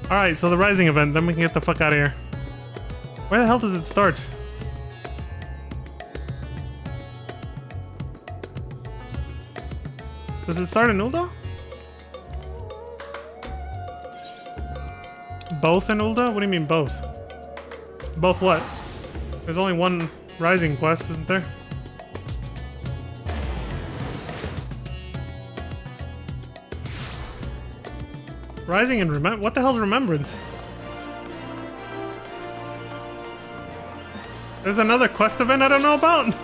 Alright, so the Rising event, then we can get the fuck out of here. Where the hell does it start? Does it start in Ul'dah? Both in Ul'dah? What do you mean both? Both what? There's only one Rising quest, isn't there? Rising and what the hell's Remembrance? There's another quest event I don't know about?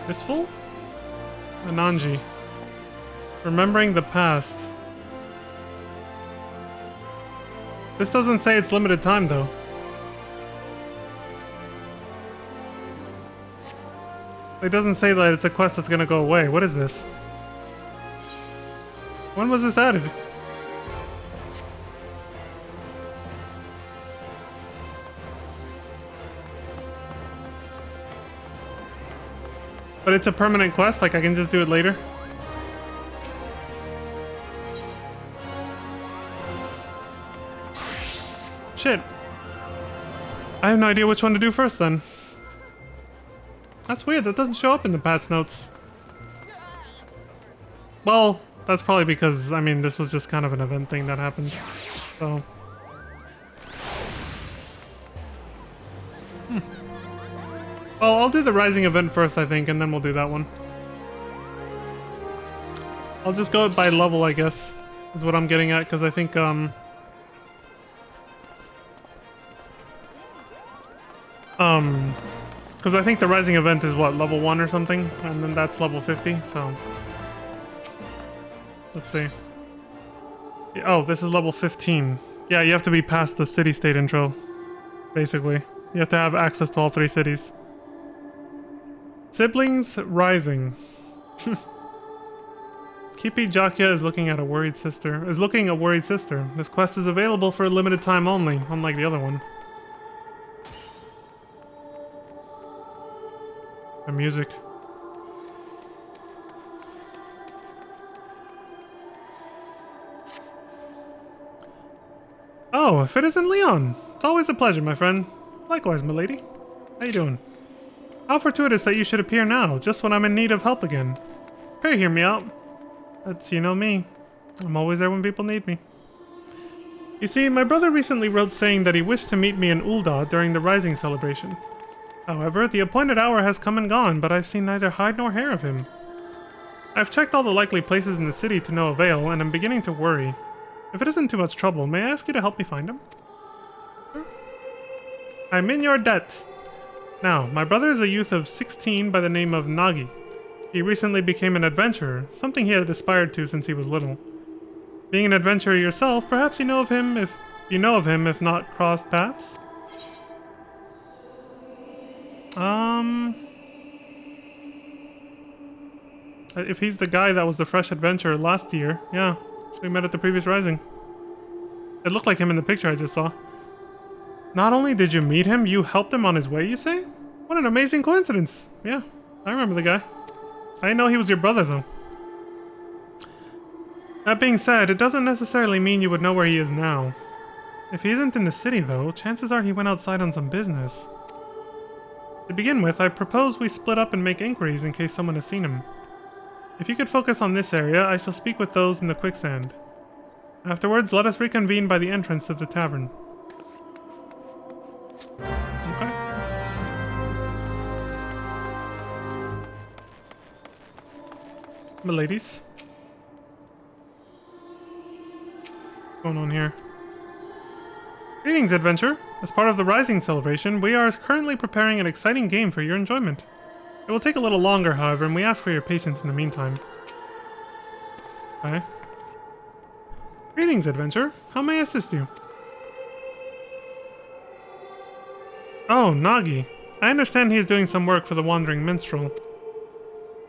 Fistful? Ananji. Remembering the past. This doesn't say it's limited time, though. It doesn't say that it's a quest that's gonna go away. What is this? When was this added? But it's a permanent quest, like I can just do it later? Shit. I have no idea which one to do first then. That's weird, that doesn't show up in the patch notes. Well, that's probably because, I mean, this was just kind of an event thing that happened. So. Well, I'll do the Rising event first, I think, and then we'll do that one. I'll just go by level, I guess, is what I'm getting at, because I think, because I think the Rising event is what, level 1 or something? And then that's level 50, so... Let's see. Oh, this is level 15. Yeah, you have to be past the city-state intro, basically. You have to have access to all 3 cities. Siblings Rising. Kipi Jakya is looking a worried sister. This quest is available for a limited time only, unlike the other one. The music. Oh, if it isn't Leon! It's always a pleasure, my friend. Likewise, milady. How you doing? How fortuitous that you should appear now, just when I'm in need of help again. Pray hear me out. That's, you know me. I'm always there when people need me. You see, my brother recently wrote saying that he wished to meet me in Ul'dah during the Rising celebration. However, the appointed hour has come and gone, but I've seen neither hide nor hair of him. I've checked all the likely places in the city to no avail, and I'm beginning to worry. If it isn't too much trouble, may I ask you to help me find him? Sure. I'm in your debt. Now, my brother is a youth of 16 by the name of Nagi. He recently became an adventurer, something he had aspired to since he was little. Being an adventurer yourself, perhaps you know of him if not crossed paths? If he's the guy that was the fresh adventurer last year, yeah. We met at the previous Rising. It looked like him in the picture I just saw. Not only did you meet him, you helped him on his way, you say? What an amazing coincidence. Yeah, I remember the guy. I didn't know he was your brother, though. That being said, it doesn't necessarily mean you would know where he is now. If he isn't in the city, though, chances are he went outside on some business. To begin with, I propose we split up and make inquiries in case someone has seen him. If you could focus on this area, I shall speak with those in the quicksand. Afterwards, let us reconvene by the entrance of the tavern. Okay. Miladies. What's going on here? Greetings, adventure. As part of the Rising celebration, we are currently preparing an exciting game for your enjoyment. It will take a little longer, however, and we ask for your patience in the meantime. Okay. Greetings, adventurer. How may I assist you? Oh, Nagi. I understand he is doing some work for the Wandering Minstrel.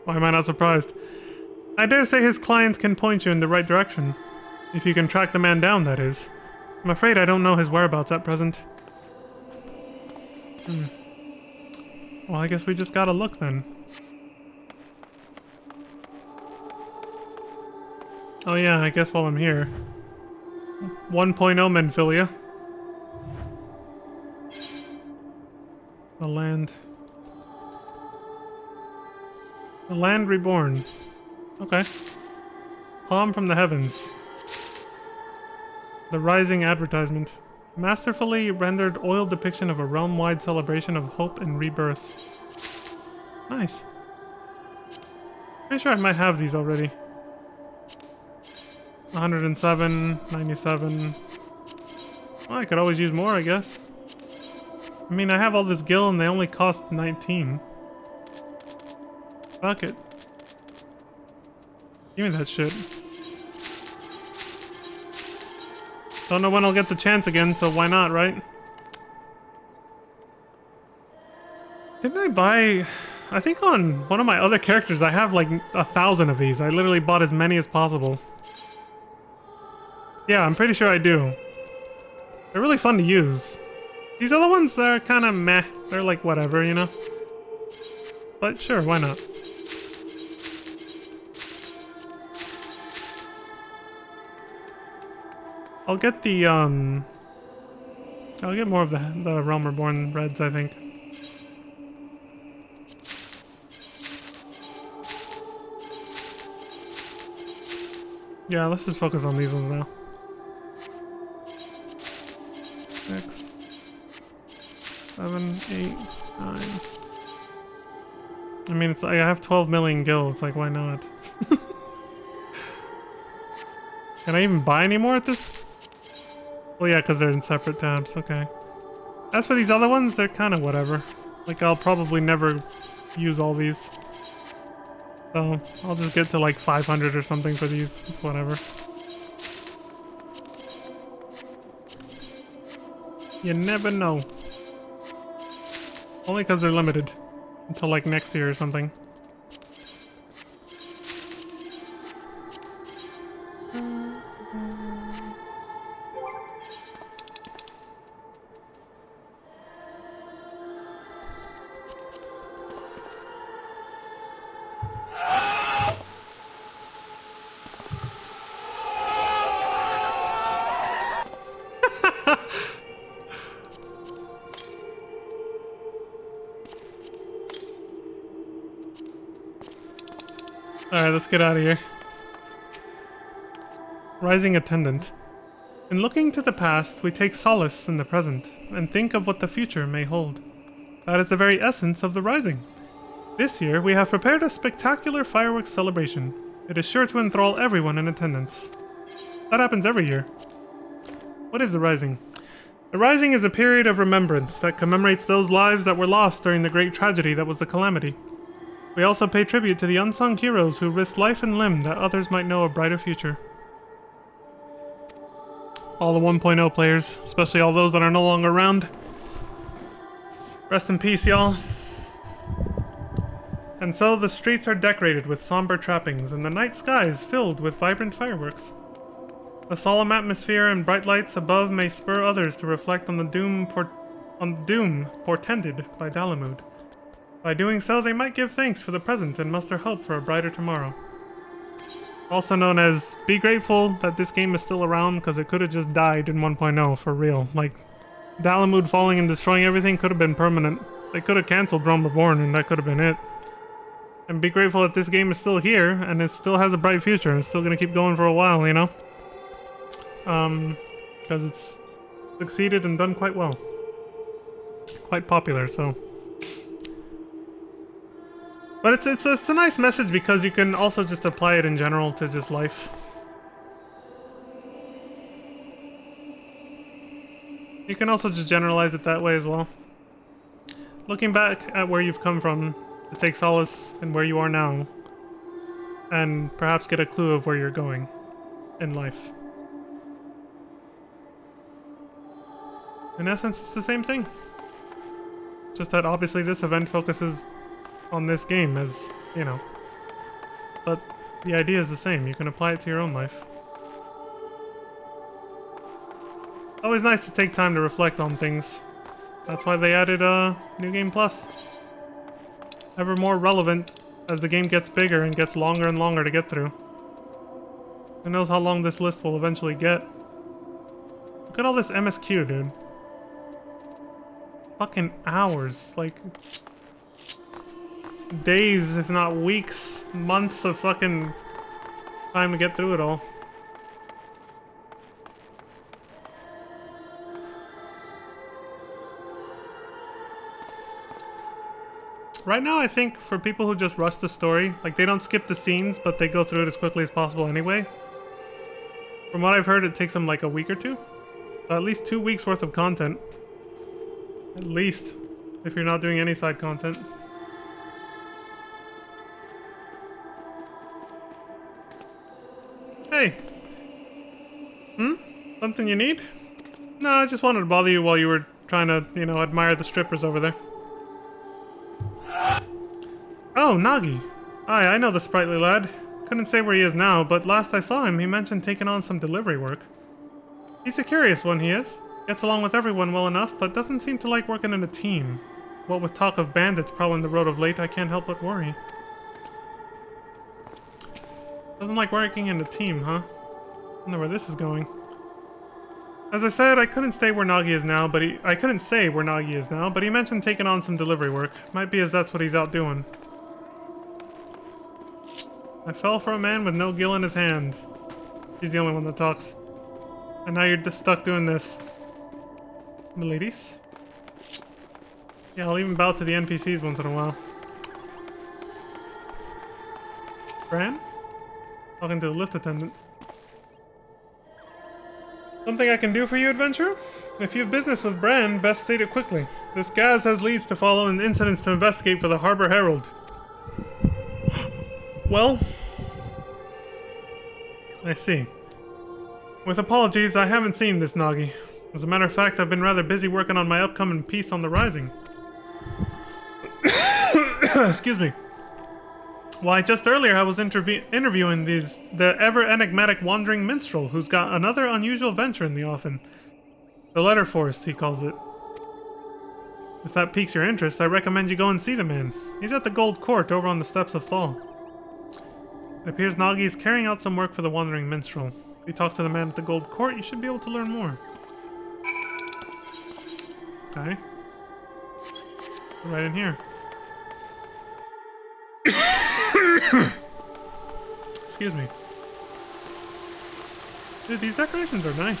Why am I not surprised? I dare say his clients can point you in the right direction. If you can track the man down, that is. I'm afraid I don't know his whereabouts at present. Well, I guess we just gotta look then. Oh yeah, I guess while I'm here. 1.0 Menphilia. The land. The land reborn. Okay. Palm from the heavens. The rising advertisement. Masterfully rendered oil depiction of a realm-wide celebration of hope and rebirth. Nice. Pretty sure I might have these already. 107, 97. Well, I could always use more, I guess. I mean, I have all this gil and they only cost 19. Fuck it. Give me that shit. Don't know when I'll get the chance again, so why not, right? Didn't I buy... I think on one of my other characters I have like 1,000 of these. I literally bought as many as possible. Yeah, I'm pretty sure I do. They're really fun to use. These other ones are kind of meh. They're like whatever, you know? But sure, why not? I'll get the, I'll get more of the Realm Reborn Reds, I think. Yeah, let's just focus on these ones now. 6, 7, 8, 9. I mean, it's like I have 12 million gil. It's like, why not? Can I even buy any more at this? Well, yeah, because they're in separate tabs. Okay. As for these other ones, they're kind of whatever. Like, I'll probably never use all these. So, I'll just get to like 500 or something for these. It's whatever. You never know. Only because they're limited. Until like next year or something. Alright, let's get out of here. Rising Attendant. In looking to the past, we take solace in the present, and think of what the future may hold. That is the very essence of the Rising. This year, we have prepared a spectacular fireworks celebration. It is sure to enthrall everyone in attendance. That happens every year. What is the Rising? The Rising is a period of remembrance that commemorates those lives that were lost during the great tragedy that was the Calamity. We also pay tribute to the unsung heroes who risked life and limb that others might know a brighter future. All the 1.0 players, especially all those that are no longer around. Rest in peace, y'all. And so the streets are decorated with somber trappings, and the night sky is filled with vibrant fireworks. The solemn atmosphere and bright lights above may spur others to reflect on the doom portended by Dalamud. By doing so, they might give thanks for the present and muster hope for a brighter tomorrow. Also known as, be grateful that this game is still around because it could have just died in 1.0 for real. Like, Dalamud falling and destroying everything could have been permanent. They could have cancelled Realm Reborn and that could have been it. And be grateful that this game is still here and it still has a bright future. It's still going to keep going for a while, you know? Because it's succeeded and done quite well. Quite popular, so... But it's a nice message because you can also just apply it in general to just life. You can also just generalize it that way as well. Looking back at where you've come from to take solace in where you are now, and perhaps get a clue of where you're going in life. In essence, it's the same thing. Just that obviously this event focuses on this game as, you know. But the idea is the same. You can apply it to your own life. Always nice to take time to reflect on things. That's why they added New Game Plus. Ever more relevant as the game gets bigger and gets longer and longer to get through. Who knows how long this list will eventually get. Look at all this MSQ, dude. Fucking hours. Like... days, if not weeks, months of fucking time to get through it all. Right now, I think for people who just rush the story, like they don't skip the scenes, but they go through it as quickly as possible anyway. From what I've heard, it takes them like a week or two. So at least 2 weeks worth of content. At least, if you're not doing any side content. Hey. Something you need? No, I just wanted to bother you while you were trying to, you know, admire the strippers over there. Oh, Nagi. Aye, I know the sprightly lad. Couldn't say where he is now, but last I saw him, he mentioned taking on some delivery work. He's a curious one, he is. Gets along with everyone well enough, but doesn't seem to like working in a team. What with talk of bandits prowling the road of late, I can't help but worry. Doesn't like working in a team, huh? I wonder where this is going. As I said, I couldn't say where Nagi is now, but he mentioned taking on some delivery work. Might be as that's what he's out doing. I fell for a man with no gill in his hand. He's the only one that talks. And now you're just stuck doing this. Miladies? Yeah, I'll even bow to the NPCs once in a while. Bran? Talking to the lift attendant. Something I can do for you, adventurer? If you have business with Bran, best state it quickly. This Gaz has leads to follow and incidents to investigate for the Harbor Herald. Well, I see. With apologies, I haven't seen this Nagi. As a matter of fact, I've been rather busy working on my upcoming piece on the Rising. Excuse me. Why, just earlier I was interviewing the ever-enigmatic wandering minstrel who's got another unusual venture in the offing. The Letter Forest, he calls it. If that piques your interest, I recommend you go and see the man. He's at the Gold Court over on the steps of Thal. It appears Nagi is carrying out some work for the wandering minstrel. If you talk to the man at the Gold Court, you should be able to learn more. Okay. Right in here. Excuse me. Dude, these decorations are nice.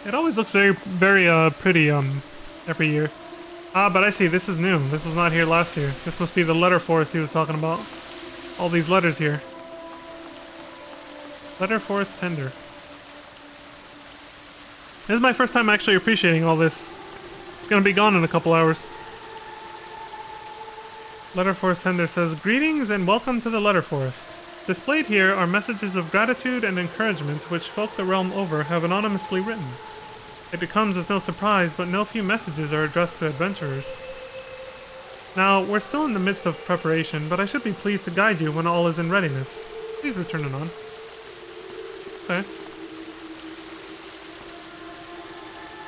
It always looks very pretty, every year. Ah, but I see, this is new. This was not here last year. This must be the letter forest he was talking about. All these letters here. Letter forest tender. This is my first time actually appreciating all this. It's gonna be gone in a couple hours. Letter Forest Tender says, "Greetings and welcome to the Letter Forest. Displayed here are messages of gratitude and encouragement which folk the realm over have anonymously written. It comes as no surprise, but no few messages are addressed to adventurers. Now, we're still in the midst of preparation, but I should be pleased to guide you when all is in readiness. Please return anon." Okay.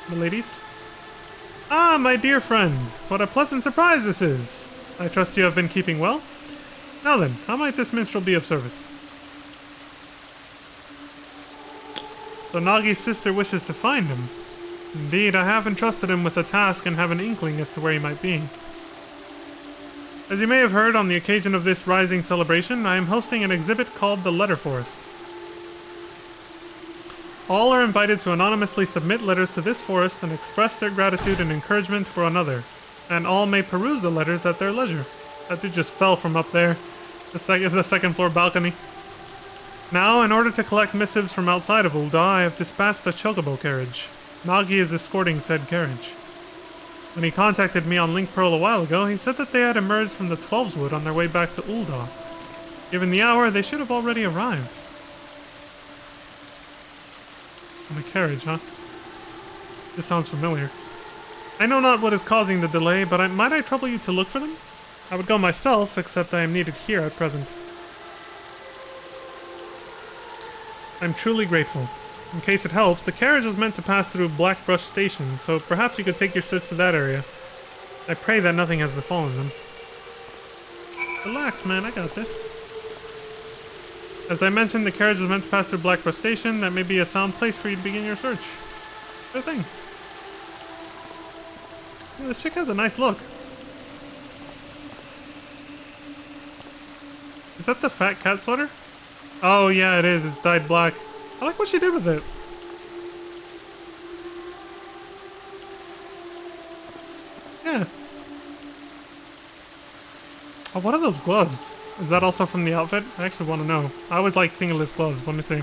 Miladies? Ah, my dear friend, what a pleasant surprise this is. I trust you have been keeping well? Now then, how might this minstrel be of service? So Nagi's sister wishes to find him. Indeed, I have entrusted him with a task and have an inkling as to where he might be. As you may have heard, on the occasion of this Rising celebration, I am hosting an exhibit called the Letter Forest. All are invited to anonymously submit letters to this forest and express their gratitude and encouragement for another, and all may peruse the letters at their leisure. That dude just fell from up there, the second floor balcony. Now, in order to collect missives from outside of Ul'dah, I have dispatched a chocobo carriage. Nagi is escorting said carriage. When he contacted me on Link Pearl a while ago, he said that they had emerged from the Twelveswood on their way back to Ul'dah. Given the hour, they should have already arrived. On the carriage, huh? This sounds familiar. I know not what is causing the delay, but might I trouble you to look for them? I would go myself, except I am needed here at present. I'm truly grateful. In case it helps, the carriage was meant to pass through Blackbrush Station, so perhaps you could take your search to that area. I pray that nothing has befallen them. Relax, man, I got this. As I mentioned, the carriage was meant to pass through Blackbrush Station. That may be a sound place for you to begin your search. Sure thing. Yeah, this chick has a nice look. Is that the fat cat sweater? Oh yeah, it is. It's dyed black. I like what she did with it. Yeah. Oh, what are those gloves? Is that also from the outfit? I actually want to know. I always like fingerless gloves. Let me see.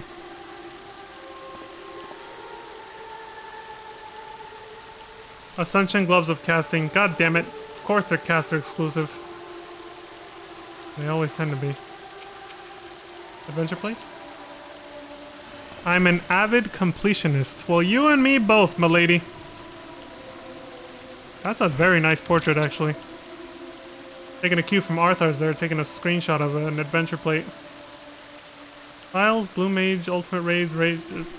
Ascension gloves of casting. God damn it. Of course they're caster exclusive. They always tend to be. Adventure plate? I'm an avid completionist. Well, you and me both, milady. That's a very nice portrait, actually. Taking a cue from Arthur's there, taking a screenshot of an adventure plate. Files, Blue Mage, Ultimate Raids,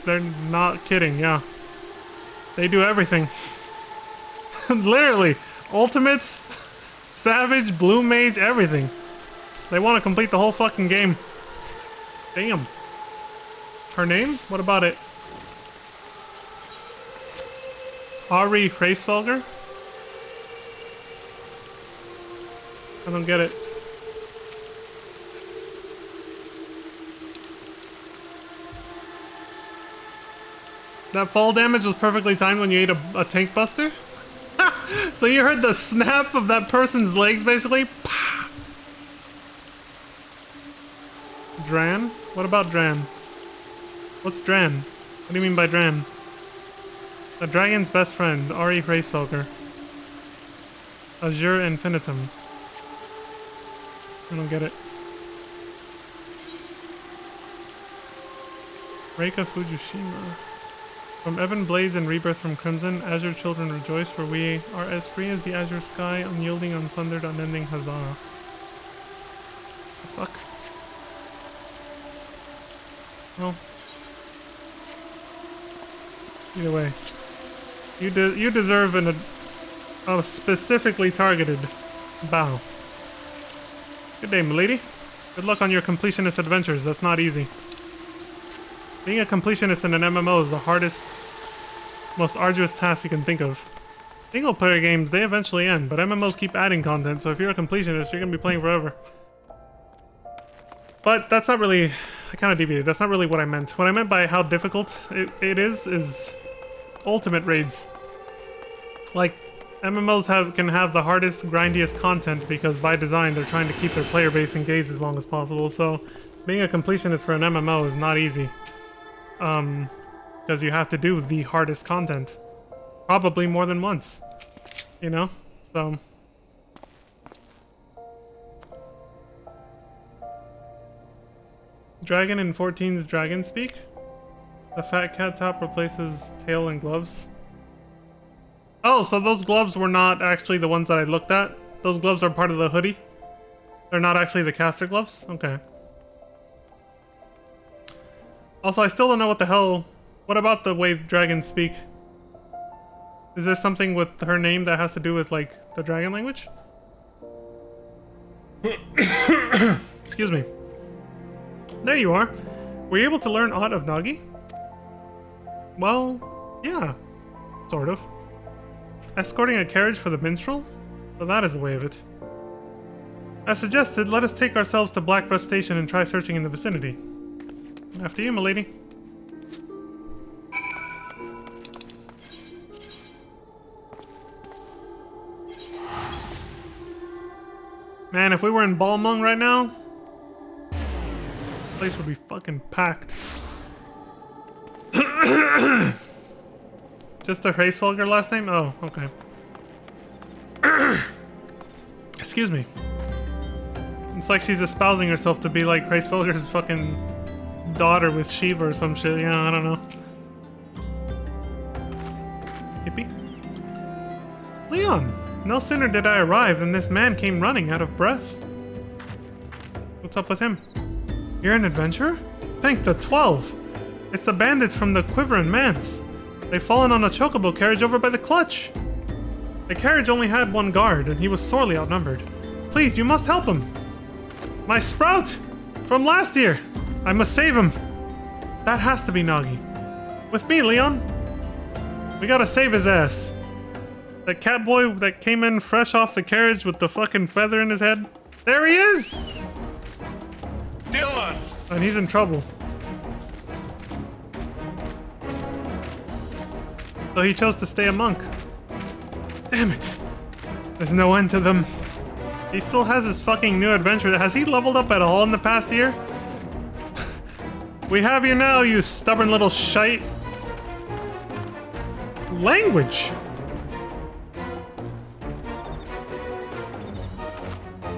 they're not kidding, yeah. They do everything. Literally. Ultimates, Savage, Blue Mage, everything. They want to complete the whole fucking game. Damn. Her name? What about it? Ari Hraesvelgr? I don't get it. That fall damage was perfectly timed when you ate a tank buster? So you heard the snap of that person's legs, basically? Dran? What about Dran? What's Dran? What do you mean by Dran? A dragon's best friend, Ari Hraesvelgr. Azure Infinitum. I don't get it. Reika Fujishima. From Evan Blaze and Rebirth from Crimson, Azure children rejoice, for we are as free as the azure sky, unyielding, unsundered, unending Hazana. The fuck? Well, either way, you deserve a specifically targeted bow. Good day, milady. Good luck on your completionist adventures. That's not easy. Being a completionist in an MMO is the hardest, most arduous task you can think of. Single player games, they eventually end, but MMOs keep adding content, so if you're a completionist, you're gonna be playing forever. But that's not really... I kind of deviated. That's not really what I meant. What I meant by how difficult it is ultimate raids. Like, MMOs can have the hardest, grindiest content because by design they're trying to keep their player base engaged as long as possible, so being a completionist for an MMO is not easy. Because you have to do the hardest content. Probably more than once. You know? So... Dragon in 14's Dragon Speak? The fat cat top replaces tail and gloves. Oh, so those gloves were not actually the ones that I looked at? Those gloves are part of the hoodie? They're not actually the caster gloves? Okay. Also, I still don't know what the hell... What about the way dragons speak? Is there something with her name that has to do with, like, the dragon language? Excuse me. There you are. Were you able to learn aught of Nagi? Well, yeah. Sort of. Escorting a carriage for the minstrel? So that is the way of it. As suggested, let us take ourselves to Blackbrush Station and try searching in the vicinity. After you, milady. Man, if we were in Balmung right now, the place would be fucking packed. Just the Hraesvelgr last name? Oh, okay. Excuse me. It's like she's espousing herself to be like Hraesvelgr's fucking daughter with Shiva or some shit. Yeah, I don't know. Hippie? Leon! No sooner did I arrive than this man came running out of breath. What's up with him? You're an adventurer? Thank the 12! It's the bandits from the Quiver and Manse. They've fallen on a chocobo carriage over by the clutch. The carriage only had one guard, and he was sorely outnumbered. Please, you must help him. My Sprout! From last year! I must save him. That has to be Nagi. With me, Leon. We gotta save his ass. That cat boy that came in fresh off the carriage with the fucking feather in his head. There he is! Dylan! And he's in trouble. So he chose to stay a monk. Damn it. There's no end to them. He still has his fucking new adventure. Has he leveled up at all in the past year? We have you now, you stubborn little shite. Language!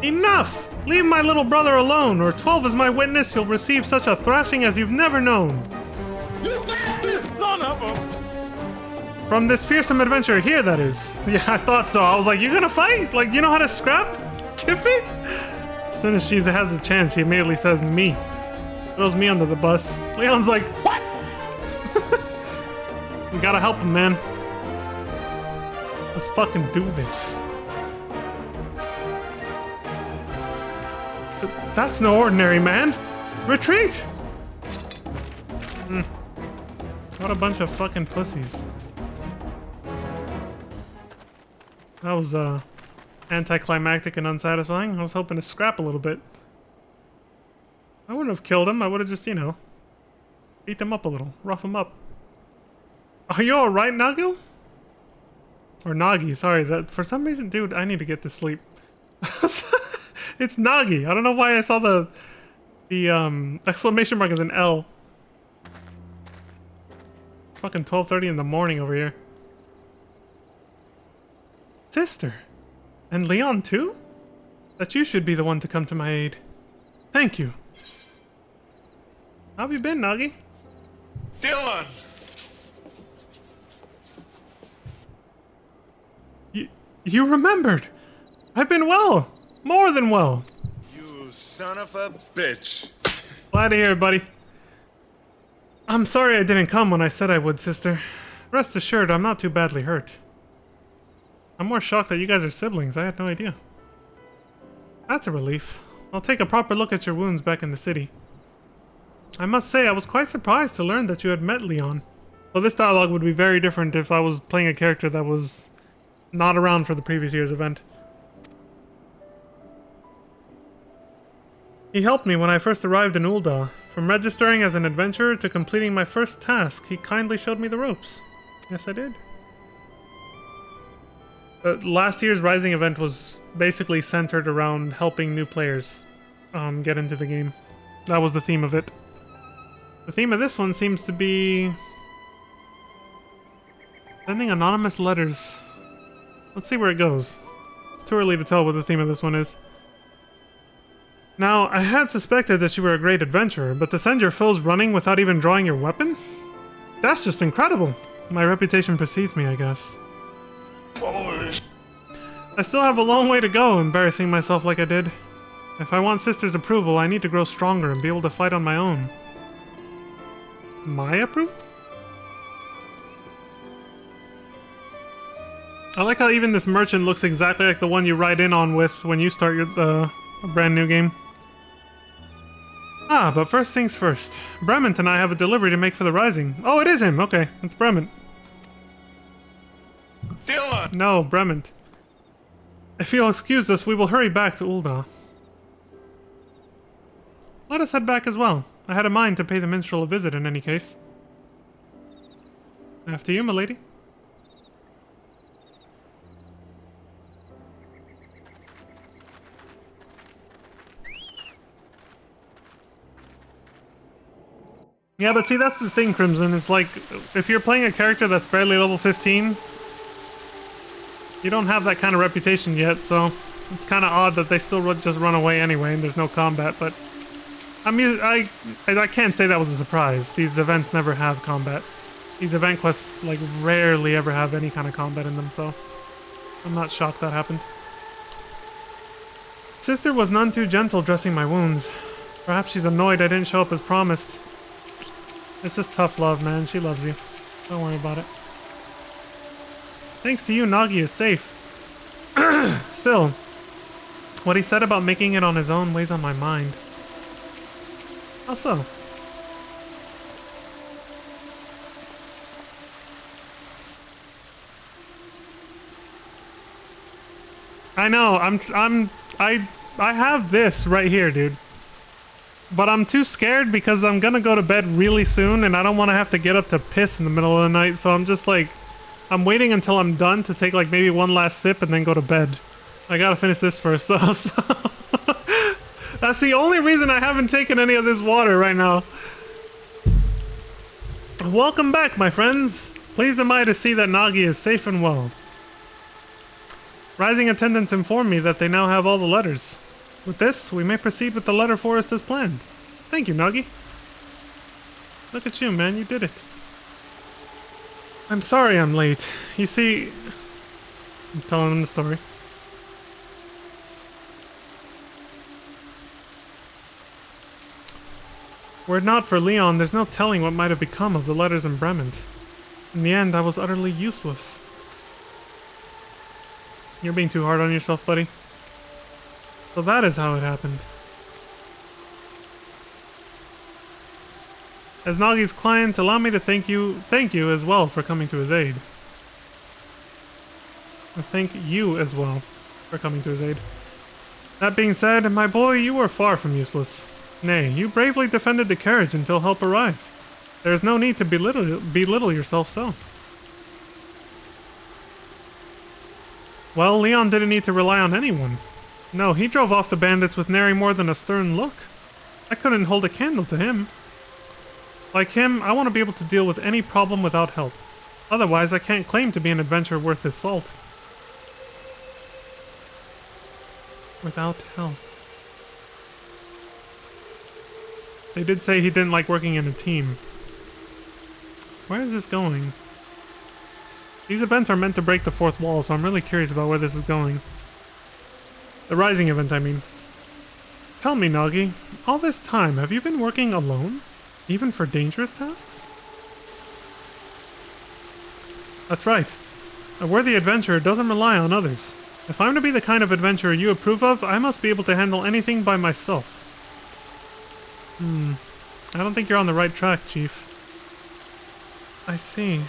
Enough! Leave my little brother alone, or 12 is my witness, you'll receive such a thrashing as you've never known. You bastard son of a... From this fearsome adventure here, that is. Yeah, I thought so. I was like, you gonna fight? Like, you know how to scrap? Kippy? As soon as she has a chance, he immediately says me. Throws me under the bus. Leon's like, what? We gotta help him, man. Let's fucking do this. That's no ordinary man. Retreat! What a bunch of fucking pussies. That was, anticlimactic and unsatisfying. I was hoping to scrap a little bit. I wouldn't have killed him. I would have just, you know, beat them up a little. Rough them up. Are you alright, Nagil? Or Nagi, sorry. That for some reason, dude, I need to get to sleep. It's Nagi. I don't know why I saw the exclamation mark as an L. Fucking 12:30 in the morning over here. Sister. And Leon too? That you should be the one to come to my aid. Thank you. How have you been, Nagi? Dylan! You remembered! I've been well! More than well! You son of a bitch! Glad to hear it, buddy. I'm sorry I didn't come when I said I would, sister. Rest assured, I'm not too badly hurt. I'm more shocked that you guys are siblings. I had no idea. That's a relief. I'll take a proper look at your wounds back in the city. I must say, I was quite surprised to learn that you had met Leon. Well, this dialogue would be very different if I was playing a character that was not around for the previous year's event. He helped me when I first arrived in Ul'dah. From registering as an adventurer to completing my first task, he kindly showed me the ropes. Yes, I did. Last year's Rising event was basically centered around helping new players get into the game. That was the theme of it. The theme of this one seems to be sending anonymous letters. Let's see where it goes. It's too early to tell what the theme of this one is. Now, I had suspected that you were a great adventurer, but to send your foes running without even drawing your weapon? That's just incredible. My reputation precedes me, I guess. I still have a long way to go, embarrassing myself like I did. If I want Sister's approval, I need to grow stronger and be able to fight on my own. My approval? I like how even this merchant looks exactly like the one you ride in on with when you start your brand new game. Ah, but first things first. Brement and I have a delivery to make for the Rising. Oh, it is him. Okay, it's Brement. Dylan! No, Brement. If you'll excuse us, we will hurry back to Ul'dah. Let us head back as well. I had a mind to pay the minstrel a visit in any case. After you, milady. Yeah, but see, that's the thing, Crimson. It's like, if you're playing a character that's barely level 15, you don't have that kind of reputation yet, so it's kind of odd that they still just run away anyway and there's no combat, but I can't say that was a surprise. These events never have combat. These event quests, like, rarely ever have any kind of combat in them, so I'm not shocked that happened. Sister was none too gentle dressing my wounds. Perhaps she's annoyed I didn't show up as promised. It's just tough love, man. She loves you. Don't worry about it. Thanks to you, Nagi is safe. Still, what he said about making it on his own weighs on my mind. How so? I know, I have this right here, dude. But I'm too scared because I'm gonna go to bed really soon and I don't want to have to get up to piss in the middle of the night, so I'm just like, I'm waiting until I'm done to take like maybe one last sip and then go to bed. I gotta finish this first though, so... That's the only reason I haven't taken any of this water right now. Welcome back, my friends. Pleased am I to see that Nagi is safe and well. Rising attendants inform me that they now have all the letters. With this, we may proceed with the letter forest as planned. Thank you, Nagi. Look at you, man. You did it. I'm sorry I'm late. You see... I'm telling them the story. Were it not for Leon, there's no telling what might have become of the letters in Brement. In the end, I was utterly useless. You're being too hard on yourself, buddy. So that is how it happened. As Nagi's client, allow me to thank you as well for coming to his aid. I thank you as well for coming to his aid. That being said, my boy, you were far from useless. Nay, you bravely defended the carriage until help arrived. There is no need to belittle yourself so. Well, Leon didn't need to rely on anyone. No, he drove off the bandits with nary more than a stern look. I couldn't hold a candle to him. Like him, I want to be able to deal with any problem without help. Otherwise, I can't claim to be an adventurer worth his salt. Without help. They did say he didn't like working in a team. Where is this going? These events are meant to break the fourth wall, so I'm really curious about where this is going. The Rising event, I mean. Tell me, Nagi, all this time, have you been working alone? Even for dangerous tasks? That's right. A worthy adventurer doesn't rely on others. If I'm to be the kind of adventurer you approve of, I must be able to handle anything by myself. I don't think you're on the right track, Chief. I see.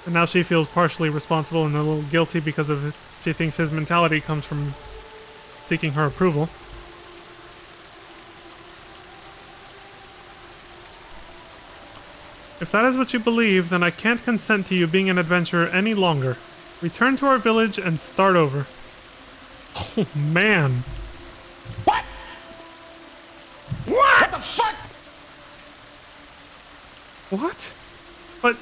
And now she feels partially responsible and a little guilty because of it. She thinks his mentality comes from seeking her approval. If that is what you believe, then I can't consent to you being an adventurer any longer. Return to our village and start over. Oh, man. What? What the fuck? What? But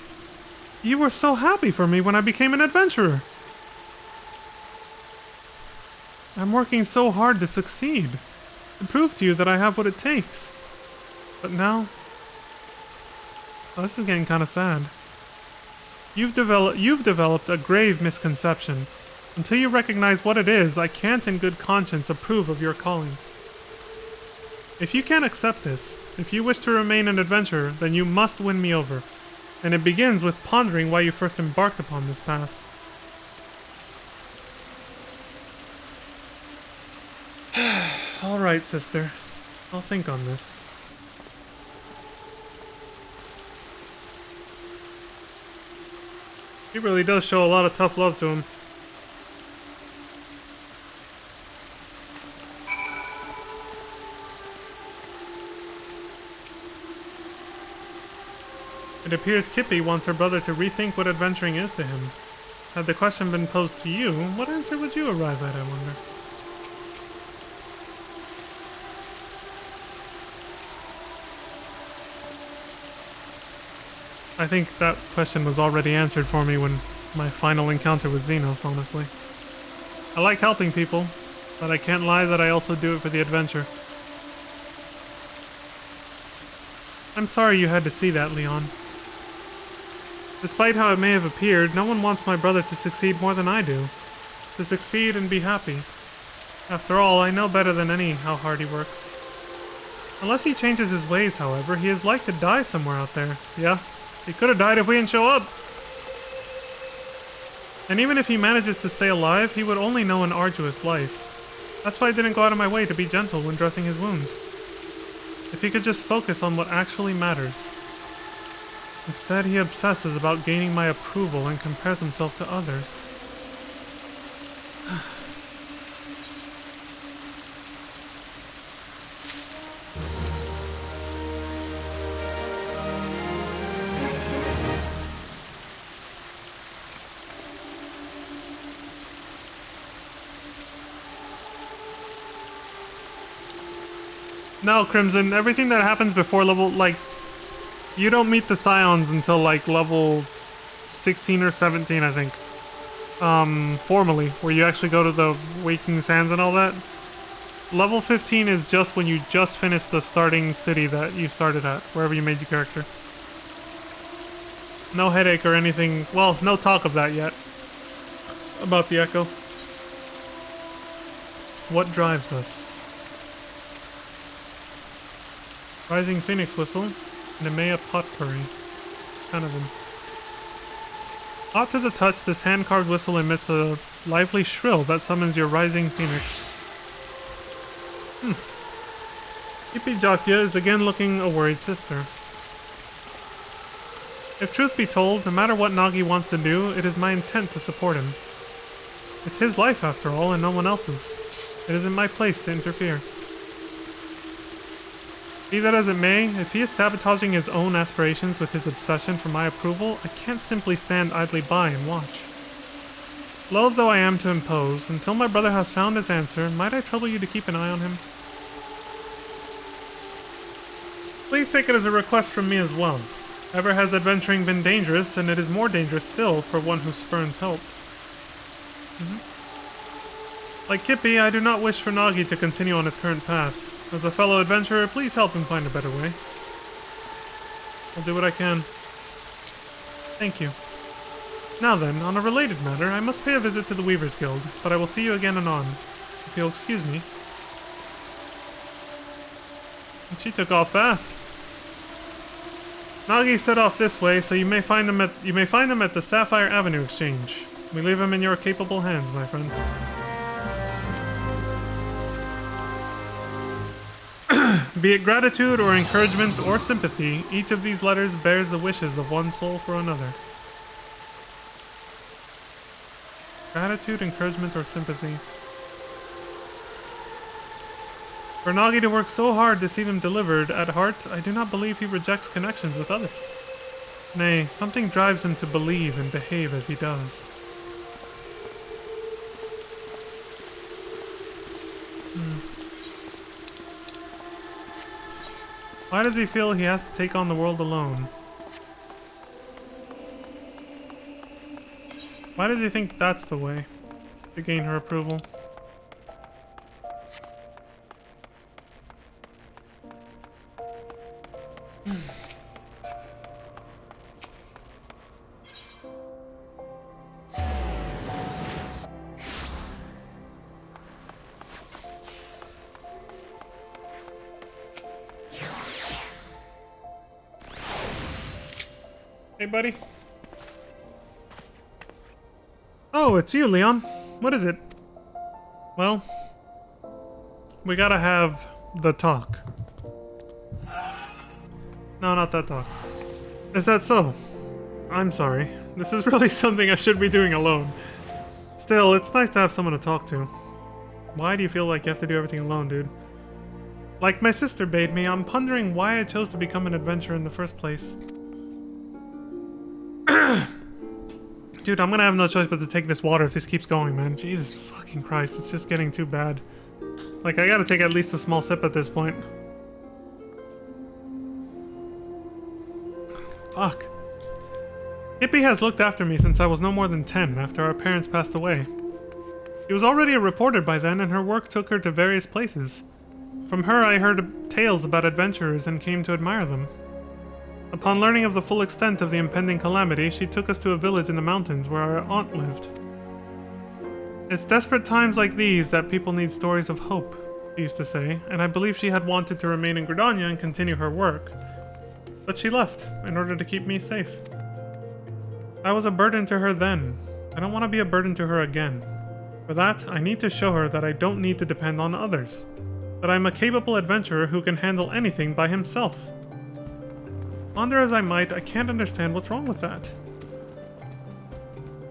you were so happy for me when I became an adventurer. I'm working so hard to succeed, to prove to you that I have what it takes. But now... Oh, this is getting kind of sad. You've developed a grave misconception. Until you recognize what it is, I can't in good conscience approve of your calling. If you can't accept this, if you wish to remain an adventurer, then you must win me over. And it begins with pondering why you first embarked upon this path. Alright, sister. I'll think on this. He really does show a lot of tough love to him. It appears Kippy wants her brother to rethink what adventuring is to him. Had the question been posed to you, what answer would you arrive at, I wonder? I think that question was already answered for me when my final encounter with Xenos, honestly. I like helping people, but I can't lie that I also do it for the adventure. I'm sorry you had to see that, Leon. Despite how it may have appeared, no one wants my brother to succeed more than I do. To succeed and be happy. After all, I know better than any how hard he works. Unless he changes his ways, however, he is like to die somewhere out there. Yeah, he could have died if we didn't show up. And even if he manages to stay alive, he would only know an arduous life. That's why I didn't go out of my way to be gentle when dressing his wounds. If he could just focus on what actually matters. Instead, he obsesses about gaining my approval and compares himself to others. No, Crimson, everything that happens before level, like, you don't meet the Scions until, like, level 16 or 17, I think. Formally, where you actually go to the Waking Sands and all that. Level 15 is just when you just finish the starting city that you started at, wherever you made your character. No headache or anything, well, no talk of that yet. About the Echo. What drives us? Rising Phoenix Whistle, Nemea Potpourri. Kind of them. Hot as a touch, this hand-carved whistle emits a lively shrill that summons your Rising Phoenix. Hippie Jokya is again looking a worried sister. If truth be told, no matter what Nagi wants to do, it is my intent to support him. It's his life after all, and no one else's. It isn't my place to interfere. Be that as it may, if he is sabotaging his own aspirations with his obsession for my approval, I can't simply stand idly by and watch. Loath though I am to impose, until my brother has found his answer, might I trouble you to keep an eye on him? Please take it as a request from me as well. Ever has adventuring been dangerous, and it is more dangerous still for one who spurns help. Like Kippy, I do not wish for Nagi to continue on its current path. As a fellow adventurer, please help him find a better way. I'll do what I can. Thank you. Now then, on a related matter, I must pay a visit to the Weavers Guild, but I will see you again anon. If you'll excuse me. And she took off fast. Nagi set off this way, so you may find them at the Sapphire Avenue Exchange. We leave him in your capable hands, my friend. Be it gratitude or encouragement or sympathy, each of these letters bears the wishes of one soul for another. Gratitude, encouragement, or sympathy. For Nagi to work so hard to see them delivered, at heart, I do not believe he rejects connections with others. Nay, something drives him to believe and behave as he does. Why does he feel he has to take on the world alone? Why does he think that's the way to gain her approval? Hey, buddy. Oh, it's you, Leon. What is it? Well, we gotta have the talk. No, not that talk. Is that so? I'm sorry. This is really something I should be doing alone. Still, it's nice to have someone to talk to. Why do you feel like you have to do everything alone, dude? Like my sister bade me, I'm pondering why I chose to become an adventurer in the first place. Dude, I'm gonna have no choice but to take this water if this keeps going, man. Jesus fucking Christ, it's just getting too bad. Like, I gotta take at least a small sip at this point. Fuck. Hippie has looked after me since I was no more than 10, after our parents passed away. She was already a reporter by then, and her work took her to various places. From her, I heard tales about adventurers and came to admire them. Upon learning of the full extent of the impending calamity, she took us to a village in the mountains where our aunt lived. It's desperate times like these that people need stories of hope. she used to say, and I believe she had wanted to remain in Gridania and continue her work. But she left, in order to keep me safe. I was a burden to her then. I don't want to be a burden to her again. For that, I need to show her that I don't need to depend on others. That I'm a capable adventurer who can handle anything by himself. Ponder as I might, I can't understand what's wrong with that.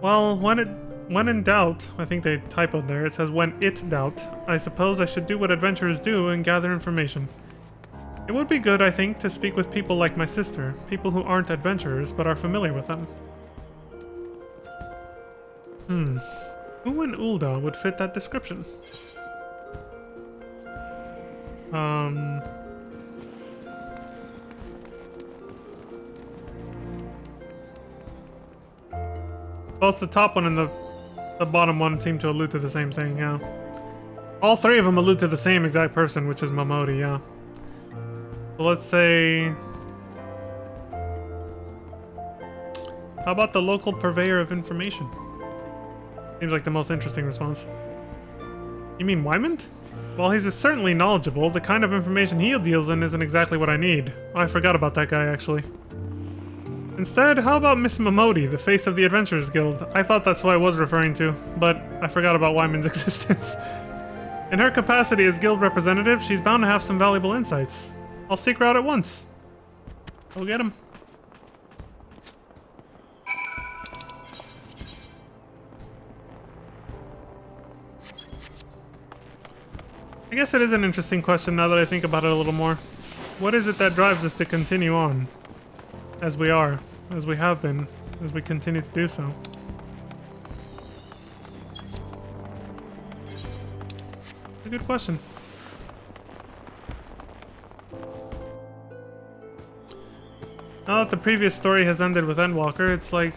Well, when in doubt, I think they typoed there, it says when it doubt, I suppose I should do what adventurers do and gather information. It would be good, I think, to speak with people like my sister, people who aren't adventurers but are familiar with them. Who in Ul'dah would fit that description? Both the top one and the bottom one seem to allude to the same thing, yeah. All three of them allude to the same exact person, which is Momodi, yeah. So let's say... How about the local purveyor of information? Seems like the most interesting response. You mean Wymond? Well, he's certainly knowledgeable. The kind of information he deals in isn't exactly what I need. Oh, I forgot about that guy, actually. Instead, how about Miss Momodi, the face of the Adventurers Guild? I thought that's who I was referring to, but I forgot about Wymond's existence. In her capacity as guild representative, she's bound to have some valuable insights. I'll seek her out at once. Go get him. I guess it is an interesting question now that I think about it a little more. What is it that drives us to continue on? As we are, as we have been, as we continue to do so. It's a good question. Now that the previous story has ended with Endwalker, it's like...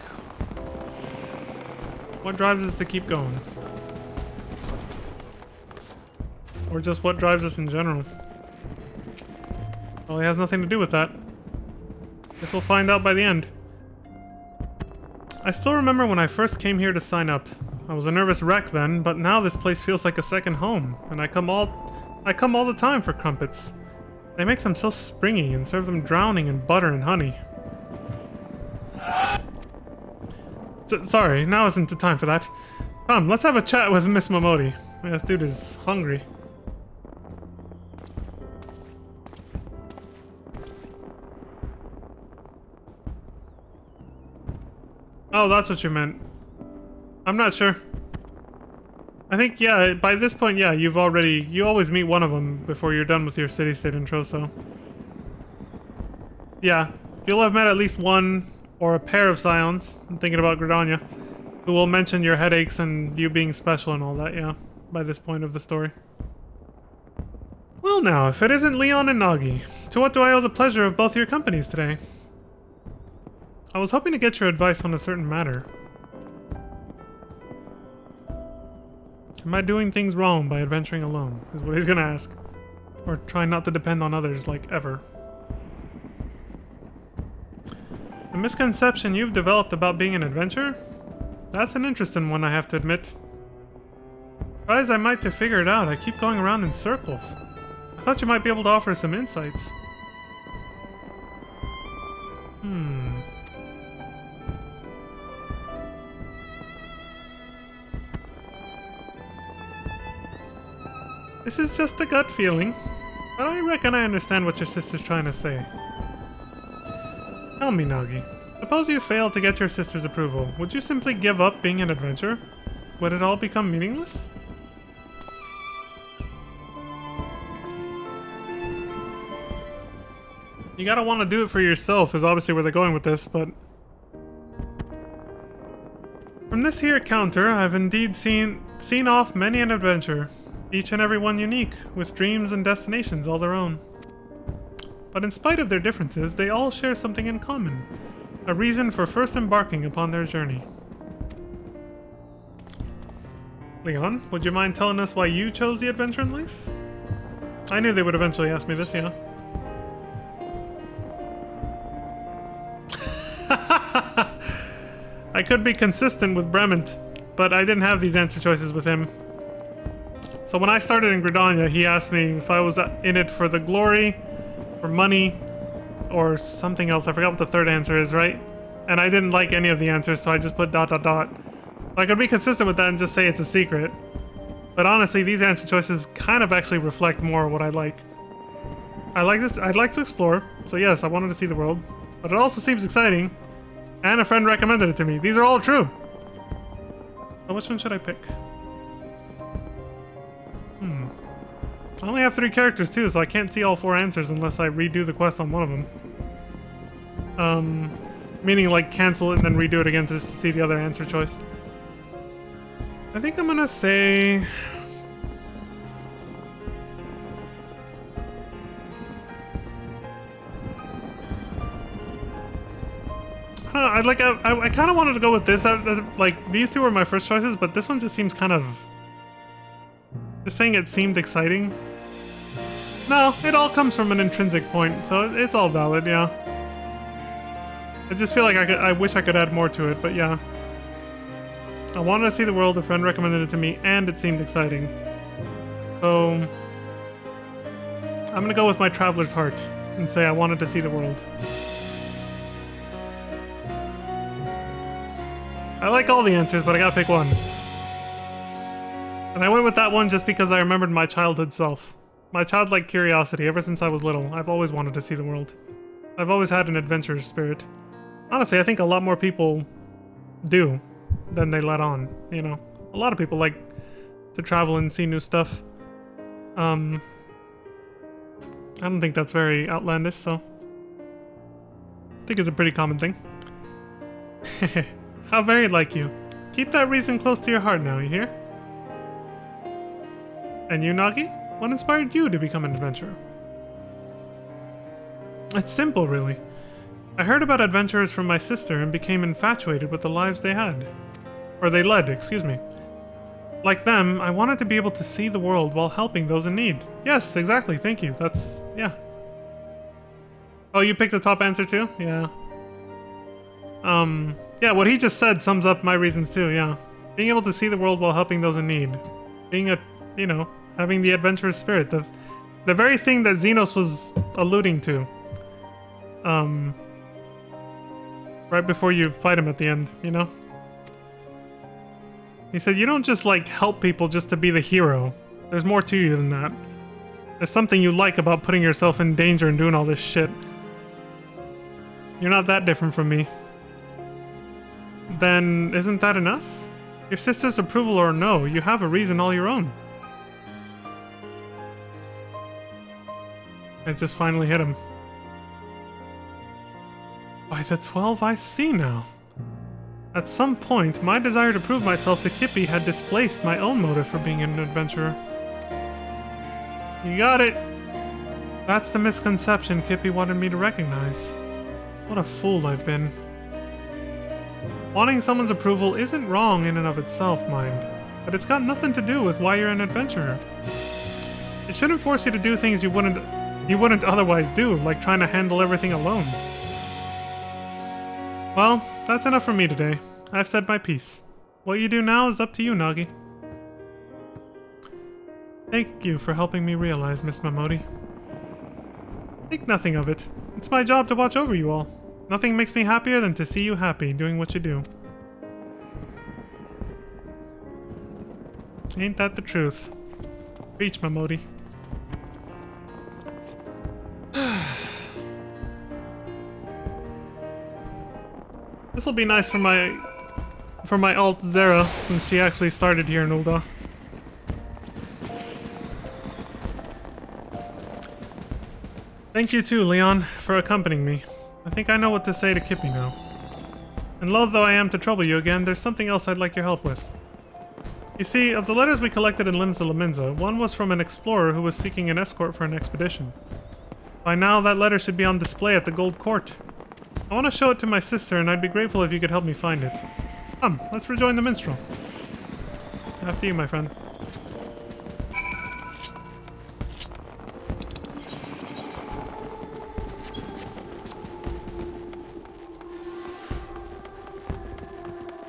what drives us to keep going? Or just what drives us in general? Well, it has nothing to do with that. Guess we'll find out by the end. I still remember when I first came here to sign up. I was a nervous wreck then, but now this place feels like a second home, and I come all the time for crumpets. They make them so springy and serve them drowning in butter and honey. Sorry, now isn't the time for that. Come, let's have a chat with Miss Momodi. This dude is hungry. Oh, that's what you meant. I'm not sure. I think, yeah, by this point, yeah, you always meet one of them before you're done with your city-state intro, so... yeah, you'll have met at least one or a pair of Scions, I'm thinking about Gridania, who will mention your headaches and you being special and all that, yeah, by this point of the story. Well now, if it isn't Leon and Nagi, to what do I owe the pleasure of both your companies today? I was hoping to get your advice on a certain matter. Am I doing things wrong by adventuring alone, is what he's gonna ask. Or trying not to depend on others, like, ever. The misconception you've developed about being an adventurer? That's an interesting one, I have to admit. Try as I might to figure it out, I keep going around in circles. I thought you might be able to offer some insights. This is just a gut feeling, but I reckon I understand what your sister's trying to say. Tell me, Nagi. Suppose you failed to get your sister's approval. Would you simply give up being an adventurer? Would it all become meaningless? You gotta want to do it for yourself is obviously where they're going with this, but... From this here counter, I've indeed seen off many an adventure. Each and every one unique, with dreams and destinations all their own. But in spite of their differences, they all share something in common. A reason for first embarking upon their journey. Leon, would you mind telling us why you chose the adventure in life? I knew they would eventually ask me this, yeah. I could be consistent with Brement, but I didn't have these answer choices with him. So when I started in Gridania, he asked me if I was in it for the glory, for money, or something else. I forgot what the third answer is, right? And I didn't like any of the answers, so I just put ... I could be consistent with that and just say it's a secret. But honestly, these answer choices kind of actually reflect more what I like. I like this. I'd like to explore, so yes, I wanted to see the world. But it also seems exciting, and a friend recommended it to me. These are all true. So which one should I pick? I only have 3 characters too, so I can't see all 4 answers unless I redo the quest on one of them. Meaning like cancel it and then redo it again just to see the other answer choice. I think I'm gonna say... I kind of wanted to go with this. Like, these 2 were my first choices, but this one just seems kind of... Just saying it seemed exciting. No, it all comes from an intrinsic point, so it's all valid, yeah. I just feel like I wish I could add more to it, but yeah. I wanted to see the world, a friend recommended it to me, and it seemed exciting. So... I'm gonna go with my traveler's heart and say I wanted to see the world. I like all the answers, but I gotta pick one. And I went with that one just because I remembered my childhood self. My childlike curiosity. Ever since I was little, I've always wanted to see the world. I've always had an adventurous spirit. Honestly, I think a lot more people do than they let on, you know. A lot of people like to travel and see new stuff. I don't think that's very outlandish, so... I think it's a pretty common thing. How very like you. Keep that reason close to your heart now, you hear? And you, Nagi? What inspired you to become an adventurer? It's simple, really. I heard about adventurers from my sister and became infatuated with the lives they had. Or they led, excuse me. Like them, I wanted to be able to see the world while helping those in need. Yes, exactly, thank you. That's... yeah. Oh, you picked the top answer too? Yeah. Yeah, what he just said sums up my reasons too, yeah. Being able to see the world while helping those in need. Being a, you know, having the adventurous spirit. The very thing that Xenos was alluding to. Right before you fight him at the end, you know? He said, you don't just, like, help people just to be the hero. There's more to you than that. There's something you like about putting yourself in danger and doing all this shit. You're not that different from me. Then, isn't that enough? Your sister's approval or no, you have a reason all your own. It just finally hit him. By the 12 I see now. At some point, my desire to prove myself to Kippy had displaced my own motive for being an adventurer. You got it! That's the misconception Kippy wanted me to recognize. What a fool I've been. Wanting someone's approval isn't wrong in and of itself, mind. But it's got nothing to do with why you're an adventurer. It shouldn't force you to do things you wouldn't otherwise do, like trying to handle everything alone. Well, that's enough from me today. I've said my piece. What you do now is up to you, Nagi. Thank you for helping me realize, Miss Mamodi. Think nothing of it. It's my job to watch over you all. Nothing makes me happier than to see you happy doing what you do. Ain't that the truth? Preach, Mamodi. This will be nice for my alt Zera, since she actually started here in Ul'dah. Thank you too, Leon, for accompanying me. I think I know what to say to Kippy now. And loath though I am to trouble you again, there's something else I'd like your help with. You see, of the letters we collected in Limsa Laminza, one was from an explorer who was seeking an escort for an expedition. By now, that letter should be on display at the Gold Court. I want to show it to my sister, and I'd be grateful if you could help me find it. Come, let's rejoin the minstrel. After you, my friend.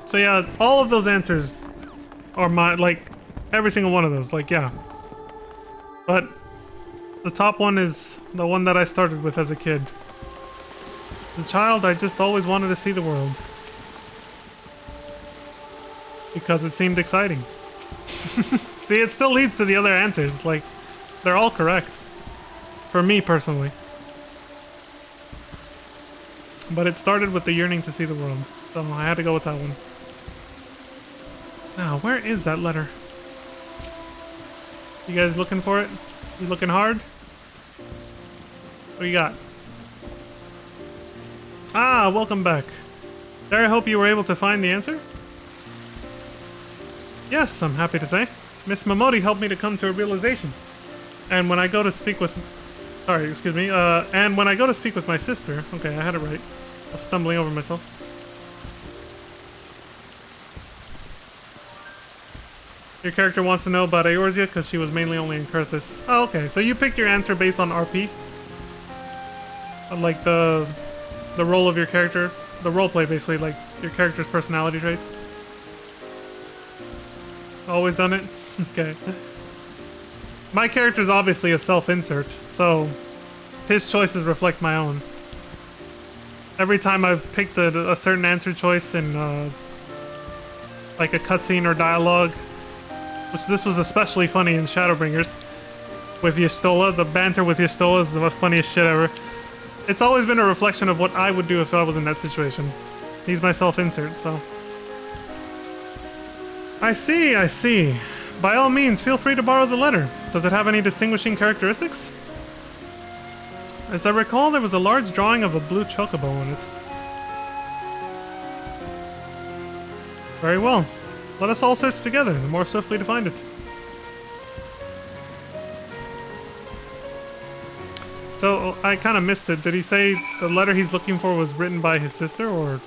So yeah, all of those answers are my, like, every single one of those, like, yeah. But the top one is the one that I started with as a kid. As a child, I just always wanted to see the world. Because it seemed exciting. See, it still leads to the other answers. Like, they're all correct. For me, personally. But it started with the yearning to see the world. So I had to go with that one. Now, where is that letter? You guys looking for it? You looking hard? What do you got? Ah, welcome back. There, I hope you were able to find the answer? Yes, I'm happy to say. Miss Momodi helped me to come to a realization. And when I go to speak with... Sorry, excuse me. And when I go to speak with my sister... Okay, I had it right. I was stumbling over myself. Your character wants to know about Eorzea because she was mainly only in Kurthus. Oh, okay. So you picked your answer based on RP? Like the role of your character? The roleplay, basically, like your character's personality traits? Always done it? Okay. My character's obviously a self-insert, so his choices reflect my own. Every time I've picked a certain answer choice in like a cutscene or dialogue, which this was especially funny in Shadowbringers, with Yestola. The banter with Yestola is the funniest shit ever. It's always been a reflection of what I would do if I was in that situation. He's my self-insert, so... I see, I see. By all means, feel free to borrow the letter. Does it have any distinguishing characteristics? As I recall, there was a large drawing of a blue chocobo on it. Very well. Let us all search together, the more swiftly to find it. So, I kind of missed it. Did he say the letter he's looking for was written by his sister, or...?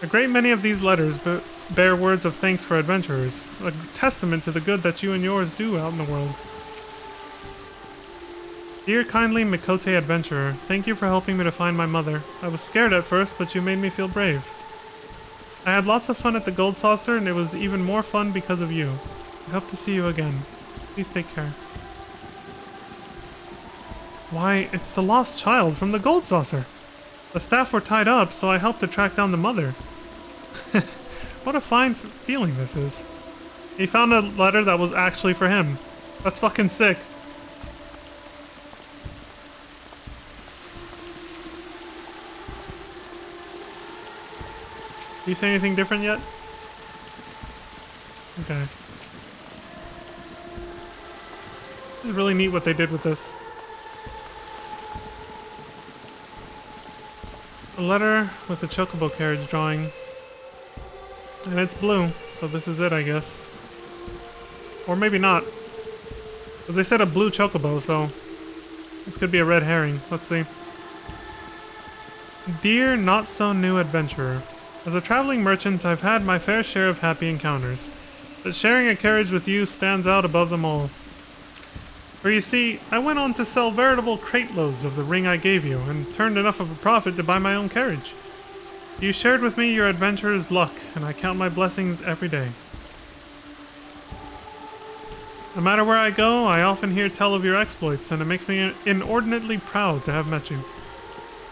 A great many of these letters bear words of thanks for adventurers, a testament to the good that you and yours do out in the world. Dear kindly Mikote adventurer, thank you for helping me to find my mother. I was scared at first, but you made me feel brave. I had lots of fun at the Gold Saucer, and it was even more fun because of you. I hope to see you again. Please take care. Why, it's the lost child from the Gold Saucer. The staff were tied up, so I helped to track down the mother. What a fine feeling this is. He found a letter that was actually for him. That's fucking sick. Do you say anything different yet? Okay. This is really neat what they did with this. A letter with a chocobo carriage drawing. And it's blue, so this is it, I guess. Or maybe not. Because they said a blue chocobo, so... this could be a red herring. Let's see. Dear not-so-new adventurer. As a traveling merchant, I've had my fair share of happy encounters. But sharing a carriage with you stands out above them all. For you see, I went on to sell veritable crate loads of the ring I gave you, and turned enough of a profit to buy my own carriage. You shared with me your adventurer's luck, and I count my blessings every day. No matter where I go, I often hear tell of your exploits, and it makes me inordinately proud to have met you.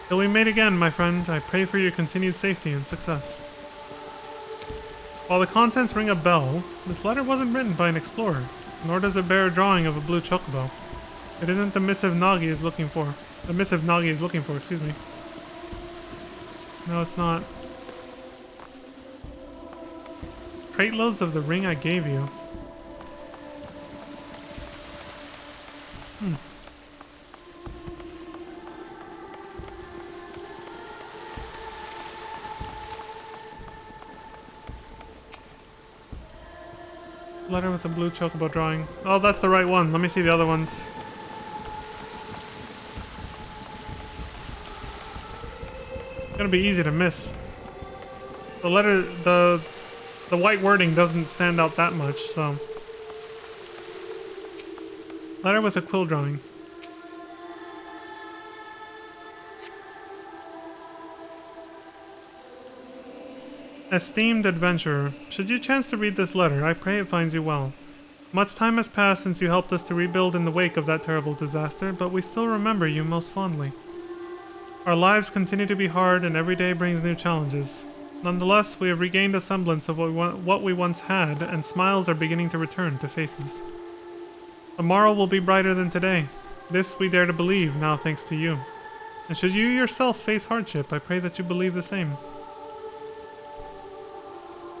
Till we meet again, my friend, I pray for your continued safety and success. While the contents ring a bell, this letter wasn't written by an explorer, nor does it bear a drawing of a blue chocobo. It isn't the missive Nagi is looking for. The missive Nagi is looking for, excuse me. No, it's not. Crate loads of the ring I gave you. Letter with a blue chocobo drawing. Oh, that's the right one. Let me see the other ones. It's gonna be easy to miss. The letter, the white wording doesn't stand out that much, so. Letter with a quill drawing. Esteemed adventurer, should you chance to read this letter, I pray it finds you well. Much time has passed since you helped us to rebuild in the wake of that terrible disaster, but we still remember you most fondly. Our lives continue to be hard and every day brings new challenges. Nonetheless, we have regained a semblance of what we once had, and smiles are beginning to return to faces. Tomorrow will be brighter than today. This we dare to believe, now thanks to you. And should you yourself face hardship, I pray that you believe the same.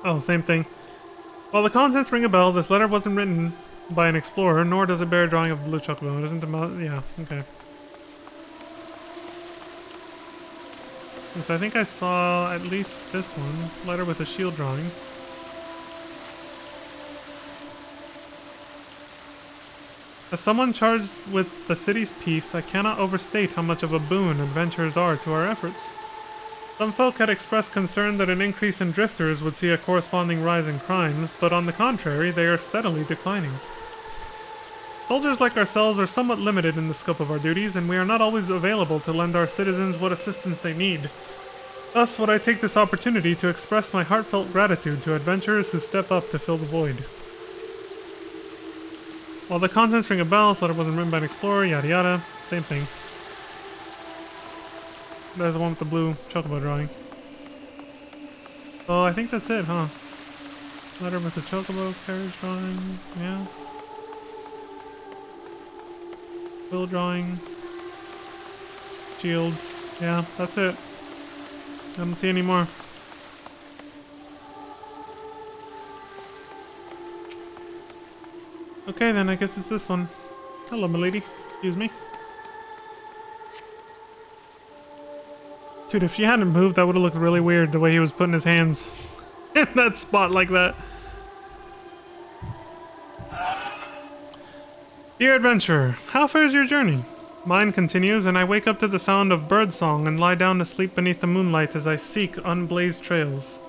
Oh, same thing. While the contents ring a bell, this letter wasn't written by an explorer, nor does it bear a drawing of a blue chocobo. It isn't about... yeah, okay. So I think I saw at least this one. Letter with a shield drawing. As someone charged with the city's peace, I cannot overstate how much of a boon adventurers are to our efforts. Some folk had expressed concern that an increase in drifters would see a corresponding rise in crimes, but on the contrary, they are steadily declining. Soldiers like ourselves are somewhat limited in the scope of our duties, and we are not always available to lend our citizens what assistance they need. Thus would I take this opportunity to express my heartfelt gratitude to adventurers who step up to fill the void. While the contents ring a bell, this letter wasn't written by an explorer, yada yada, same thing. There's the one with the blue chocobo drawing. Oh, I think that's it, huh? Letter with the chocobo carriage drawing, yeah. Wheel drawing. Shield. Yeah, that's it. I don't see any more. Okay then, I guess it's this one. Hello, milady. Excuse me. Dude, if she hadn't moved, that would have looked really weird, the way he was putting his hands in that spot like that. Dear adventurer, how fares your journey? Mine continues, and I wake up to the sound of birdsong and lie down to sleep beneath the moonlight as I seek unblazed trails.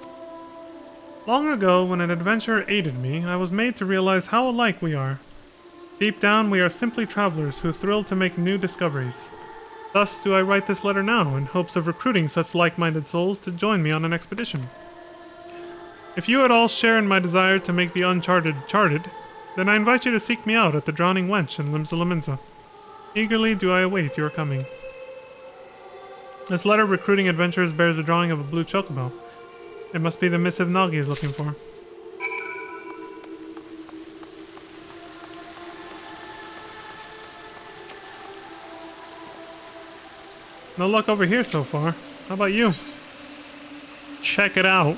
Long ago, when an adventurer aided me, I was made to realize how alike we are. Deep down, we are simply travelers who thrill to make new discoveries. Thus do I write this letter now, in hopes of recruiting such like-minded souls to join me on an expedition. If you at all share in my desire to make the uncharted charted, then I invite you to seek me out at the Drowning Wench in Limsa. Eagerly do I await your coming. This letter recruiting adventurers bears a drawing of a blue chocobo. It must be the missive Nagi is looking for. No luck over here so far. How about you? Check it out.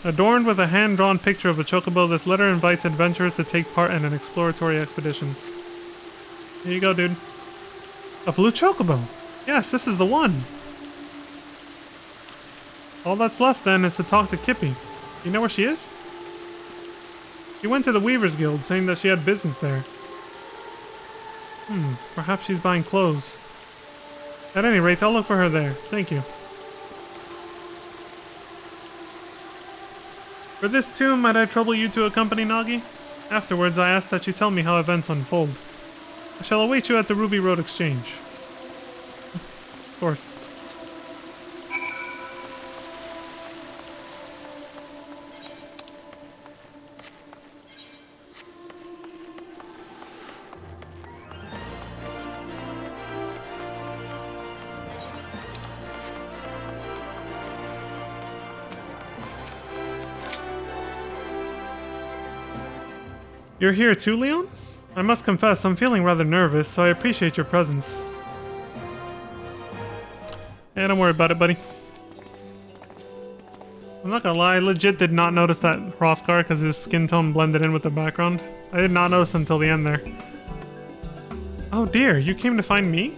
Adorned with a hand-drawn picture of a chocobo, this letter invites adventurers to take part in an exploratory expedition. Here you go, dude. A blue chocobo! Yes, this is the one! All that's left, then, is to talk to Kippy. You know where she is? She went to the Weavers Guild, saying that she had business there. Perhaps she's buying clothes. At any rate, I'll look for her there. Thank you. For this too, might I trouble you to accompany Nagi? Afterwards, I ask that you tell me how events unfold. I shall await you at the Ruby Road Exchange. Of course. You're here too, Leon? I must confess, I'm feeling rather nervous, so I appreciate your presence. Hey, don't worry about it, buddy. I'm not gonna lie, I legit did not notice that Hrothgar because his skin tone blended in with the background. I did not notice until the end there. Oh dear, you came to find me?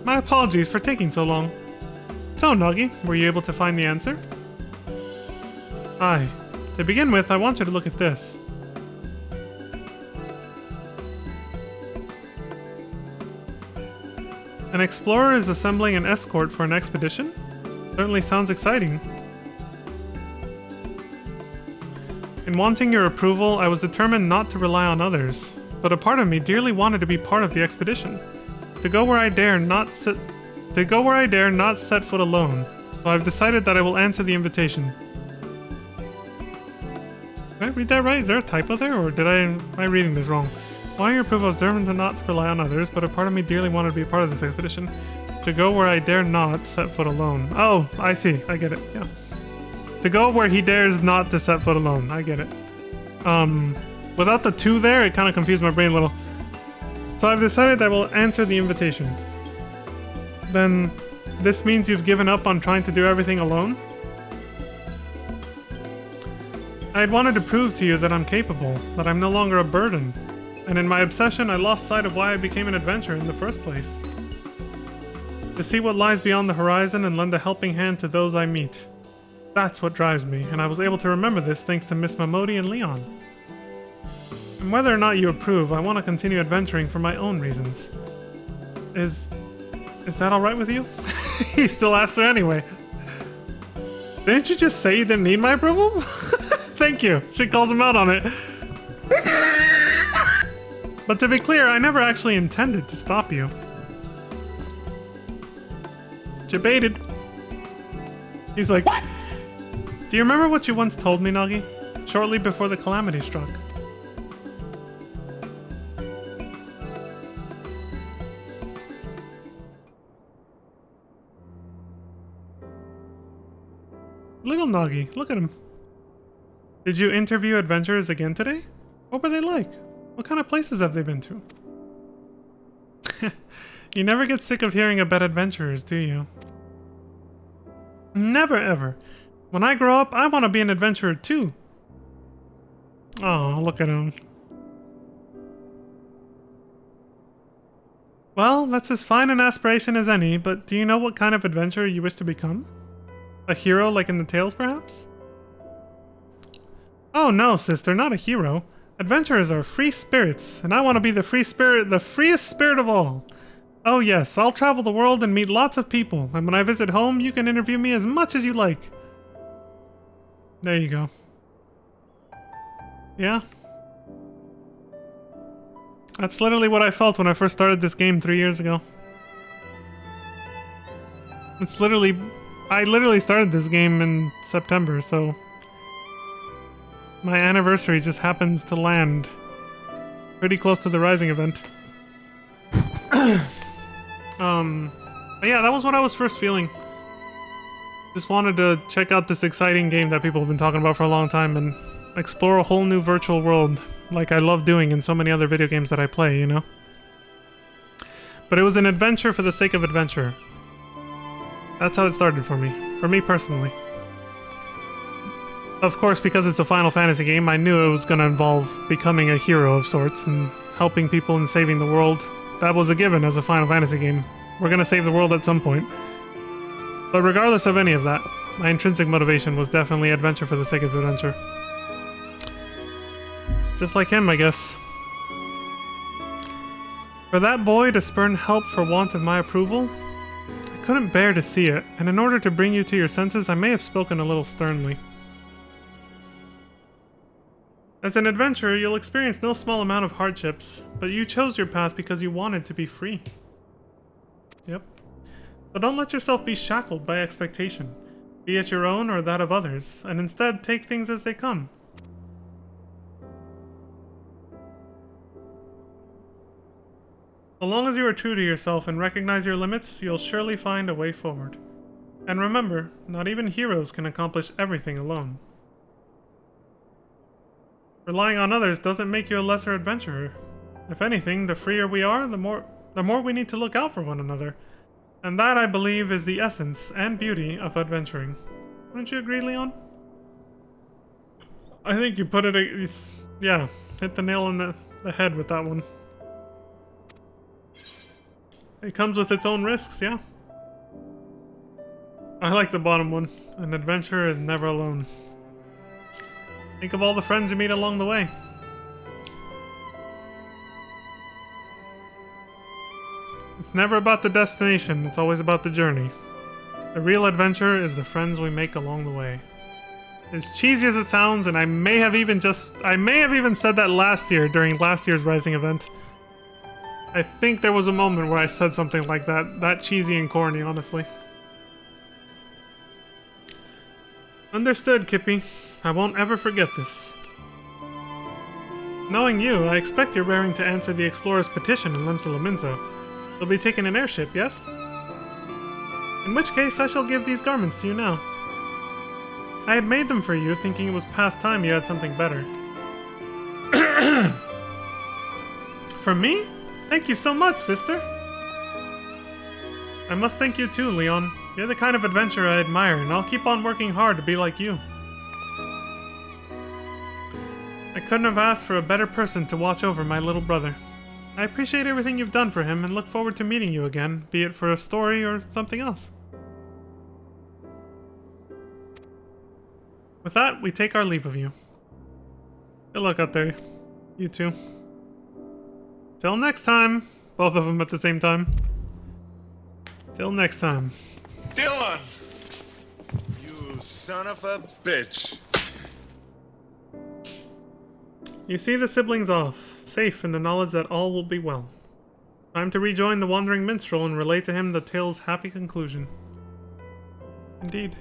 My apologies for taking so long. So, Nagi, were you able to find the answer? Aye. To begin with, I want you to look at this. An explorer is assembling an escort for an expedition? Certainly sounds exciting. In wanting your approval, I was determined not to rely on others, but a part of me dearly wanted to be part of the expedition. To go where I dare not set foot alone, so I've decided that I will answer the invitation. Did I read that right? Is there a typo there, or am I reading this wrong? Wanting your approval, I was determined to not rely on others, but a part of me dearly wanted to be a part of this expedition. To go where I dare not set foot alone. Oh, I see. I get it. Yeah. To go where he dares not to set foot alone. I get it. Without the two there, it kind of confused my brain a little. So I've decided I will answer the invitation. Then this means you've given up on trying to do everything alone? I had wanted to prove to you that I'm capable, that I'm no longer a burden. And in my obsession, I lost sight of why I became an adventurer in the first place. To see what lies beyond the horizon and lend a helping hand to those I meet. That's what drives me, and I was able to remember this thanks to Miss Mamodi and Leon. And whether or not you approve, I want to continue adventuring for my own reasons. Is that alright with you? He still asks her anyway. Didn't you just say you didn't need my approval? Thank you. She calls him out on it. But to be clear, I never actually intended to stop you. Debated. He's like, what? Do you remember what you once told me, Nagi? Shortly before the calamity struck. Little Nagi, look at him. Did you interview adventurers again today? What were they like? What kind of places have they been to? You never get sick of hearing about adventurers, do you? Never ever. When I grow up, I want to be an adventurer too. Oh, look at him. Well, that's as fine an aspiration as any, but do you know what kind of adventurer you wish to become? A hero like in the tales, perhaps? Oh no, sister, not a hero. Adventurers are free spirits, and I want to be the freest spirit of all. Oh yes, I'll travel the world and meet lots of people, and when I visit home, you can interview me as much as you like. There you go. Yeah? That's literally what I felt when I first started this game 3 years ago. I literally started this game in September, so... my anniversary just happens to land pretty close to the Rising event. But yeah, that was what I was first feeling. Just wanted to check out this exciting game that people have been talking about for a long time and explore a whole new virtual world like I love doing in so many other video games that I play, you know? But it was an adventure for the sake of adventure. That's how it started for me personally. Of course, because it's a Final Fantasy game, I knew it was going to involve becoming a hero of sorts and helping people and saving the world. That was a given as a Final Fantasy game. We're going to save the world at some point. But regardless of any of that, my intrinsic motivation was definitely adventure for the sake of adventure. Just like him, I guess. For that boy to spurn help for want of my approval, I couldn't bear to see it, and in order to bring you to your senses, I may have spoken a little sternly. As an adventurer, you'll experience no small amount of hardships, but you chose your path because you wanted to be free. Yep. So don't let yourself be shackled by expectation, be it your own or that of others, and instead take things as they come. So long as you are true to yourself and recognize your limits, you'll surely find a way forward. And remember, not even heroes can accomplish everything alone. Relying on others doesn't make you a lesser adventurer. If anything, the freer we are, the more we need to look out for one another. And that, I believe, is the essence and beauty of adventuring. Wouldn't you agree, Leon? I think you put it... yeah, hit the nail on the head with that one. It comes with its own risks, yeah. I like the bottom one. An adventurer is never alone. Think of all the friends you meet along the way. It's never about the destination, it's always about the journey. The real adventure is the friends we make along the way. As cheesy as it sounds, and I may have even said that last year during last year's Rising event. I think there was a moment where I said something like that cheesy and corny, honestly. Understood, Kippy. I won't ever forget this. Knowing you, I expect you're raring to answer the explorer's petition in Limsa Lominsa. You'll be taking an airship, yes? In which case, I shall give these garments to you now. I had made them for you, thinking it was past time you had something better. For me? Thank you so much, sister! I must thank you too, Leon. You're the kind of adventurer I admire, and I'll keep on working hard to be like you. I couldn't have asked for a better person to watch over my little brother. I appreciate everything you've done for him and look forward to meeting you again, be it for a story or something else. With that, we take our leave of you. Good luck out there, you two. Till next time. Both of them at the same time. Till next time. Dylan! You son of a bitch. You see the siblings off, safe in the knowledge that all will be well. Time to rejoin the wandering minstrel and relate to him the tale's happy conclusion. Indeed.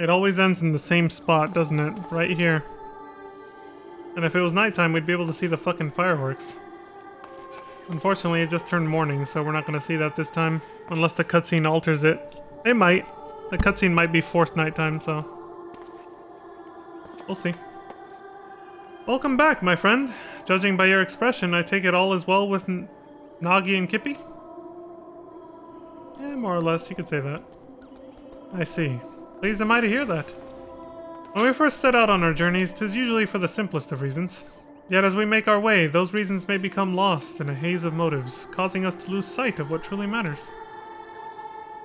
It always ends in the same spot, doesn't it? Right here. And if it was nighttime, we'd be able to see the fucking fireworks. Unfortunately, it just turned morning, so we're not going to see that this time. Unless the cutscene alters it. It might. The cutscene might be forced nighttime, so... we'll see. Welcome back, my friend. Judging by your expression, I take it all is well with Nagi and Kippy? Eh, more or less, you could say that. I see. Pleased am I to hear that. When we first set out on our journeys, 'tis usually for the simplest of reasons. Yet as we make our way, those reasons may become lost in a haze of motives, causing us to lose sight of what truly matters.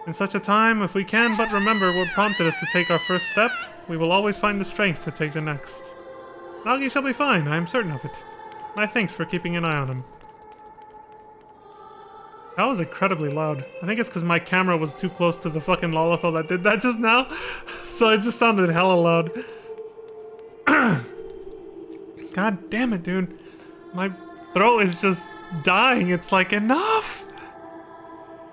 In such a time, if we can but remember what prompted us to take our first step, we will always find the strength to take the next. Nagi shall be fine, I am certain of it. My thanks for keeping an eye on him. That was incredibly loud. I think it's because my camera was too close to the fucking Lalafell that did that just now. So it just sounded hella loud. God damn it, dude. My throat is just dying. It's like, enough!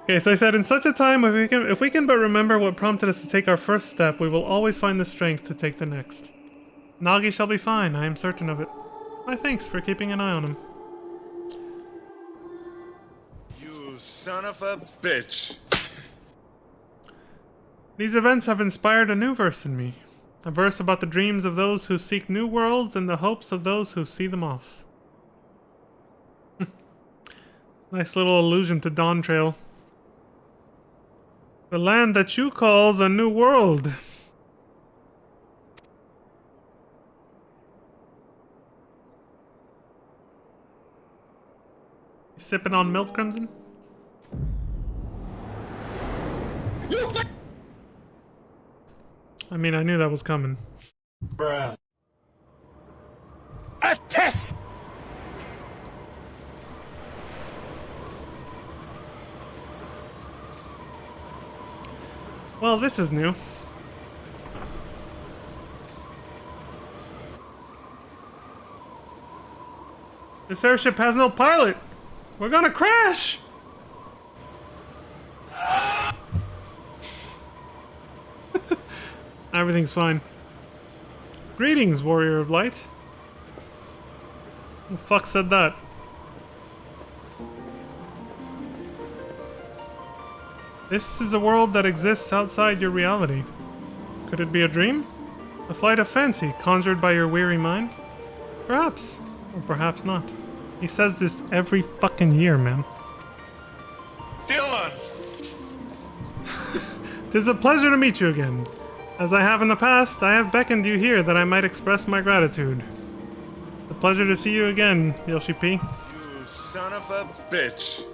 Okay, so I said, in such a time, if we can but remember what prompted us to take our first step, we will always find the strength to take the next. Nagi shall be fine, I am certain of it. My thanks for keeping an eye on him. Son of a bitch. These events have inspired a new verse in me. A verse about the dreams of those who seek new worlds and the hopes of those who see them off. Nice little allusion to Dawn Trail. The land that you call the New World. You sipping on milk, Crimson? I mean, I knew that was coming. Bruh. A test! Well, this is new. This airship has no pilot. We're gonna crash! Everything's fine. Greetings, warrior of light. Who the fuck said that? This is a world that exists outside your reality. Could it be a dream? A flight of fancy conjured by your weary mind? Perhaps. Or perhaps not. He says this every fucking year, man. Dylan! 'Tis a pleasure to meet you again. As I have in the past, I have beckoned you here that I might express my gratitude. A pleasure to see you again, Yoshi P. You son of a bitch.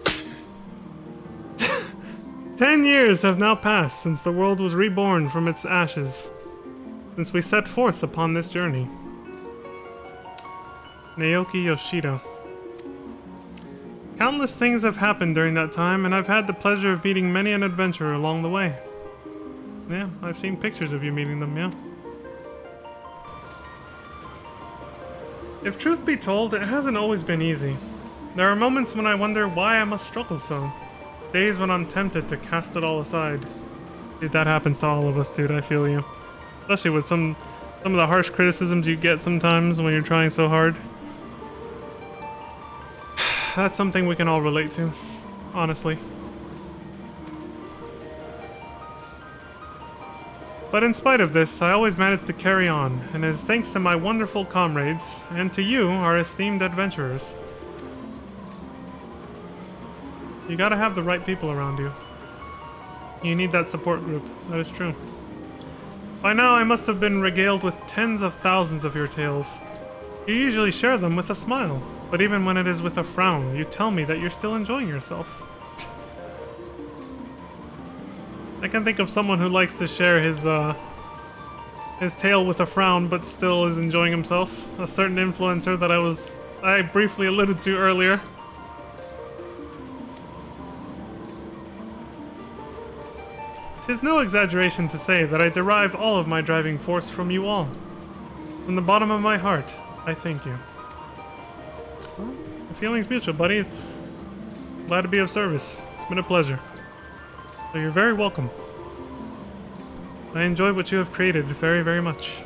10 years have now passed since the world was reborn from its ashes, since we set forth upon this journey. Naoki Yoshida. Countless things have happened during that time, and I've had the pleasure of meeting many an adventurer along the way. Yeah, I've seen pictures of you meeting them, yeah. If truth be told, it hasn't always been easy. There are moments when I wonder why I must struggle so. Days when I'm tempted to cast it all aside. Dude, that happens to all of us, dude, I feel you. Especially with some of the harsh criticisms you get sometimes when you're trying so hard. That's something we can all relate to, honestly. But in spite of this, I always manage to carry on, and it is thanks to my wonderful comrades, and to you, our esteemed adventurers. You gotta have the right people around you. You need that support group, that is true. By now I must have been regaled with tens of thousands of your tales. You usually share them with a smile, but even when it is with a frown, you tell me that you're still enjoying yourself. I can think of someone who likes to share his tale with a frown, but still is enjoying himself. A certain influencer that I briefly alluded to earlier. Tis no exaggeration to say that I derive all of my driving force from you all. From the bottom of my heart, I thank you. Well, the feeling's mutual, buddy. It's glad to be of service. It's been a pleasure. So you're very welcome. I enjoy what you have created very, very much.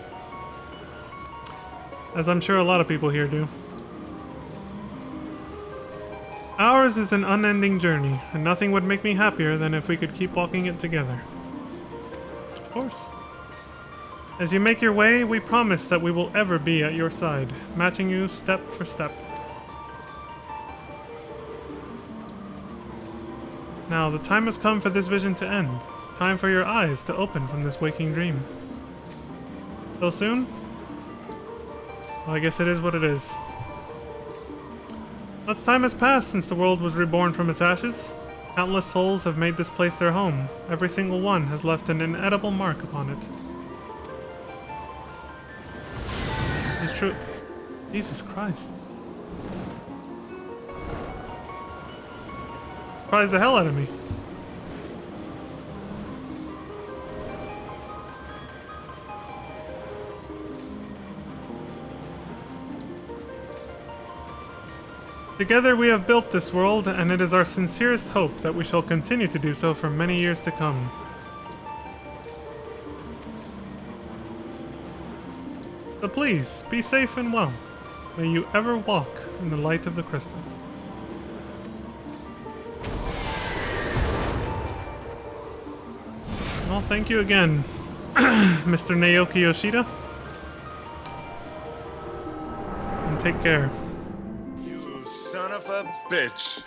As I'm sure a lot of people here do. Ours is an unending journey, and nothing would make me happier than if we could keep walking it together. Of course. As you make your way, we promise that we will ever be at your side, matching you step for step. Now, the time has come for this vision to end. Time for your eyes to open from this waking dream. So soon? Well, I guess it is what it is. Much time has passed since the world was reborn from its ashes. Countless souls have made this place their home. Every single one has left an inedible mark upon it. This is true. Jesus Christ. Surprised the hell out of me. Together we have built this world, and it is our sincerest hope that we shall continue to do so for many years to come. So please, be safe and well. May you ever walk in the light of the crystal. Well, thank you again, Mr. Naoki Yoshida. And take care. You son of a bitch.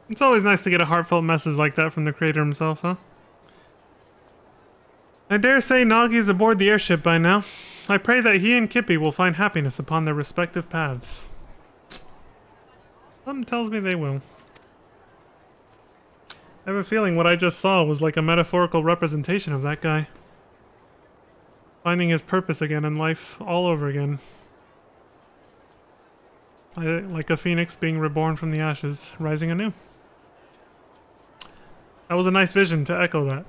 It's always nice to get a heartfelt message like that from the creator himself, huh? I dare say Nagi's aboard the airship by now. I pray that he and Kippy will find happiness upon their respective paths. Something tells me they will. I have a feeling what I just saw was like a metaphorical representation of that guy. Finding his purpose again in life, all over again. Like a phoenix being reborn from the ashes, rising anew. That was a nice vision to echo that.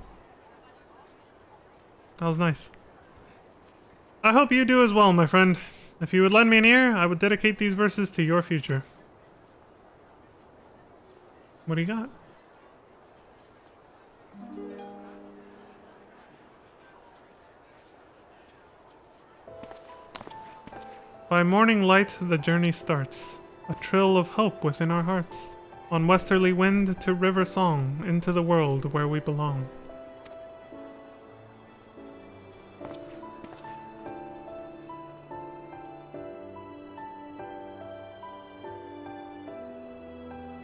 That was nice. I hope you do as well, my friend. If you would lend me an ear, I would dedicate these verses to your future. What do you got? By morning light, the journey starts. A trill of hope within our hearts. On westerly wind to river song, into the world where we belong.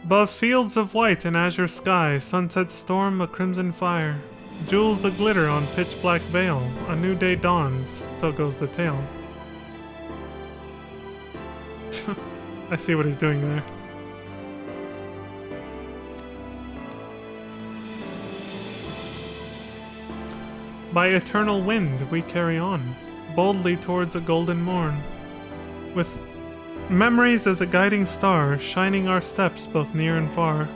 Above fields of white and azure sky, sunset storm a crimson fire. Jewels a glitter on pitch black veil. A new day dawns, so goes the tale. I see what he's doing there. By eternal wind we carry on, boldly towards a golden morn, with memories as a guiding star, shining our steps both near and far.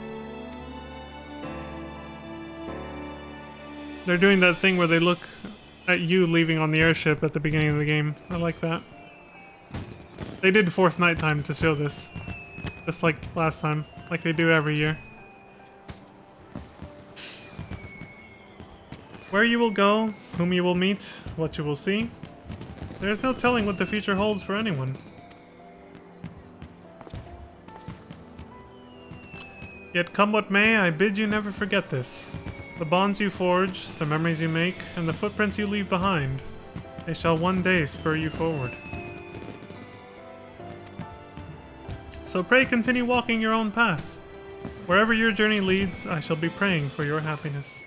They're doing that thing where they look at you leaving on the airship at the beginning of the game. I like that. They did force nighttime to show this, just like last time, like they do every year. Where you will go, whom you will meet, what you will see, there is no telling what the future holds for anyone. Yet come what may, I bid you never forget this. The bonds you forge, the memories you make, and the footprints you leave behind, they shall one day spur you forward. So pray continue walking your own path. Wherever your journey leads, I shall be praying for your happiness.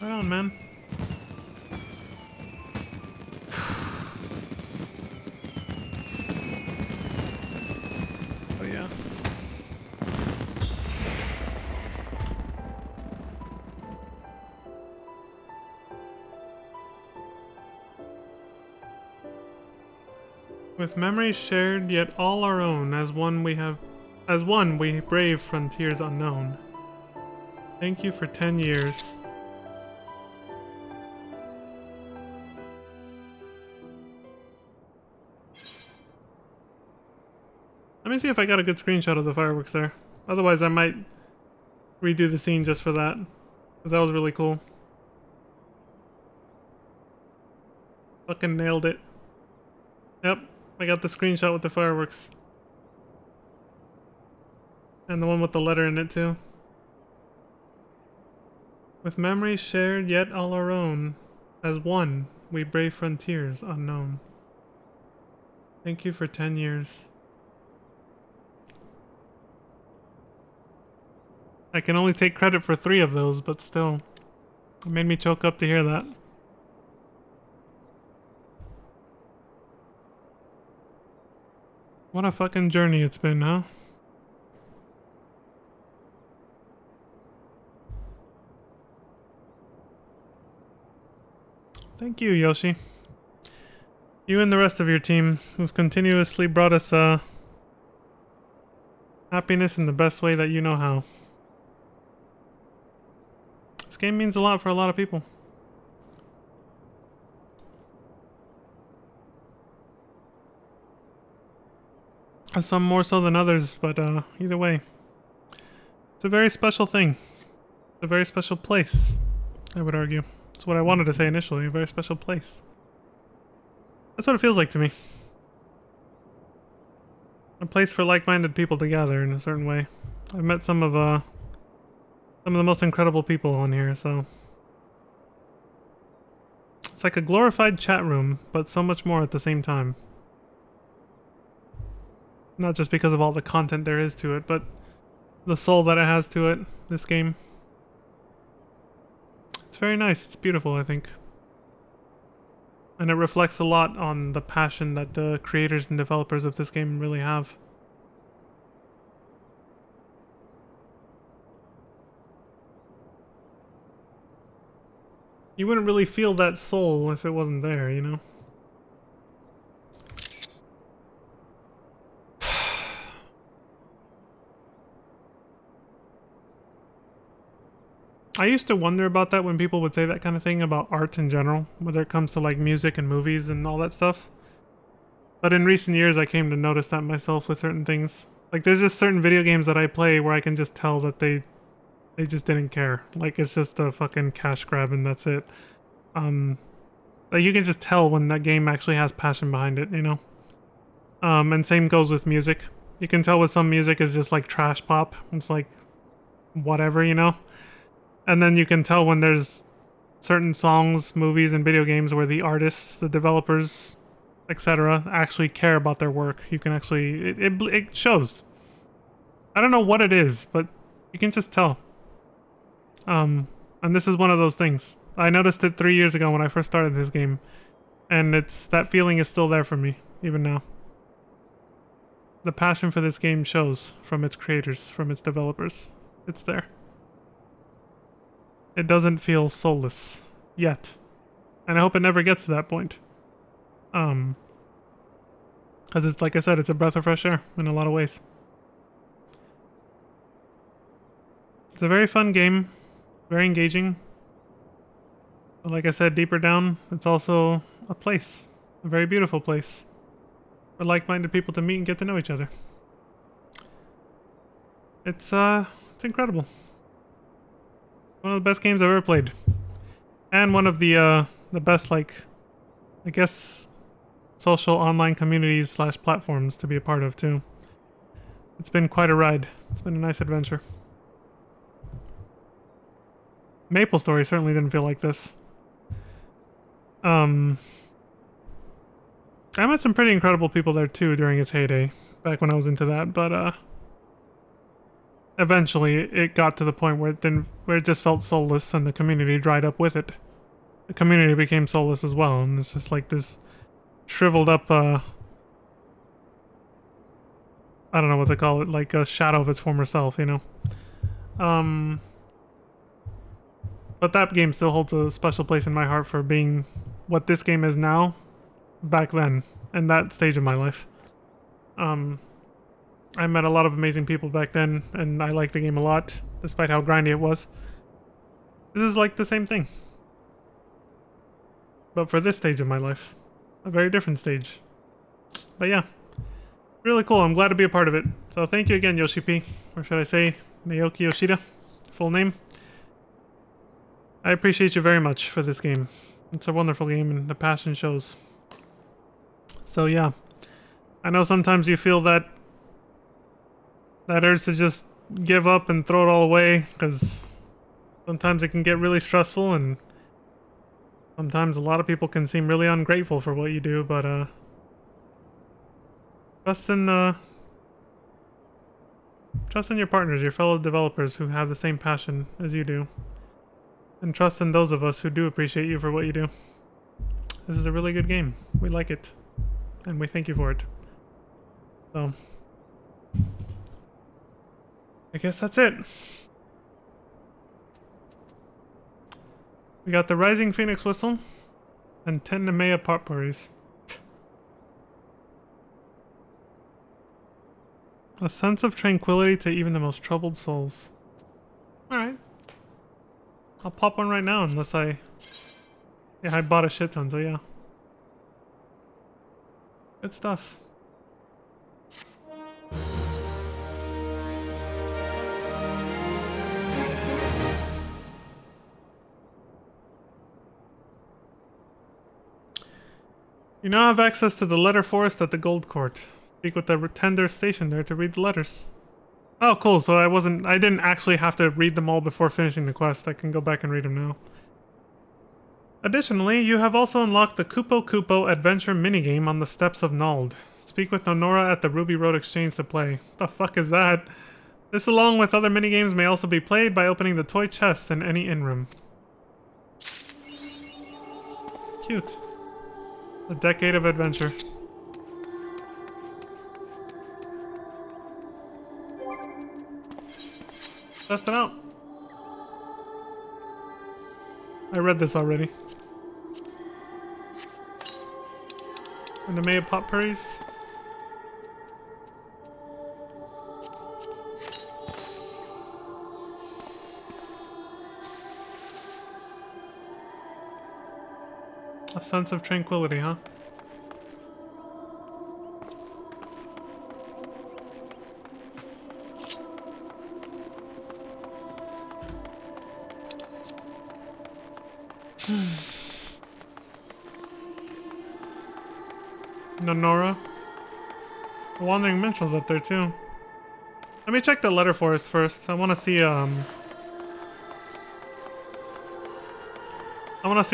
Right on, man. Oh yeah. With memories shared, yet all our own, as one we brave frontiers unknown. Thank you for 10 years. Let me see if I got a good screenshot of the fireworks there. Otherwise, I might redo the scene just for that, because that was really cool. Fucking nailed it. Yep, I got the screenshot with the fireworks. And the one with the letter in it too. With memories shared yet all our own, as one we brave frontiers unknown. Thank you for 10 years. I can only take credit for 3 of those, but still. It made me choke up to hear that. What a fucking journey it's been, huh? Thank you, Yoshi. You and the rest of your team who've continuously brought us happiness in the best way that you know how. This game means a lot for a lot of people. Some more so than others, but either way. It's a very special thing. It's a very special place, I would argue. That's what I wanted to say initially, a very special place. That's what it feels like to me. A place for like-minded people to gather in a certain way. I've met some of the most incredible people on here, so... It's like a glorified chat room, but so much more at the same time. Not just because of all the content there is to it, but the soul that it has to it, this game. It's very nice, it's beautiful, I think. And it reflects a lot on the passion that the creators and developers of this game really have. You wouldn't really feel that soul if it wasn't there, you know? I used to wonder about that when people would say that kind of thing about art in general, whether it comes to like music and movies and all that stuff. But in recent years I came to notice that myself with certain things. Like there's just certain video games that I play where I can just tell that they just didn't care. Like it's just a fucking cash grab and that's it. Like you can just tell when that game actually has passion behind it, you know? And same goes with music. You can tell with some music is just like trash pop. It's like whatever, you know? And then you can tell when there's certain songs, movies, and video games where the artists, the developers, etc. actually care about their work. You can actually... It shows. I don't know what it is, but you can just tell. And this is one of those things. I noticed it 3 years ago when I first started this game, and that feeling is still there for me, even now. The passion for this game shows from its creators, from its developers. It's there. It doesn't feel soulless yet, and I hope it never gets to that point. Because it's, like I said, it's a breath of fresh air in a lot of ways. It's a very fun game, very engaging. But like I said, deeper down, it's also a place, a very beautiful place, for like-minded people to meet and get to know each other. It's incredible. One of the best games I've ever played, and one of the best, like, I guess, social online communities / platforms to be a part of too. It's been quite a ride. It's been a nice adventure. Maple Story certainly didn't feel like this. I met some pretty incredible people there too during its heyday, back when I was into that, but eventually it got to the point where it just felt soulless and the community dried up with it. The community became soulless as well, and it's just like this shriveled up I don't know what to call it, like a shadow of its former self, you know. But that game still holds a special place in my heart for being what this game is now, back then, and that stage of my life. I met a lot of amazing people back then, and I liked the game a lot, despite how grindy it was. This is like the same thing. But for this stage of my life. A very different stage. But yeah. Really cool, I'm glad to be a part of it. So thank you again, Yoshi P. Or should I say, Naoki Yoshida? Full name. I appreciate you very much for this game. It's a wonderful game, and the passion shows. So yeah. I know sometimes you feel that urge to just give up and throw it all away, because sometimes it can get really stressful, and sometimes a lot of people can seem really ungrateful for what you do, but trust in your partners, your fellow developers who have the same passion as you do. And trust in those of us who do appreciate you for what you do. This is a really good game. We like it. And we thank you for it. So I guess that's it. We got the Rising Phoenix Whistle and 10 Nemea Potpourris. A sense of tranquility to even the most troubled souls. Alright. I'll pop one right now unless I bought a shit ton, so yeah. Good stuff. You now have access to the letter forest at the Gold Court. Speak with the tender stationed there to read the letters. Oh, cool. So I didn't actually have to read them all before finishing the quest. I can go back and read them now. Additionally, you have also unlocked the Kupo Kupo Adventure minigame on the steps of Nald. Speak with Nonora at the Ruby Road Exchange to play. The fuck is that? This, along with other minigames, may also be played by opening the toy chest in any inn-room. Cute. A decade of adventure. Test it out. I read this already. And the Maya Potpourris. A sense of tranquility, huh? Nonora. The Wandering Minstrel's up there too. Let me check the letter forest first. I want to see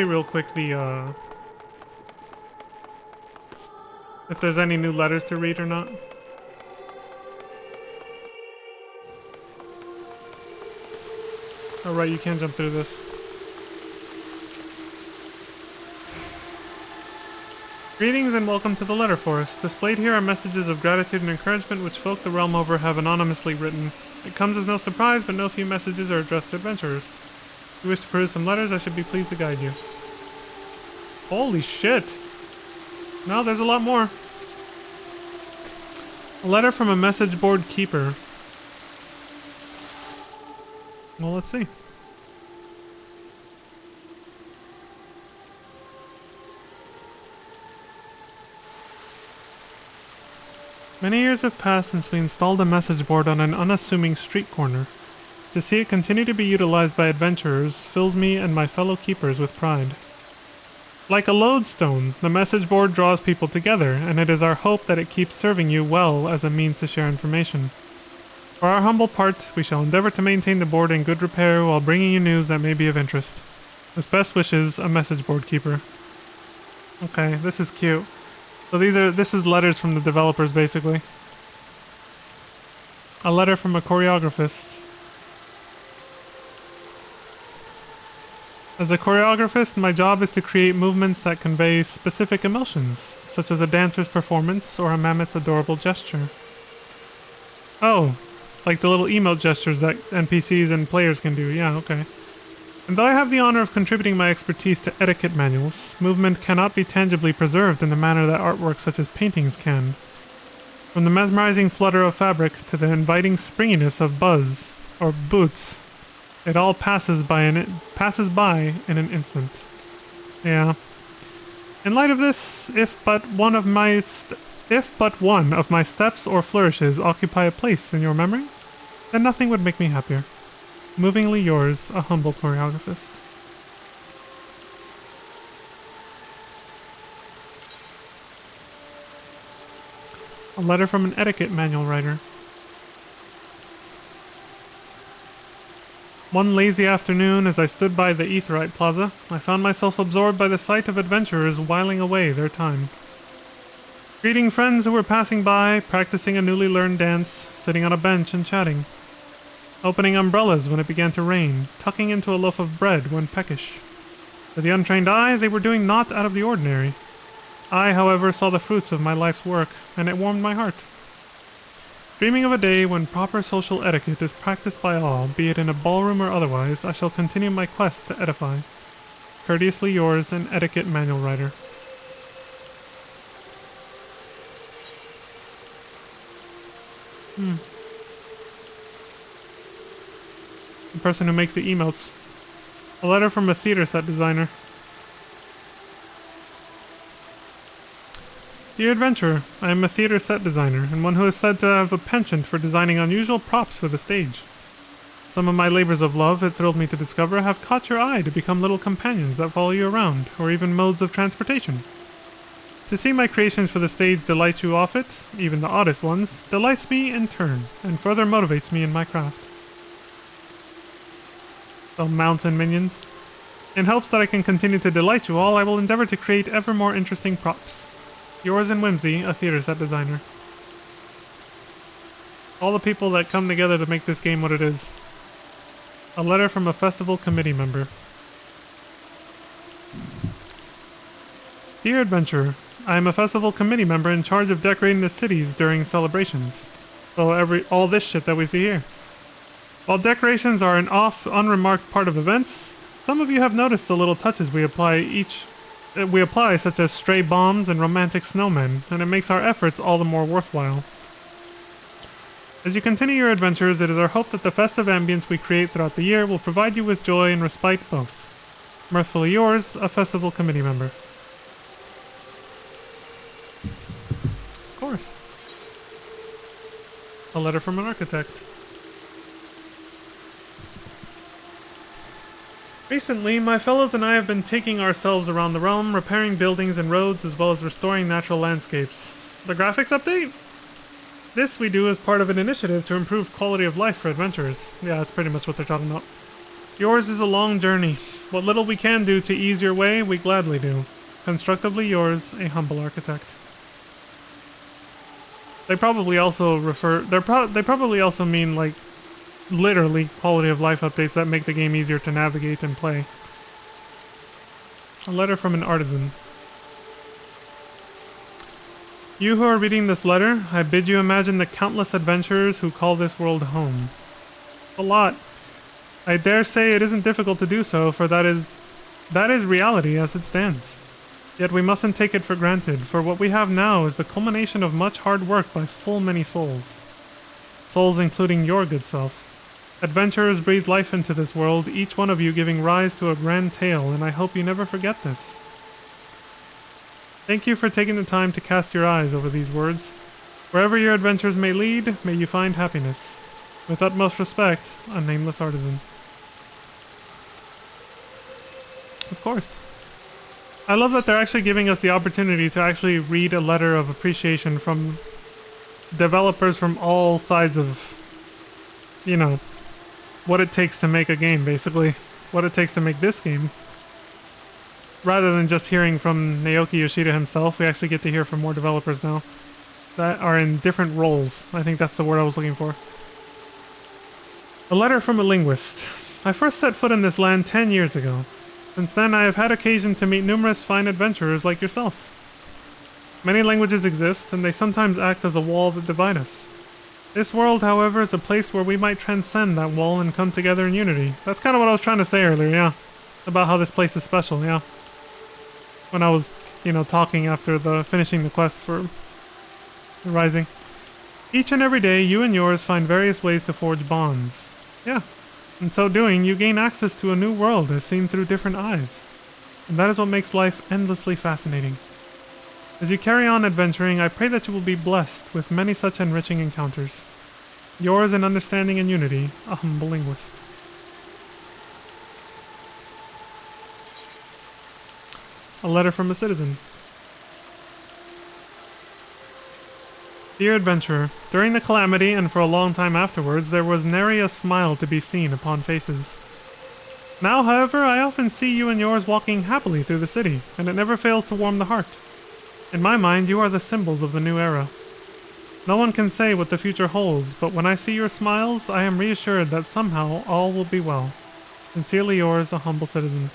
real quick the if there's any new letters to read or not. Oh right, you can't jump through this. Greetings and welcome to the Letter Forest. Displayed here are messages of gratitude and encouragement which folk the realm over have anonymously written. It comes as no surprise, but no few messages are addressed to adventurers. If you wish to peruse some letters, I should be pleased to guide you. Holy shit! No, there's a lot more. A letter from a message board keeper. Well, let's see. Many years have passed since we installed a message board on an unassuming street corner. To see it continue to be utilized by adventurers fills me and my fellow keepers with pride. Like a lodestone, the message board draws people together, and it is our hope that it keeps serving you well as a means to share information. For our humble part, we shall endeavor to maintain the board in good repair while bringing you news that may be of interest. With best wishes, a message board keeper. Okay, this is cute. So this is letters from the developers, basically. A letter from a choreographist. As a choreographist, my job is to create movements that convey specific emotions, such as a dancer's performance or a mammoth's adorable gesture. Oh, like the little emote gestures that NPCs and players can do, yeah, okay. And though I have the honor of contributing my expertise to etiquette manuals, movement cannot be tangibly preserved in the manner that artwork such as paintings can. From the mesmerizing flutter of fabric to the inviting springiness of buzz, or boots, it all passes by in an instant. Yeah. In light of this, if but one of my steps or flourishes occupy a place in your memory, then nothing would make me happier. Movingly yours, a humble choreographist. A letter from an etiquette manual writer. One lazy afternoon, as I stood by the Aetheryte Plaza, I found myself absorbed by the sight of adventurers whiling away their time. Greeting friends who were passing by, practicing a newly learned dance, sitting on a bench and chatting. Opening umbrellas when it began to rain, tucking into a loaf of bread when peckish. To the untrained eye, they were doing naught out of the ordinary. I, however, saw the fruits of my life's work, and it warmed my heart. Dreaming of a day when proper social etiquette is practiced by all, be it in a ballroom or otherwise, I shall continue my quest to edify. Courteously yours, an etiquette manual writer. The person who makes the emotes. A letter from a theater set designer. Dear Adventurer, I am a theater set designer, and one who is said to have a penchant for designing unusual props for the stage. Some of my labors of love, it thrilled me to discover, have caught your eye to become little companions that follow you around, or even modes of transportation. To see my creations for the stage delight you off it, even the oddest ones, delights me in turn, and further motivates me in my craft. So mounts and minions. In hopes that I can continue to delight you all, I will endeavor to create ever more interesting props. Yours in whimsy, a theater set designer. All the people that come together to make this game what it is. A letter from a festival committee member. Dear Adventurer, I am a festival committee member in charge of decorating the cities during celebrations. So all this shit that we see here. While decorations are an unremarked part of events, some of you have noticed the little touches we apply, such as stray bombs and romantic snowmen, and it makes our efforts all the more worthwhile. As you continue your adventures, it is our hope that the festive ambience we create throughout the year will provide you with joy and respite both. Mirthfully yours, a festival committee member. Of course. A letter from an architect. Recently, my fellows and I have been taking ourselves around the realm, repairing buildings and roads, as well as restoring natural landscapes. The graphics update? This we do as part of an initiative to improve quality of life for adventurers. Yeah, that's pretty much what they're talking about. Yours is a long journey. What little we can do to ease your way, we gladly do. Constructively yours, a humble architect. They probably also mean, like, literally quality of life updates that make the game easier to navigate and play. A letter from an artisan. You who are reading this letter, I bid you imagine the countless adventurers who call this world home. A lot. I dare say it isn't difficult to do so, for that is reality as it stands. Yet we mustn't take it for granted, for what we have now is the culmination of much hard work by full many souls. Souls including your good self. Adventurers breathed life into this world, each one of you giving rise to a grand tale, and I hope you never forget this. Thank you for taking the time to cast your eyes over these words. Wherever your adventures may lead, may you find happiness. With utmost respect, a nameless artisan. Of course. I love that they're actually giving us the opportunity to actually read a letter of appreciation from developers from all sides of, you know, what it takes to make a game, basically. What it takes to make this game. Rather than just hearing from Naoki Yoshida himself, we actually get to hear from more developers now that are in different roles. I think that's the word I was looking for. A letter from a linguist. I first set foot in this land 10 years ago. Since then, I have had occasion to meet numerous fine adventurers like yourself. Many languages exist, and they sometimes act as a wall that divide us. This world, however, is a place where we might transcend that wall and come together in unity. That's kind of what I was trying to say earlier, yeah. About how this place is special, yeah. When I was, you know, talking after finishing the quest for the Rising. Each and every day, you and yours find various ways to forge bonds. Yeah. In so doing, you gain access to a new world as seen through different eyes. And that is what makes life endlessly fascinating. As you carry on adventuring, I pray that you will be blessed with many such enriching encounters. Yours in understanding and unity, a humble linguist. A letter from a citizen. Dear adventurer, during the calamity and for a long time afterwards, there was nary a smile to be seen upon faces. Now, however, I often see you and yours walking happily through the city, and it never fails to warm the heart. In my mind, you are the symbols of the new era. No one can say what the future holds, but when I see your smiles, I am reassured that somehow all will be well. Sincerely yours, a humble citizen.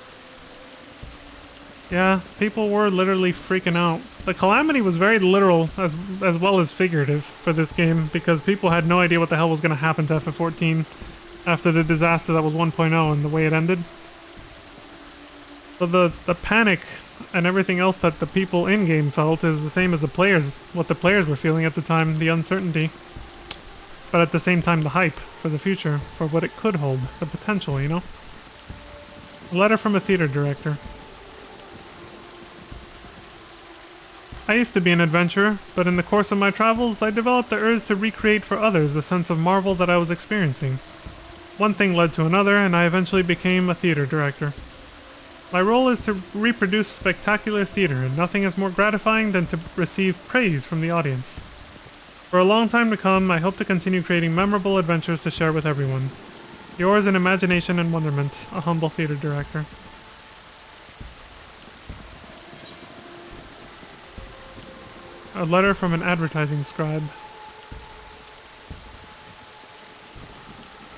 Yeah, people were literally freaking out. The calamity was very literal as well as figurative for this game, because people had no idea what the hell was going to happen to FF14 after the disaster that was 1.0 and the way it ended. So the panic and everything else that the people in-game felt is the same as what the players were feeling at the time, the uncertainty. But at the same time, the hype for the future, for what it could hold, the potential, you know? A letter from a theater director. I used to be an adventurer, but in the course of my travels, I developed the urge to recreate for others the sense of marvel that I was experiencing. One thing led to another, and I eventually became a theater director. My role is to reproduce spectacular theater, and nothing is more gratifying than to receive praise from the audience. For a long time to come, I hope to continue creating memorable adventures to share with everyone. Yours in imagination and wonderment, a humble theater director. A letter from an advertising scribe.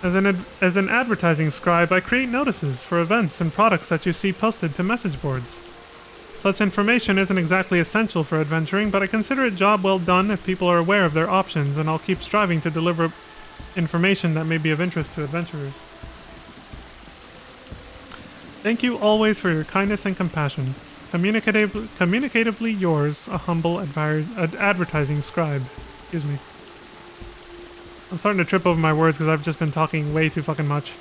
As an advertising scribe, I create notices for events and products that you see posted to message boards. Such information isn't exactly essential for adventuring, but I consider it job well done if people are aware of their options, and I'll keep striving to deliver information that may be of interest to adventurers. Thank you always for your kindness and compassion. Communicatively yours, a humble advertising scribe. Excuse me. I'm starting to trip over my words because I've just been talking way too fucking much.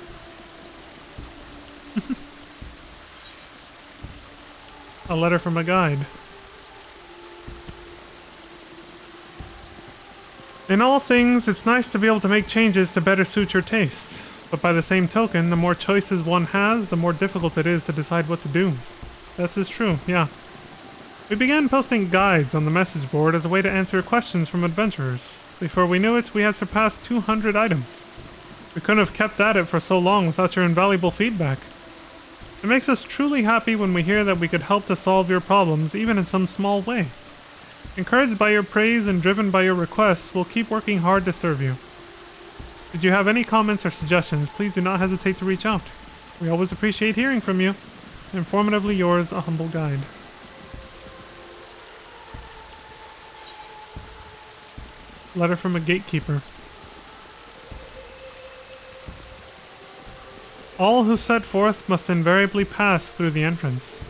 A letter from a guide. In all things, it's nice to be able to make changes to better suit your taste. But by the same token, the more choices one has, the more difficult it is to decide what to do. This is true, yeah. We began posting guides on the message board as a way to answer questions from adventurers. Before we knew it, we had surpassed 200 items. We couldn't have kept at it for so long without your invaluable feedback. It makes us truly happy when we hear that we could help to solve your problems, even in some small way. Encouraged by your praise and driven by your requests, we'll keep working hard to serve you. Should you have any comments or suggestions, please do not hesitate to reach out. We always appreciate hearing from you. Informatively yours, a humble guide. Letter from a gatekeeper. All who set forth must invariably pass through the entrance.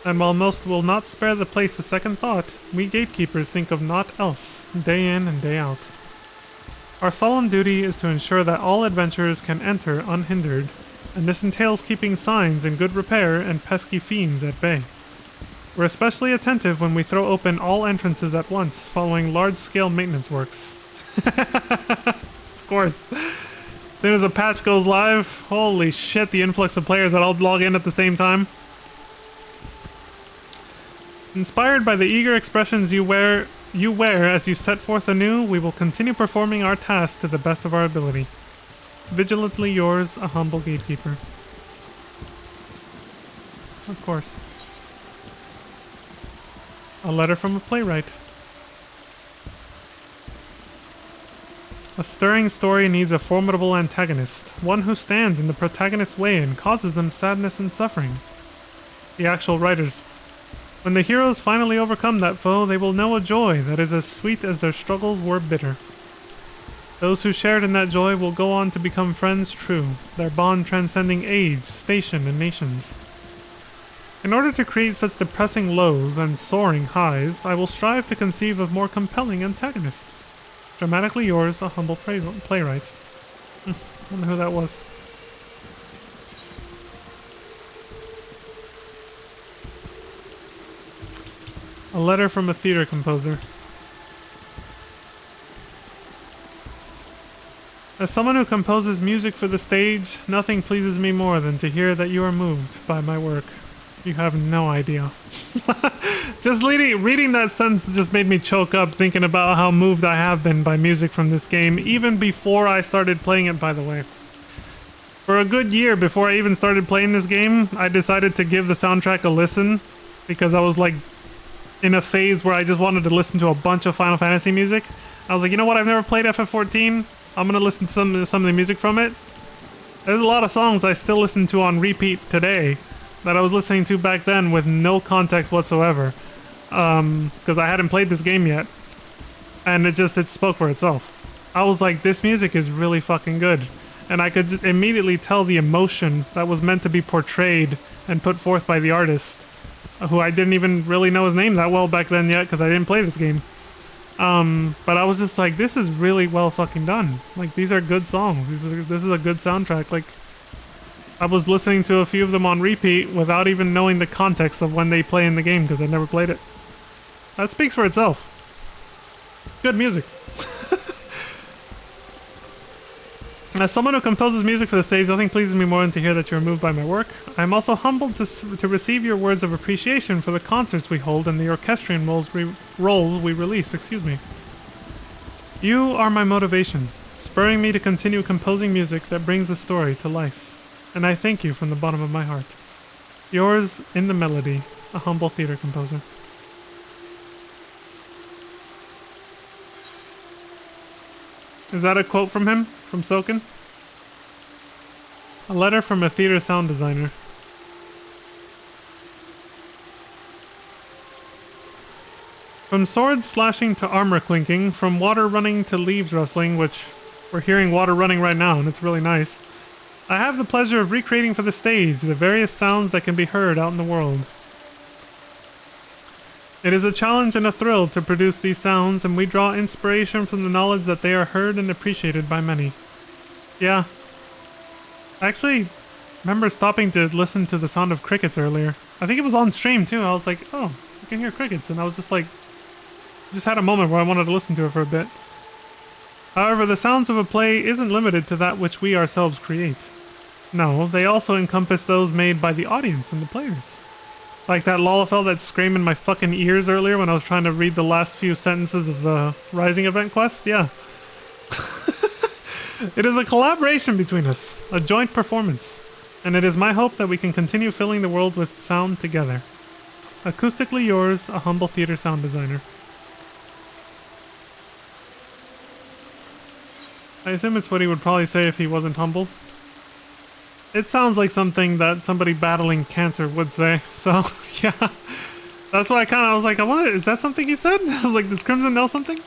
And while most will not spare the place a second thought, we gatekeepers think of naught else, day in and day out. Our solemn duty is to ensure that all adventurers can enter unhindered, and this entails keeping signs in good repair and pesky fiends at bay. We're especially attentive when we throw open all entrances at once, following large-scale maintenance works. Of course. As soon as a patch goes live, holy shit, the influx of players that all log in at the same time. Inspired by the eager expressions you wear as you set forth anew, we will continue performing our task to the best of our ability. Vigilantly yours, a humble gatekeeper. Of course. A letter from a playwright. A stirring story needs a formidable antagonist, one who stands in the protagonist's way and causes them sadness and suffering. The actual writers. When the heroes finally overcome that foe, they will know a joy that is as sweet as their struggles were bitter. Those who shared in that joy will go on to become friends true, their bond transcending age, station, and nations. In order to create such depressing lows and soaring highs, I will strive to conceive of more compelling antagonists. Dramatically yours, a humble playwright. Wonder who that was. A letter from a theater composer. As someone who composes music for the stage, nothing pleases me more than to hear that you are moved by my work. You have no idea. Just reading that sentence just made me choke up thinking about how moved I have been by music from this game, even before I started playing it, by the way. For a good year before I even started playing this game, I decided to give the soundtrack a listen because I was like in a phase where I just wanted to listen to a bunch of Final Fantasy music. I was like, you know what, I've never played FF14. I'm gonna listen to some of the music from it. There's a lot of songs I still listen to on repeat today that I was listening to back then with no context whatsoever. Because I hadn't played this game yet. And it spoke for itself. I was like, this music is really fucking good. And I could immediately tell the emotion that was meant to be portrayed and put forth by the artist, who I didn't even really know his name that well back then yet because I didn't play this game. But I was just like, this is really well fucking done. Like, these are good songs. This is a good soundtrack. Like, I was listening to a few of them on repeat without even knowing the context of when they play in the game because I never played it. That speaks for itself. Good music. As someone who composes music for the stage, nothing pleases me more than to hear that you are moved by my work. I am also humbled to receive your words of appreciation for the concerts we hold and the orchestrion roles we release. Excuse me. You are my motivation, spurring me to continue composing music that brings the story to life. And I thank you from the bottom of my heart. Yours, in the melody, a humble theater composer. Is that a quote from him? From Soken? A letter from a theater sound designer. From swords slashing to armor clinking, from water running to leaves rustling, which we're hearing water running right now and it's really nice, I have the pleasure of recreating for the stage the various sounds that can be heard out in the world. It is a challenge and a thrill to produce these sounds, and we draw inspiration from the knowledge that they are heard and appreciated by many. Yeah. I actually remember stopping to listen to the sound of crickets earlier. I think it was on stream too. I was like, oh, I can hear crickets. And I was just like, just had a moment where I wanted to listen to it for a bit. However, the sounds of a play isn't limited to that which we ourselves create. No, they also encompass those made by the audience and the players. Like that Lalafell that screamed in my fucking ears earlier when I was trying to read the last few sentences of the Rising event quest? Yeah. It is a collaboration between us, a joint performance, and it is my hope that we can continue filling the world with sound together. Acoustically yours, a humble theater sound designer. I assume it's what he would probably say if he wasn't humble. It sounds like something that somebody battling cancer would say, so yeah. That's why I was like, what? Is that something he said? I was like, does Crimson know something?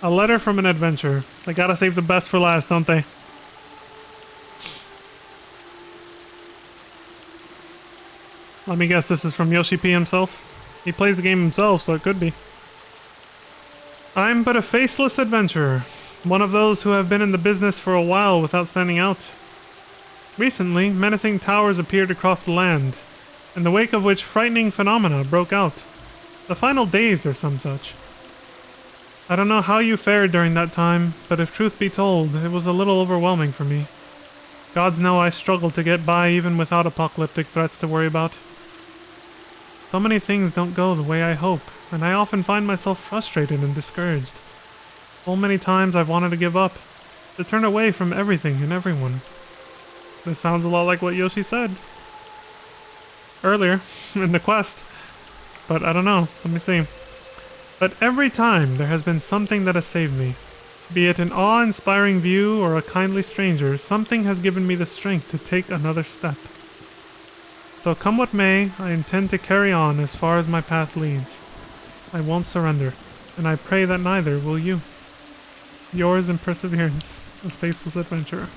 A letter from an adventurer. They gotta save the best for last, don't they? Let me guess this is from Yoshi P himself. He plays the game himself, so it could be. I'm but a faceless adventurer. One of those who have been in the business for a while without standing out. Recently, menacing towers appeared across the land, in the wake of which frightening phenomena broke out. The final days or some such. I don't know how you fared during that time, but if truth be told, it was a little overwhelming for me. Gods know I struggled to get by even without apocalyptic threats to worry about. So many things don't go the way I hope, and I often find myself frustrated and discouraged. So many times I've wanted to give up, to turn away from everything and everyone. This sounds a lot like what Yoshi said earlier in the quest, but I don't know, let me see. But every time there has been something that has saved me. Be it an awe-inspiring view or a kindly stranger, something has given me the strength to take another step. So come what may, I intend to carry on as far as my path leads. I won't surrender, and I pray that neither will you. Yours in perseverance, a faceless adventurer.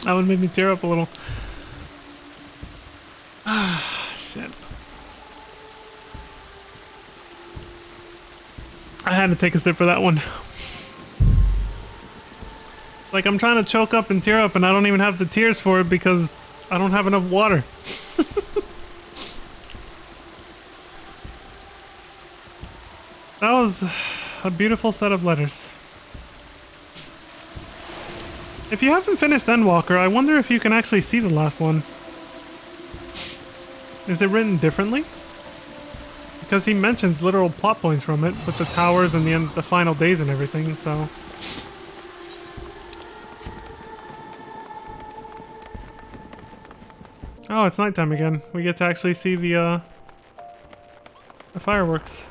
That one made me tear up a little. Ah, shit. I had to take a sip for that one. Like, I'm trying to choke up and tear up, and I don't even have the tears for it because I don't have enough water. That was a beautiful set of letters. If you haven't finished Endwalker, I wonder if you can actually see the last one. Is it written differently? Because he mentions literal plot points from it, with the towers and the final days and everything, so... Oh, it's nighttime again. We get to actually see the fireworks.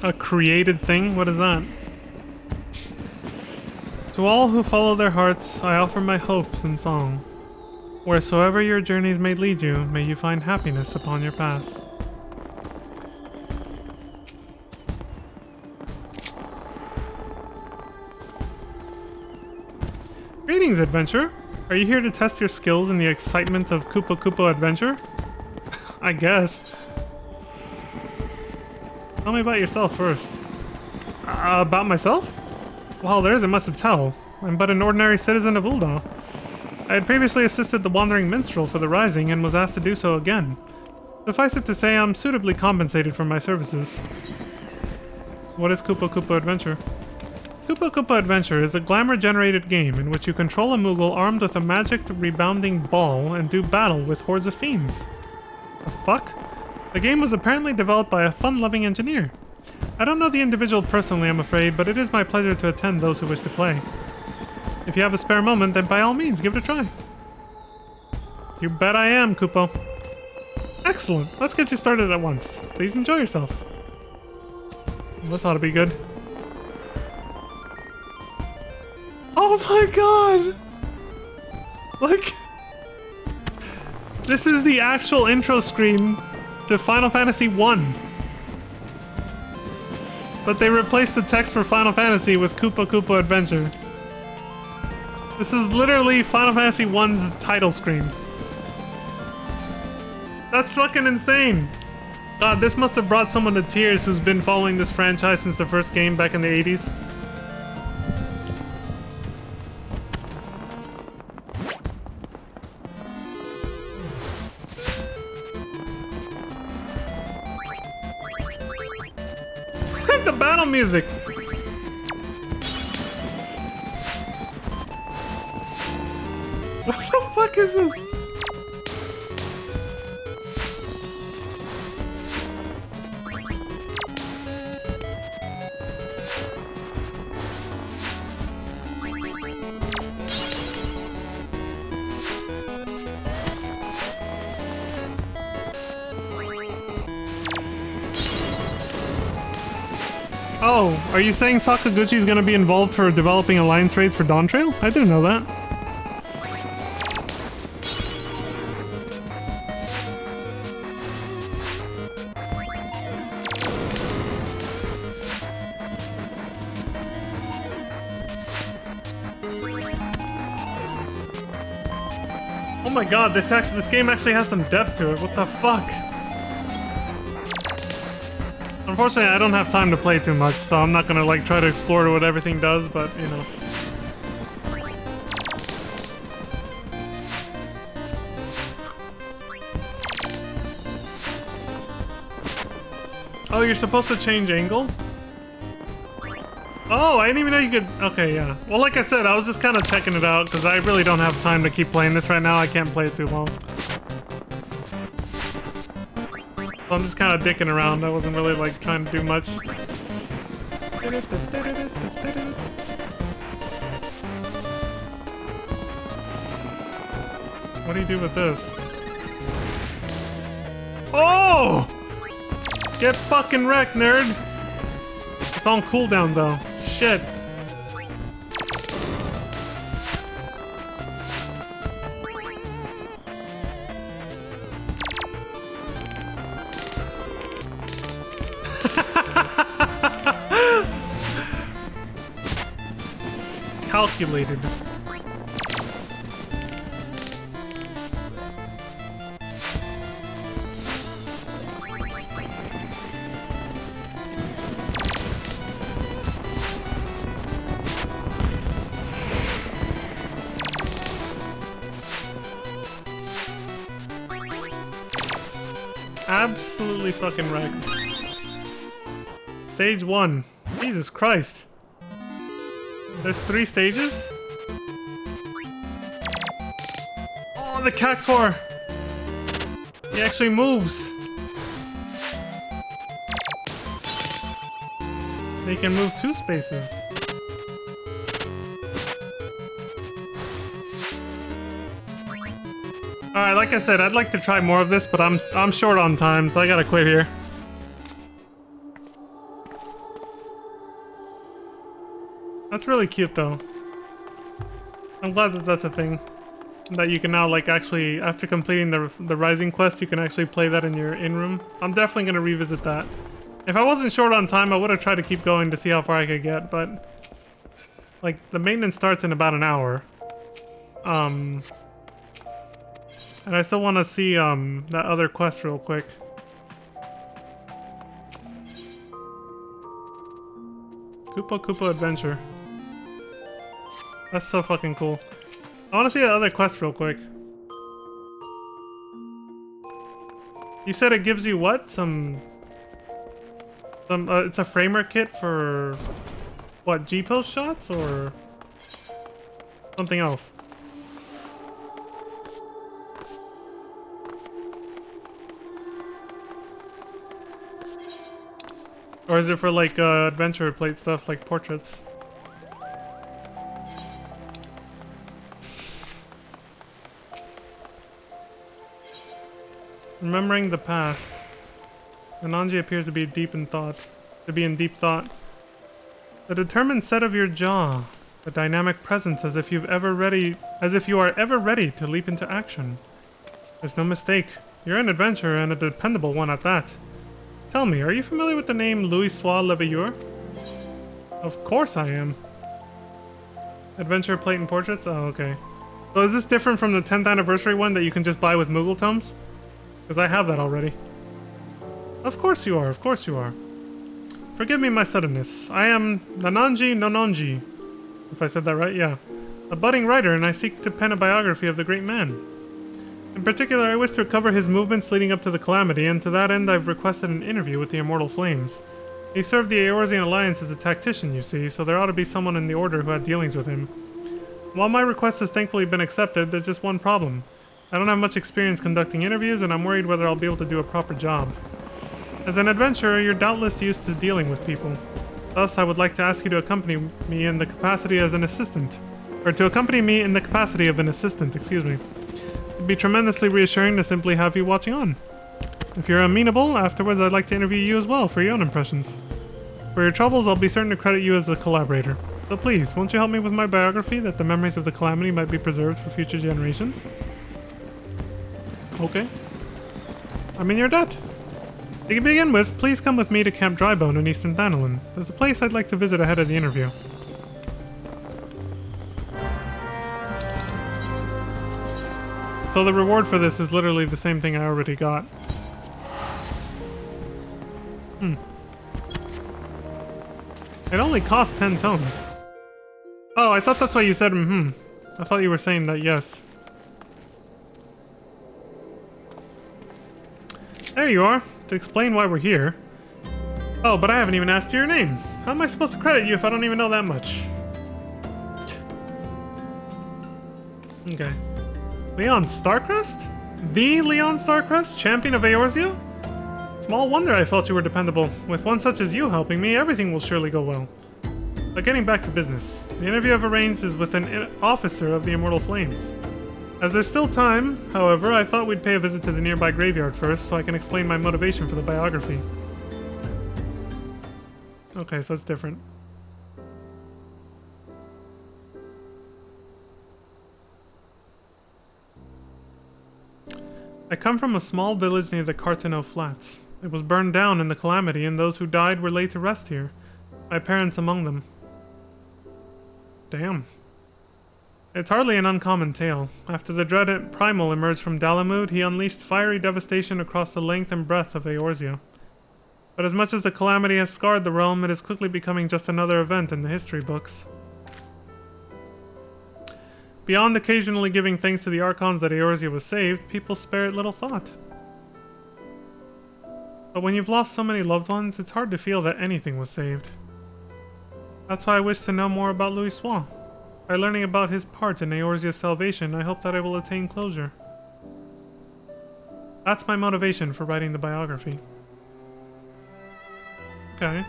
A created thing? What is that? To all who follow their hearts, I offer my hopes in song. Wheresoever your journeys may lead you, may you find happiness upon your path. Greetings, adventurer. Are you here to test your skills in the excitement of Koopa Koopa Adventure? I guess. Tell me about yourself first. About myself? Well, there isn't much to tell. I'm but an ordinary citizen of Ul'dah. I had previously assisted the Wandering Minstrel for the Rising and was asked to do so again. Suffice it to say, I'm suitably compensated for my services. What is Koopa Koopa Adventure? Koopa Koopa Adventure is a glamour-generated game in which you control a Moogle armed with a magic rebounding ball and do battle with hordes of fiends. The fuck? The game was apparently developed by a fun-loving engineer. I don't know the individual personally, I'm afraid, but it is my pleasure to attend those who wish to play. If you have a spare moment, then by all means, give it a try. You bet I am, Koopo. Excellent. Let's get you started at once. Please enjoy yourself. This ought to be good. Oh my god! Like... This is the actual intro screen to Final Fantasy 1. But they replaced the text for Final Fantasy with Koopa Koopa Adventure. This is literally Final Fantasy 1's title screen. That's fucking insane. God, this must have brought someone to tears who's been following this franchise since the first game back in the 80s. The battle music! fuck is this? Oh, are you saying Sakaguchi's gonna be involved for developing alliance raids for Dawn Trail? I didn't know that. Oh my god, this game actually has some depth to it. What the fuck? Unfortunately, I don't have time to play too much, so I'm not gonna like try to explore what everything does, but you know. Oh, you're supposed to change angle? Oh, I didn't even know you could... Okay, yeah. Well, like I said, I was just kind of checking it out, because I really don't have time to keep playing this right now. I can't play it too long. So I'm just kind of dicking around. I wasn't really, like, trying to do much. What do you do with this? Oh! Get fucking wrecked, nerd! It's on cooldown, though. Shit. Calculated. Absolutely fucking wrecked. Stage 1. Jesus Christ. There's 3 stages? Oh, the cactuar! He actually moves! They can move 2 spaces. Alright, like I said, I'd like to try more of this, but I'm short on time, so I gotta quit here. That's really cute, though. I'm glad that that's a thing. That you can now, like, actually, after completing the Rising quest, you can actually play that in your in-room. I'm definitely gonna revisit that. If I wasn't short on time, I would have tried to keep going to see how far I could get, but... Like, the maintenance starts in about an hour. And I still want to see, that other quest real quick. Koopa Koopa Adventure. That's so fucking cool. I want to see that other quest real quick. You said it gives you what? It's a framer kit for... What, G-post shots, or... something else? Or is it for, like, adventure plate stuff, like portraits? Remembering the past. Ananji appears to be deep in thought. In deep thought. The determined set of your jaw. The dynamic presence as if you are ever ready to leap into action. There's no mistake. You're an adventurer and a dependable one at that. Tell me, are you familiar with the name Louis-Sois Leveilleur? Of course I am. Adventure plate and portraits? Oh, okay. So is this different from the 10th anniversary one that you can just buy with Moogle tomes? Because I have that already. Of course you are, of course you are. Forgive me my suddenness. I am Nananji Nononji. If I said that right, yeah. A budding writer, and I seek to pen a biography of the great man. In particular, I wish to recover his movements leading up to the calamity, and to that end I've requested an interview with the Immortal Flames. He served the Eorzean Alliance as a tactician, you see, so there ought to be someone in the Order who had dealings with him. While my request has thankfully been accepted, there's just one problem. I don't have much experience conducting interviews, and I'm worried whether I'll be able to do a proper job. As an adventurer, you're doubtless used to dealing with people. Thus, I would like to ask you to accompany me in the capacity as an assistant. Or to accompany me in the capacity of an assistant, excuse me. It'd be tremendously reassuring to simply have you watching on. If you're amenable, afterwards I'd like to interview you as well for your own impressions. For your troubles, I'll be certain to credit you as a collaborator. So please, won't you help me with my biography that the memories of the calamity might be preserved for future generations? Okay. I'm in your debt. To begin with, please come with me to Camp Drybone in Eastern Thanalan. There's a place I'd like to visit ahead of the interview. So the reward for this is literally the same thing I already got. It only cost 10 tomes. Oh, I thought that's why you said I thought you were saying that yes. There you are, to explain why we're here. Oh, but I haven't even asked you your name. How am I supposed to credit you if I don't even know that much? Okay. Leon Starcrest? The Leon Starcrest, champion of Eorzea? Small wonder I felt you were dependable. With one such as you helping me, everything will surely go well. But getting back to business. The interview I've arranged is with an officer of the Immortal Flames. As there's still time, however, I thought we'd pay a visit to the nearby graveyard first so I can explain my motivation for the biography. Okay, so it's different. I come from a small village near the Cartano Flats. It was burned down in the calamity, and those who died were laid to rest here. My parents among them. Damn. It's hardly an uncommon tale. After the dreaded Primal emerged from Dalamud, he unleashed fiery devastation across the length and breadth of Eorzea. But as much as the calamity has scarred the realm, it is quickly becoming just another event in the history books. Beyond occasionally giving thanks to the Archons that Eorzea was saved, people spare it little thought. But when you've lost so many loved ones, it's hard to feel that anything was saved. That's why I wish to know more about Louisoix. By learning about his part in Eorzea's salvation, I hope that I will attain closure. That's my motivation for writing the biography. Okay.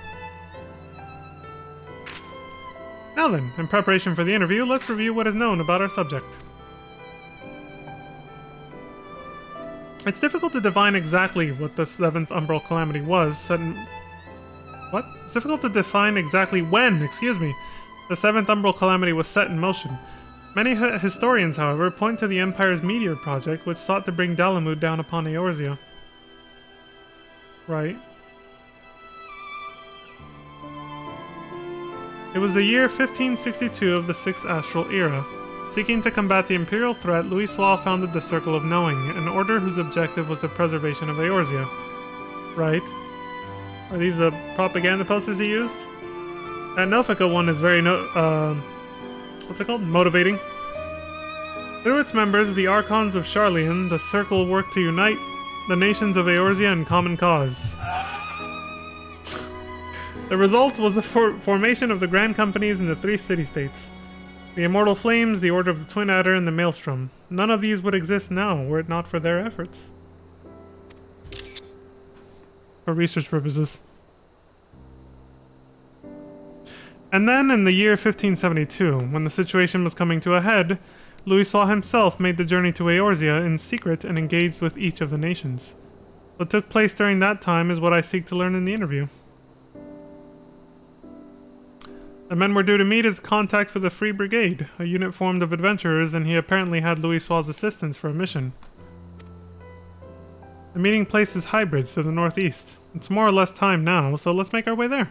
Now then, in preparation for the interview, let's review what is known about our subject. It's difficult to define exactly what the 7th Umbral Calamity was set in... What? It's difficult to define exactly when, the 7th Umbral Calamity was set in motion. Many historians, however, point to the Empire's Meteor Project, which sought to bring Dalamud down upon Eorzea. Right. It was the year 1562 of the 6th Astral Era. Seeking to combat the Imperial threat, Louisoix founded the Circle of Knowing, an order whose objective was the preservation of Eorzea. Right. Are these the propaganda posters he used? That Nothica one is very what's it called? Motivating. Through its members, the Archons of Sharlayan, the Circle worked to unite the nations of Eorzea in common cause. The result was the formation of the Grand Companies in the 3 city-states. The Immortal Flames, the Order of the Twin Adder, and the Maelstrom. None of these would exist now were it not for their efforts. For research purposes. And then, in the year 1572, when the situation was coming to a head, Louisoix himself made the journey to Eorzea in secret and engaged with each of the nations. What took place during that time is what I seek to learn in the interview. The men we're due to meet is contact for the Free Brigade, a unit formed of adventurers, and he apparently had Louisoix's assistance for a mission. The meeting place is Highbridge to the northeast. It's more or less time now, so let's make our way there.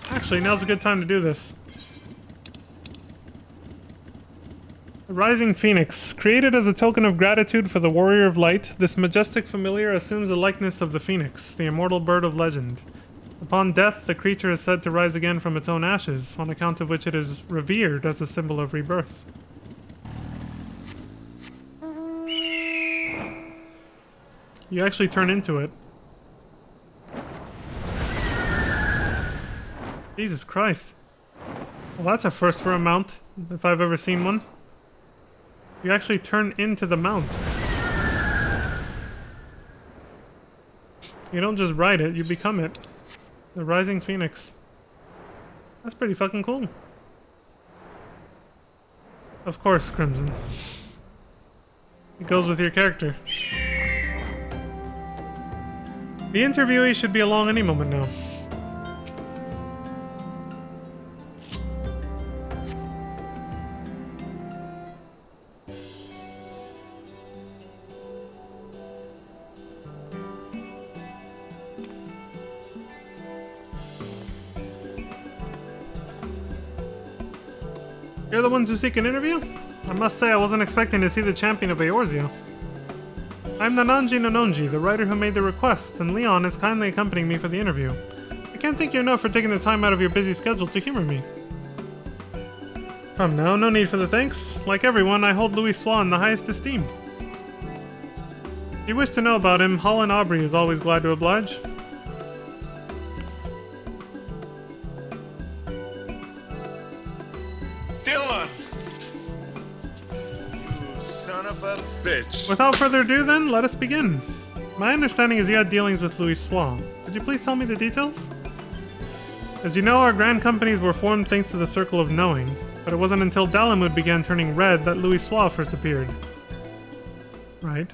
Actually, now's a good time to do this. The Rising Phoenix. Created as a token of gratitude for the Warrior of Light, this majestic familiar assumes the likeness of the Phoenix, the immortal bird of legend. The Upon death, the creature is said to rise again from its own ashes, on account of which it is revered as a symbol of rebirth. You actually turn into it. Jesus Christ. Well, that's a first for a mount, if I've ever seen one. You actually turn into the mount. You don't just ride it, you become it. The Rising Phoenix. That's pretty fucking cool. Of course, Crimson. It goes with your character. The interviewee should be along any moment now. You're the ones who seek an interview? I must say I wasn't expecting to see the champion of Eorzea. I'm Nananji Nononji, the writer who made the request, and Leon is kindly accompanying me for the interview. I can't thank you enough for taking the time out of your busy schedule to humor me. Come now, no need for the thanks. Like everyone, I hold Louis Swan in the highest esteem. If you wish to know about him, Holland Aubrey is always glad to oblige. Dylan! You son of a bitch. Without further ado then, let us begin. My understanding is you had dealings with Louis Swan. Could you please tell me the details? As you know, our grand companies were formed thanks to the Circle of Knowing, but it wasn't until Dalamud began turning red that Louis Swan first appeared. Right.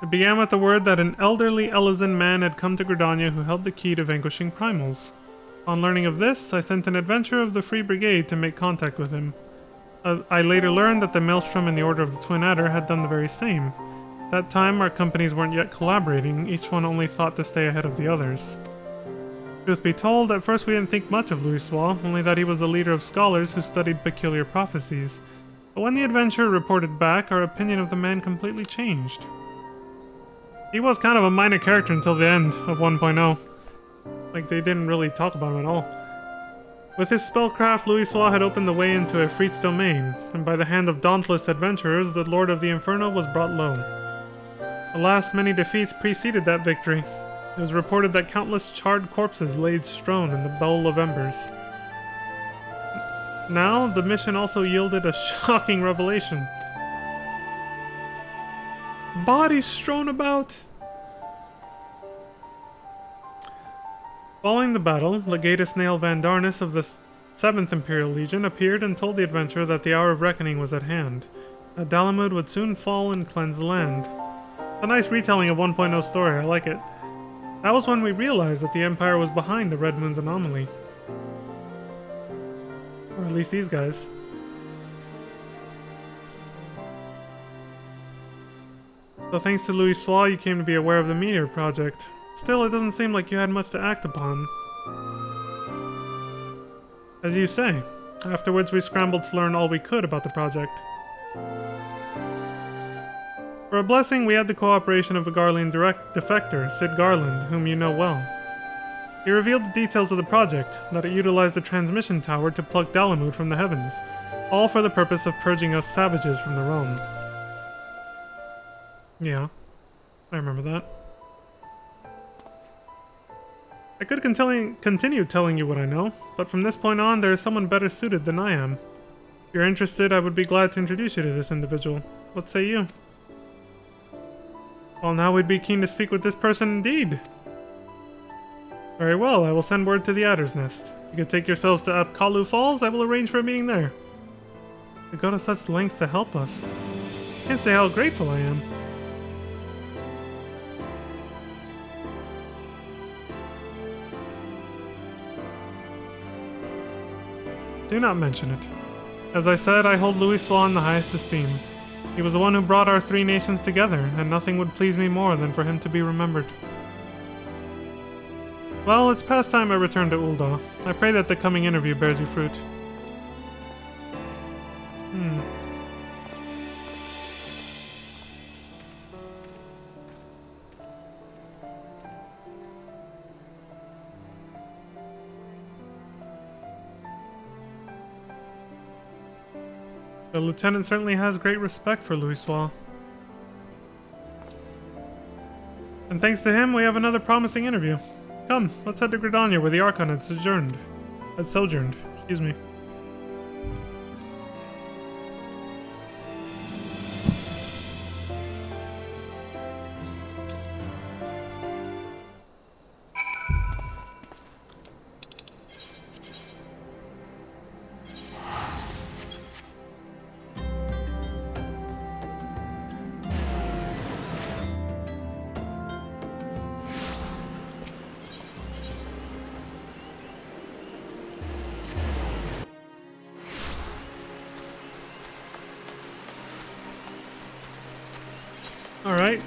It began with the word that an elderly Elysian man had come to Gridania who held the key to vanquishing primals. On learning of this, I sent an adventurer of the Free Brigade to make contact with him. I later learned that the Maelstrom and the Order of the Twin Adder had done the very same. At that time, our companies weren't yet collaborating, each one only thought to stay ahead of the others. Truth be told, at first we didn't think much of Louis Swan, only that he was the leader of scholars who studied peculiar prophecies. But when the adventurer reported back, our opinion of the man completely changed. He was kind of a minor character until the end of 1.0. Like, they didn't really talk about him at all. With his spellcraft, Louis Swan had opened the way into Efreet's domain, and by the hand of dauntless adventurers, the Lord of the Inferno was brought low. Alas, many defeats preceded that victory. It was reported that countless charred corpses laid strewn in the bowl of embers. Now, the mission also yielded a shocking revelation. Bodies strewn about! Following the battle, Legatus Nail Vandarnus of the 7th Imperial Legion appeared and told the adventurer that the hour of reckoning was at hand, that Dalamud would soon fall and cleanse the land. It's a nice retelling of 1.0 story, I like it. That was when we realized that the Empire was behind the Red Moon's anomaly. Or at least these guys. So thanks to Louis Swan, you came to be aware of the Meteor Project. Still, it doesn't seem like you had much to act upon. As you say, afterwards we scrambled to learn all we could about the project. For a blessing, we had the cooperation of a Garlean defector, Sid Garland, whom you know well. He revealed the details of the project, that it utilized the transmission tower to pluck Dalamud from the heavens, all for the purpose of purging us savages from the realm. Yeah, I remember that. I could continue telling you what I know, but from this point on, there is someone better suited than I am. If you're interested, I would be glad to introduce you to this individual. What say you? Well, now we'd be keen to speak with this person indeed. Very well, I will send word to the Adder's Nest. You can take yourselves to Apkalu Falls, I will arrange for a meeting there. You go to such lengths to help us. Can't say how grateful I am. Do not mention it. As I said, I hold Louis Swan in the highest esteem. He was the one who brought our three nations together, and nothing would please me more than for him to be remembered. Well, it's past time I return to Ul'dah. I pray that the coming interview bears you fruit. The lieutenant certainly has great respect for Louis Soir. And thanks to him, we have another promising interview. Come, let's head to Gridania where the Archon had sojourned. Excuse me. Alright.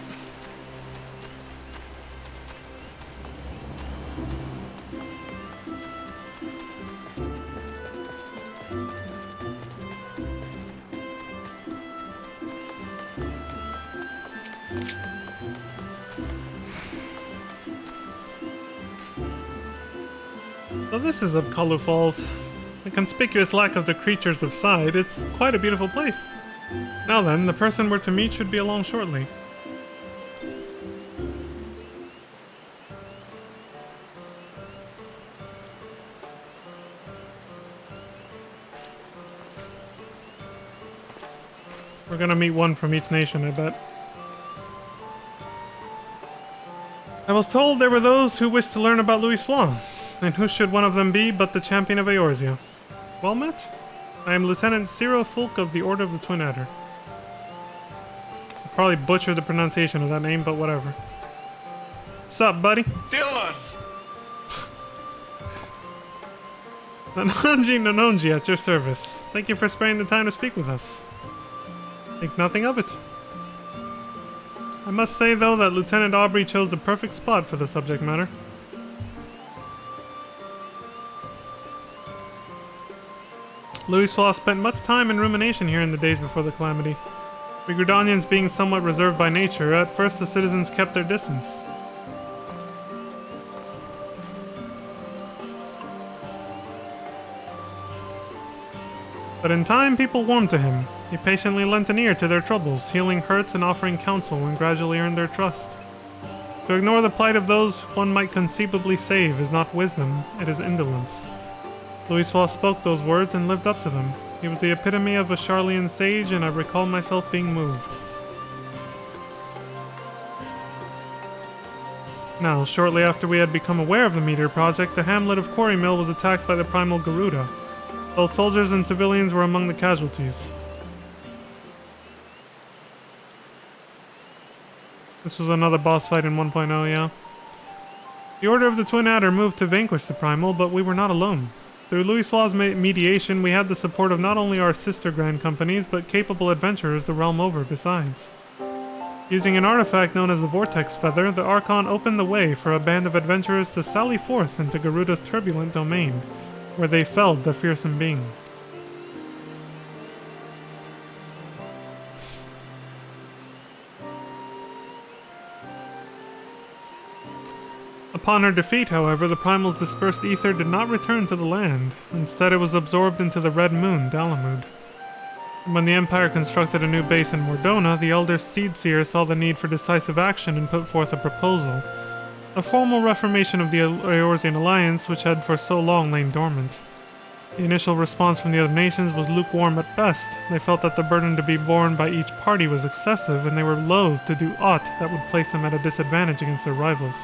So this is Upkalu Falls. The conspicuous lack of the creatures of side, it's quite a beautiful place. Now then, the person we're to meet should be along shortly. We're gonna meet one from each nation, I bet. I was told there were those who wished to learn about Louis Soir, and who should one of them be but the champion of Eorzea? Well met. I am Lieutenant Ciro Fulk of the Order of the Twin Adder. I probably butchered the pronunciation of that name, but whatever. Sup, buddy? Dylan! Nanonji Nanonji at your service. Thank you for sparing the time to speak with us. Think nothing of it. I must say, though, that Lieutenant Aubrey chose the perfect spot for the subject matter. Louis Soir spent much time in rumination here in the days before the calamity. We Gridanians being somewhat reserved by nature, at first the citizens kept their distance. But in time, people warmed to him. He patiently lent an ear to their troubles, healing hurts and offering counsel, and gradually earned their trust. To ignore the plight of those one might conceivably save is not wisdom, it is indolence. Louis Soir spoke those words and lived up to them. He was the epitome of a Charlian sage, and I recall myself being moved. Now, shortly after we had become aware of the Meteor Project, the hamlet of Quarrymill was attacked by the primal Garuda. Both soldiers and civilians were among the casualties. This was another boss fight in 1.0, yeah. The Order of the Twin Adder moved to vanquish the primal, but we were not alone. Through Louis Soir's mediation, we had the support of not only our sister grand companies, but capable adventurers the realm over besides. Using an artifact known as the Vortex Feather, the Archon opened the way for a band of adventurers to sally forth into Garuda's turbulent domain, where they felled the fearsome being. Upon her defeat, however, the primal's dispersed ether did not return to the land. Instead, it was absorbed into the Red Moon, Dalamud. When the Empire constructed a new base in Mordona, the Elder Seedseer saw the need for decisive action and put forth a proposal. A formal reformation of the Eorzean Alliance, which had for so long lain dormant. The initial response from the other nations was lukewarm at best. They felt that the burden to be borne by each party was excessive, and they were loath to do aught that would place them at a disadvantage against their rivals.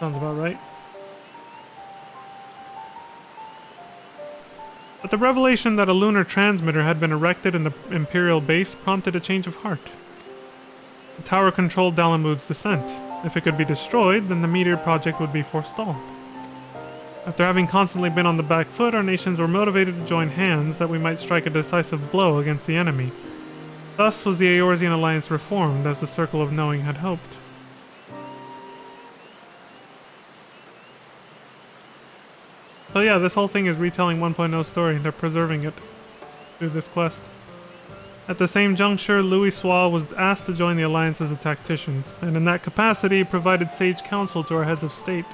Sounds about right. But the revelation that a lunar transmitter had been erected in the Imperial base prompted a change of heart. The tower controlled Dalamud's descent. If it could be destroyed, then the Meteor Project would be forestalled. After having constantly been on the back foot, our nations were motivated to join hands that we might strike a decisive blow against the enemy. Thus was the Eorzean Alliance reformed, as the Circle of Knowing had hoped. So yeah, this whole thing is retelling 1.0 story. They're preserving it through this quest. At the same juncture, Louis Soir was asked to join the Alliance as a tactician, and in that capacity provided sage counsel to our heads of state.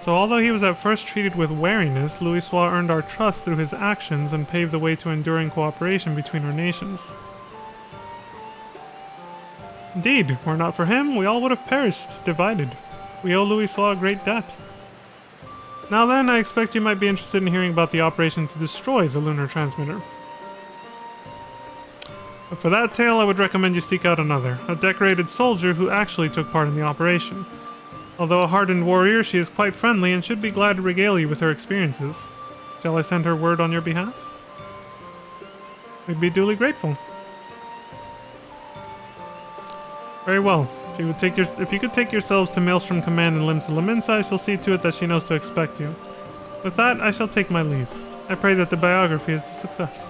So although he was at first treated with wariness, Louis Soir earned our trust through his actions and paved the way to enduring cooperation between our nations. Indeed, were it not for him, we all would have perished, divided. We owe Louis Soir a great debt. Now then, I expect you might be interested in hearing about the operation to destroy the lunar transmitter. But for that tale, I would recommend you seek out another, a decorated soldier who actually took part in the operation. Although a hardened warrior, she is quite friendly and should be glad to regale you with her experiences. Shall I send her word on your behalf? We'd be duly grateful. Very well. If you could take yourselves to Maelstrom Command in Limsa Lominsa, I shall see to it that she knows to expect you. With that, I shall take my leave. I pray that the biography is a success.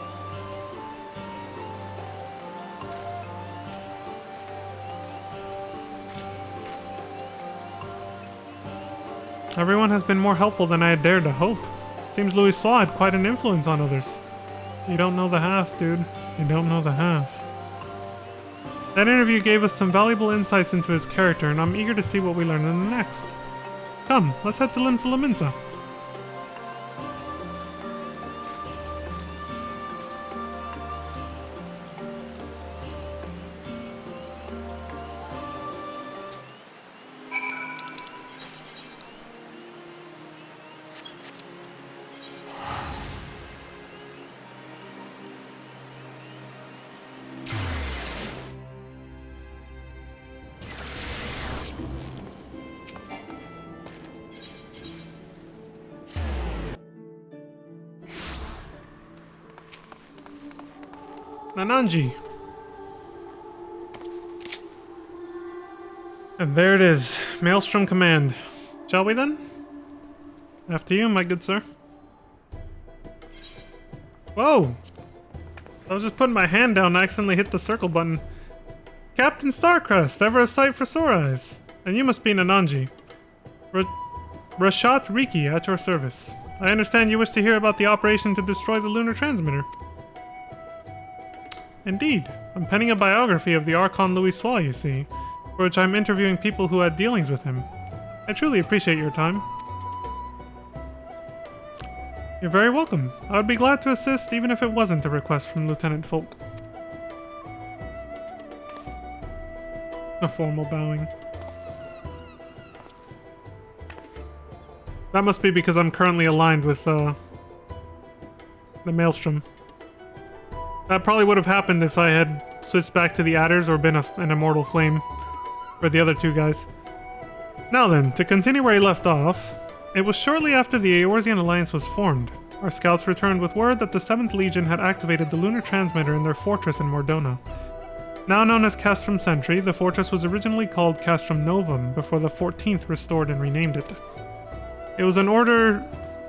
Everyone has been more helpful than I had dared to hope. Seems Louis Soir had quite an influence on others. You don't know the half, dude. You don't know the half. That interview gave us some valuable insights into his character, and I'm eager to see what we learn in the next. Come, let's head to Limsa Lominsa. Nananji. And there it is, Maelstrom Command. Shall we then? After you, my good sir. Whoa! I was just putting my hand down and accidentally hit the circle button. Captain Starcrest, ever a sight for sore eyes. And you must be Nananji. Rashat Riki, at your service. I understand you wish to hear about the operation to destroy the lunar transmitter. Indeed. I'm penning a biography of the Archon Louis Soir, you see, for which I'm interviewing people who had dealings with him. I truly appreciate your time. You're very welcome. I would be glad to assist even if it wasn't a request from Lieutenant Folk. A formal bowing. That must be because I'm currently aligned with the Maelstrom. That probably would have happened if I had switched back to the Adders or been an Immortal Flame for the other two guys. Now then, to continue where he left off, it was shortly after the Eorzean Alliance was formed. Our scouts returned with word that the 7th Legion had activated the lunar transmitter in their fortress in Mordona. Now known as Castrum Sentry, the fortress was originally called Castrum Novum before the 14th restored and renamed it. It was in order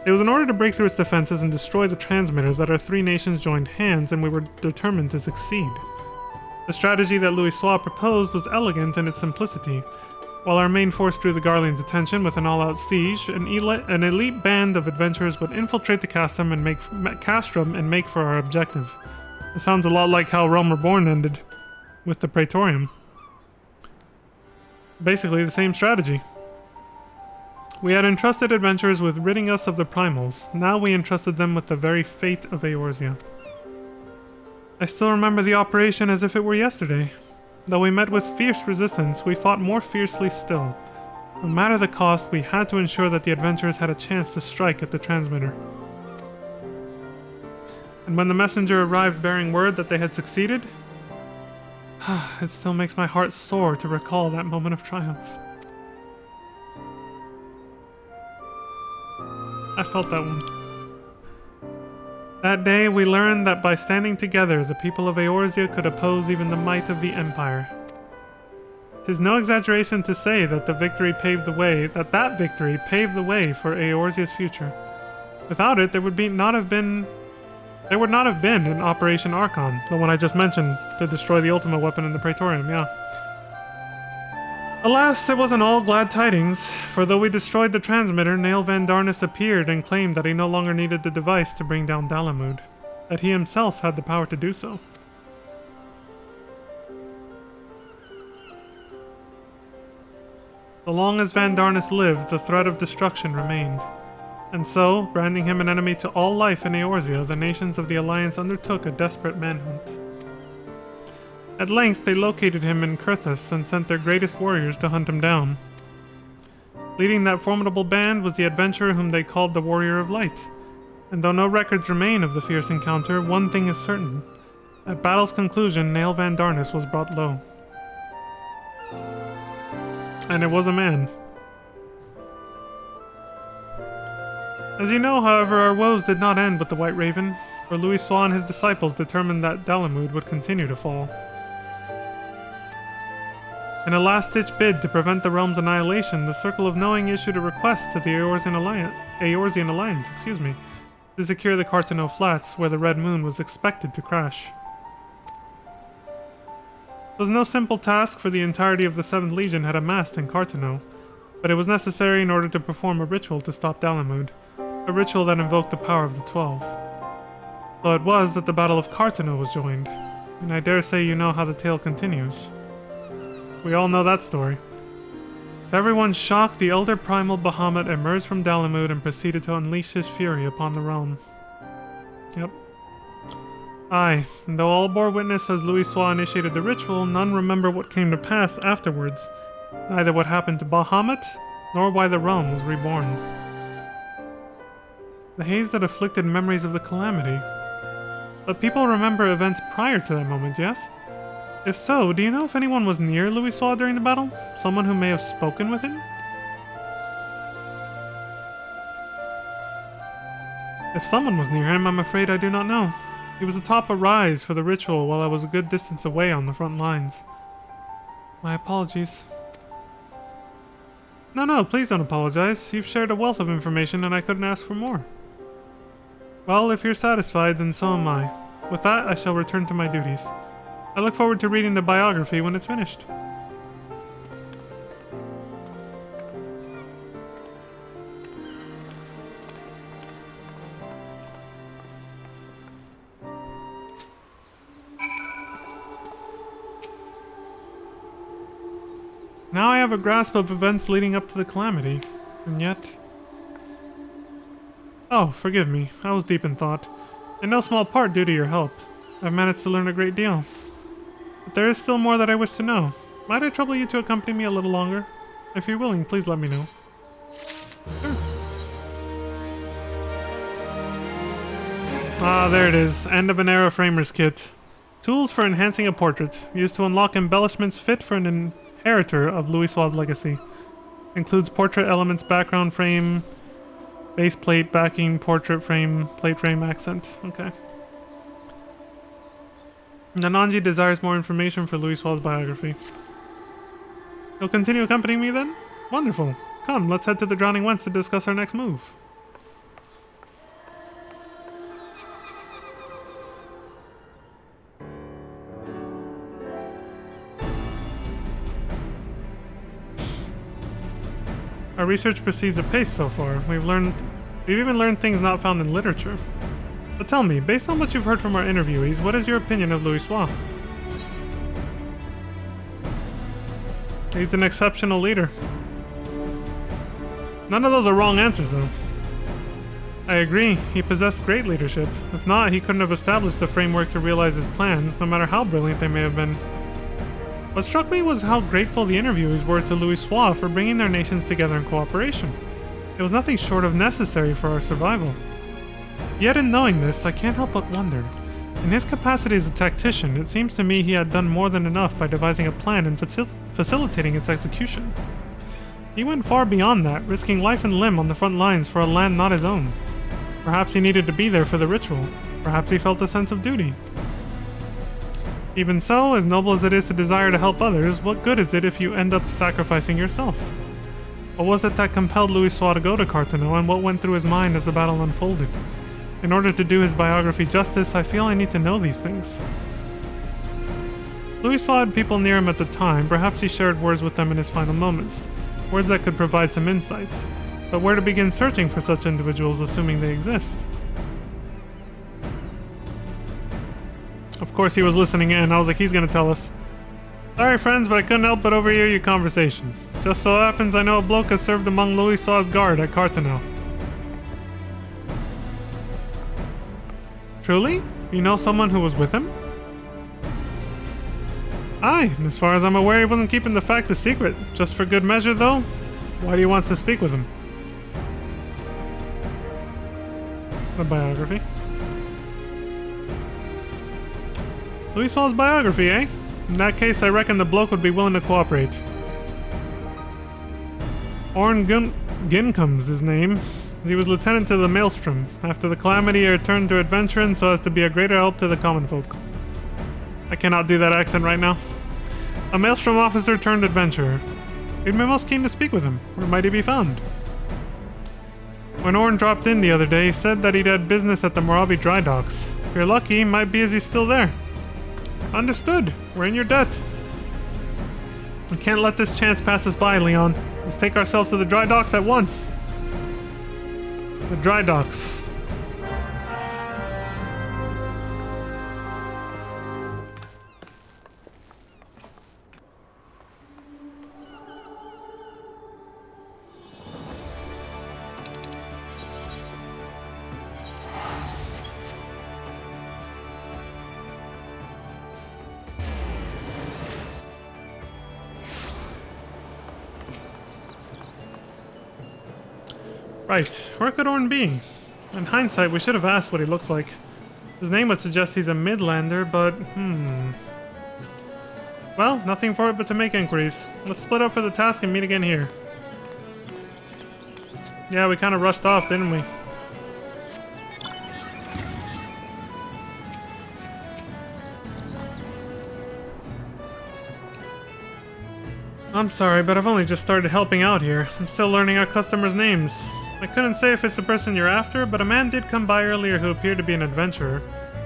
to break through its defenses and destroy the transmitters that our three nations joined hands, and we were determined to succeed. The strategy that Louis Soir proposed was elegant in its simplicity. While our main force drew the Garlean's attention with an all-out siege, an elite band of adventurers would infiltrate the castrum and make for our objective. It sounds a lot like how Realm Reborn ended, with the Praetorium. Basically the same strategy. We had entrusted adventurers with ridding us of the primals. Now we entrusted them with the very fate of Eorzea. I still remember the operation as if it were yesterday. Though we met with fierce resistance, we fought more fiercely still. No matter the cost, we had to ensure that the adventurers had a chance to strike at the transmitter. And when the messenger arrived bearing word that they had succeeded, it still makes my heart sore to recall that moment of triumph. I felt that one. That day, we learned that by standing together, the people of Eorzea could oppose even the might of the Empire. 'Tis no exaggeration to say that that victory paved the way for Eorzea's future. Without it, there would not have been an Operation Archon, the one I just mentioned, to destroy the ultimate weapon in the Praetorium, yeah. Alas, it wasn't all glad tidings, for though we destroyed the transmitter, Nael Van Darnus appeared and claimed that he no longer needed the device to bring down Dalamud, that he himself had the power to do so. So long as Van Darnus lived, the threat of destruction remained. And so, branding him an enemy to all life in Eorzea, the nations of the Alliance undertook a desperate manhunt. At length, they located him in Kurthus and sent their greatest warriors to hunt him down. Leading that formidable band was the adventurer whom they called the Warrior of Light. And though no records remain of the fierce encounter, one thing is certain. At battle's conclusion, Nail Van Darnus was brought low. And it was a man. As you know, however, our woes did not end with the White Raven, for Louisoix and his disciples determined that Dalamud would continue to fall. In a last-ditch bid to prevent the realm's annihilation, the Circle of Knowing issued a request to the Eorzean Alliance, to secure the Cartano Flats, where the Red Moon was expected to crash. It was no simple task, for the entirety of the 7th Legion had amassed in Cartano, but it was necessary in order to perform a ritual to stop Dalamud, a ritual that invoked the power of the 12. So it was that the Battle of Cartano was joined, and I dare say you know how the tale continues. We all know that story. To everyone's shock, the Elder Primal Bahamut emerged from Dalamud and proceeded to unleash his fury upon the realm. Yep. Aye, and though all bore witness as Louisoix initiated the ritual, none remember what came to pass afterwards, neither what happened to Bahamut, nor why the realm was reborn. The haze that afflicted memories of the calamity. But people remember events prior to that moment, yes? If so, do you know if anyone was near Louisoix during the battle? Someone who may have spoken with him? If someone was near him, I'm afraid I do not know. He was atop a rise for the ritual while I was a good distance away on the front lines. My apologies. No, please don't apologize. You've shared a wealth of information and I couldn't ask for more. Well, if you're satisfied, then so am I. With that, I shall return to my duties. I look forward to reading the biography when it's finished. Now I have a grasp of events leading up to the calamity, and yet... Oh, forgive me, I was deep in thought. In no small part due to your help. I've managed to learn a great deal. But there is still more that I wish to know. Might I trouble you to accompany me a little longer? If you're willing, please let me know. Sure. Ah, there it is. End of an era framers kit. Tools for enhancing a portrait, used to unlock embellishments fit for an inheritor of Louisoix's legacy. Includes portrait elements, background frame, base plate, backing, portrait frame, plate frame, accent. Okay. Nananji desires more information for Louisoix's biography. You'll continue accompanying me then? Wonderful. Come, let's head to the Drowning Wents to discuss our next move. Our research proceeds apace so far. We've even learned things not found in literature. But tell me, based on what you've heard from our interviewees, what is your opinion of Louisoix? He's an exceptional leader. None of those are wrong answers, though. I agree, he possessed great leadership. If not, he couldn't have established the framework to realize his plans, no matter how brilliant they may have been. What struck me was how grateful the interviewees were to Louisoix for bringing their nations together in cooperation. It was nothing short of necessary for our survival. Yet in knowing this, I can't help but wonder. In his capacity as a tactician, it seems to me he had done more than enough by devising a plan and facilitating its execution. He went far beyond that, risking life and limb on the front lines for a land not his own. Perhaps he needed to be there for the ritual. Perhaps he felt a sense of duty. Even so, as noble as it is to desire to help others, what good is it if you end up sacrificing yourself? What was it that compelled Louisoix to go to Cartano, and what went through his mind as the battle unfolded? In order to do his biography justice, I feel I need to know these things. Louisoix had people near him at the time. Perhaps he shared words with them in his final moments. Words that could provide some insights. But where to begin searching for such individuals, assuming they exist? Of course he was listening in. I was like, he's gonna tell us. Sorry friends, but I couldn't help but overhear your conversation. Just so happens I know a bloke has served among Louis Saw's guard at Cartonel. Truly? You know someone who was with him? Aye, and as far as I'm aware, he wasn't keeping the fact a secret. Just for good measure, though. Why do you want to speak with him? A biography. Louis Saw's biography, eh? In that case, I reckon the bloke would be willing to cooperate. Orn Gincom's his name. He was lieutenant to the Maelstrom. After the calamity, he returned to adventuring so as to be a greater help to the common folk. I cannot do that accent right now. A Maelstrom officer turned adventurer. We'd be most keen to speak with him. Where might he be found? When Orn dropped in the other day, he said that he'd had business at the Morabi dry docks. If you're lucky, he might be as he's still there. Understood. We're in your debt. We can't let this chance pass us by, Leon. Let's take ourselves to the dry docks at once. The dry docks. Right, where could Orn be? In hindsight, we should have asked what he looks like. His name would suggest he's a Midlander, but well, nothing for it but to make inquiries. Let's split up for the task and meet again here. Yeah, we kind of rushed off, didn't we? I'm sorry, but I've only just started helping out here. I'm still learning our customers' names. I couldn't say if it's the person you're after, but a man did come by earlier who appeared to be an adventurer.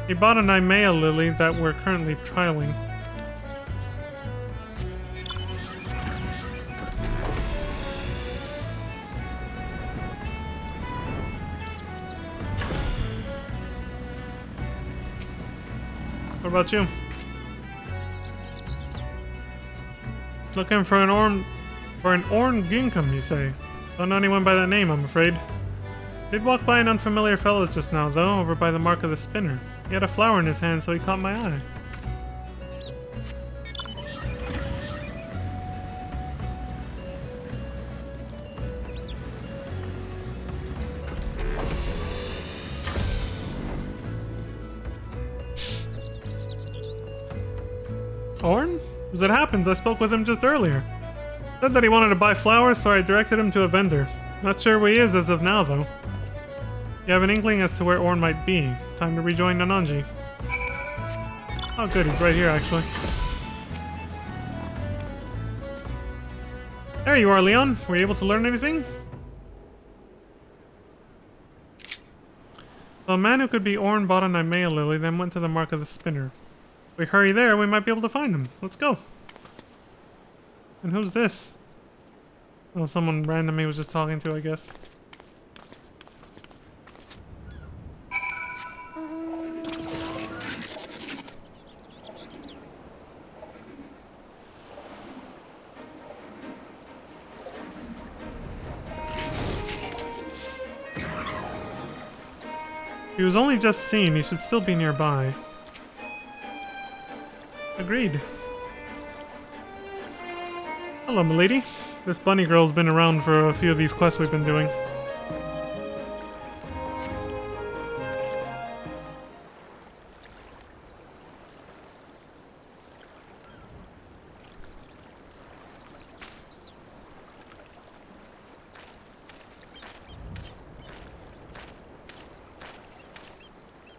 He bought a Nymea lily that we're currently trialing. What about you? Looking for an Orn Ginkum, you say? Don't know anyone by that name, I'm afraid. Did walk by an unfamiliar fellow just now, though, over by the mark of the spinner. He had a flower in his hand, so he caught my eye. Orn? As it happens, I spoke with him just earlier. Said that he wanted to buy flowers, so I directed him to a vendor. Not sure where he is as of now, though. You have an inkling as to where Orn might be. Time to rejoin Nananji. Oh good, he's right here, actually. There you are, Leon. Were you able to learn anything? So a man who could be Orn bought a Nymea lily, then went to the mark of the spinner. If we hurry there, we might be able to find him. Let's go. And who's this? Well, someone random he was just talking to, I guess. He was only just seen, he should still be nearby. Agreed. Hello, milady. This bunny girl's been around for a few of these quests we've been doing.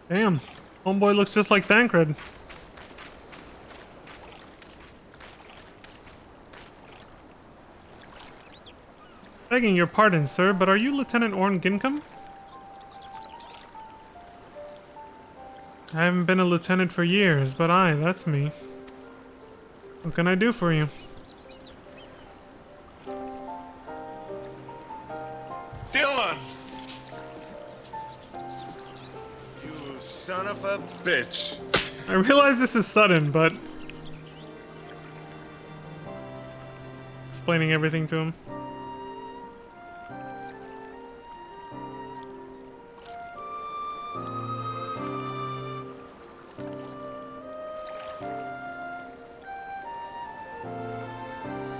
Damn, homeboy looks just like Thancred. Begging your pardon, sir, but are you Lieutenant Orn Gincom? I haven't been a lieutenant for years, but aye, that's me. What can I do for you? Dylan! You son of a bitch. I realize this is sudden, but explaining everything to him.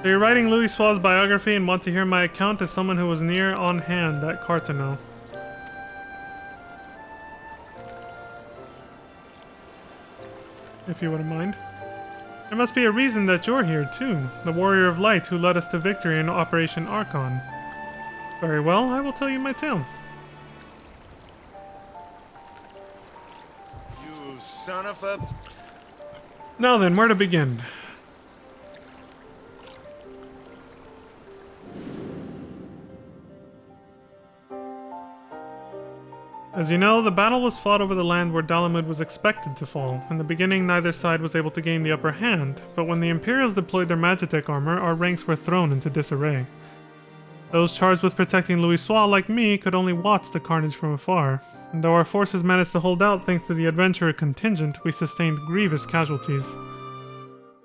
So you're writing Louis Suave's biography and want to hear my account as someone who was near on hand at Cartano. If you wouldn't mind. There must be a reason that you're here, too. The warrior of light who led us to victory in Operation Archon. Very well, I will tell you my tale. You son of a... Now then, where to begin? As you know, the battle was fought over the land where Dalamud was expected to fall. In the beginning, neither side was able to gain the upper hand, but when the Imperials deployed their Magitech armor, our ranks were thrown into disarray. Those charged with protecting Louis Suave, like me, could only watch the carnage from afar. And though our forces managed to hold out thanks to the adventurer contingent, we sustained grievous casualties.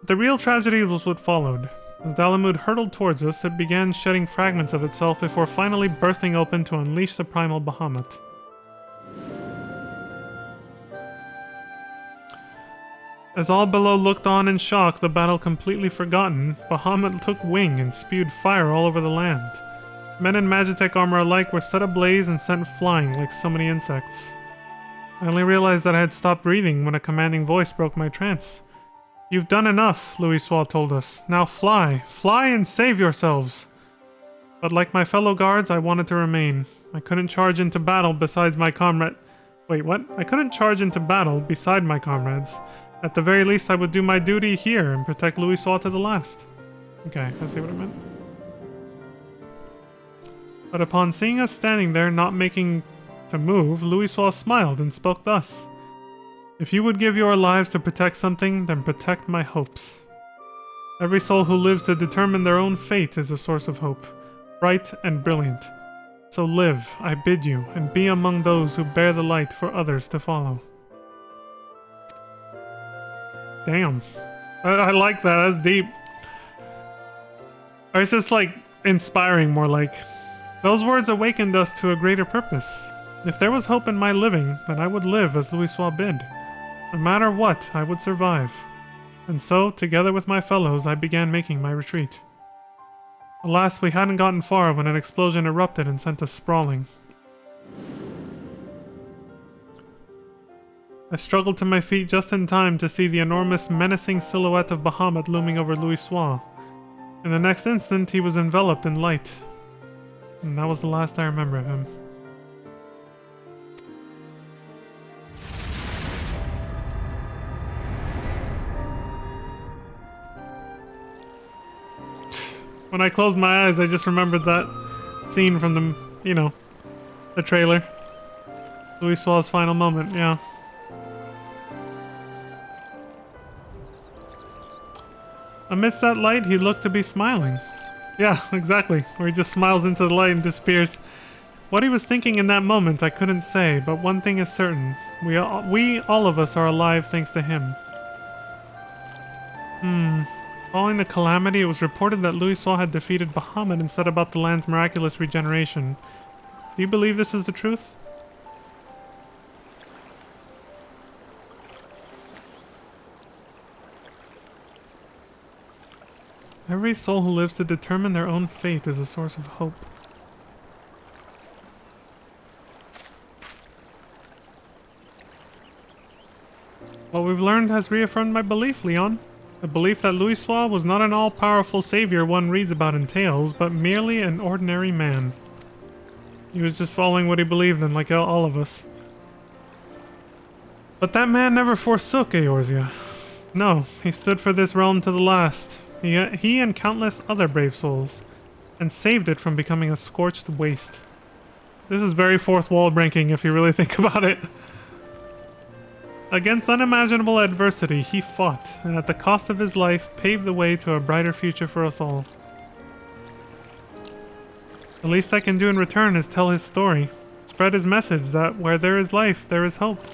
But the real tragedy was what followed. As Dalamud hurtled towards us, it began shedding fragments of itself before finally bursting open to unleash the primal Bahamut. As all below looked on in shock, the battle completely forgotten, Bahamut took wing and spewed fire all over the land. Men in Magitech armor alike were set ablaze and sent flying like so many insects. I only realized that I had stopped breathing when a commanding voice broke my trance. "You've done enough," Louis Suave told us. "Now fly! Fly and save yourselves!" But like my fellow guards, I wanted to remain. I couldn't charge into battle besides my comrade... Wait, what? I couldn't charge into battle beside my comrades. At the very least, I would do my duty here and protect Louis Suave to the last. Okay, I see what I meant. But upon seeing us standing there, not making to move, Louis Suave smiled and spoke thus. "If you would give your lives to protect something, then protect my hopes. Every soul who lives to determine their own fate is a source of hope, bright and brilliant. So live, I bid you, and be among those who bear the light for others to follow." Damn. I like that. That's deep. Or it's just like inspiring, more like. Those words awakened us to a greater purpose. If there was hope in my living, then I would live as Louis Suave bid. No matter what, I would survive. And so, together with my fellows, I began making my retreat. Alas, we hadn't gotten far when an explosion erupted and sent us sprawling. I struggled to my feet just in time to see the enormous, menacing silhouette of Bahamut looming over Louis Suave. In the next instant, he was enveloped in light. And that was the last I remember of him. When I closed my eyes, I just remembered that scene from the, you know, the trailer. Louis Suave's final moment, yeah. Amidst that light, he looked to be smiling. Yeah, exactly. Where he just smiles into the light and disappears. What he was thinking in that moment, I couldn't say, but one thing is certain. We all of us are alive thanks to him. Following the calamity, it was reported that Louis Suave had defeated Bahamut and set about the land's miraculous regeneration. Do you believe this is the truth? Every soul who lives to determine their own fate is a source of hope. What we've learned has reaffirmed my belief, Leon. The belief that Louis Suave was not an all-powerful savior one reads about in tales, but merely an ordinary man. He was just following what he believed in, like all of us. But that man never forsook Eorzea. No, he stood for this realm to the last. He and countless other brave souls, and saved it from becoming a scorched waste. This is very fourth wall breaking if you really think about it. Against unimaginable adversity, he fought, and at the cost of his life, paved the way to a brighter future for us all. The least I can do in return is tell his story, spread his message that where there is life, there is hope.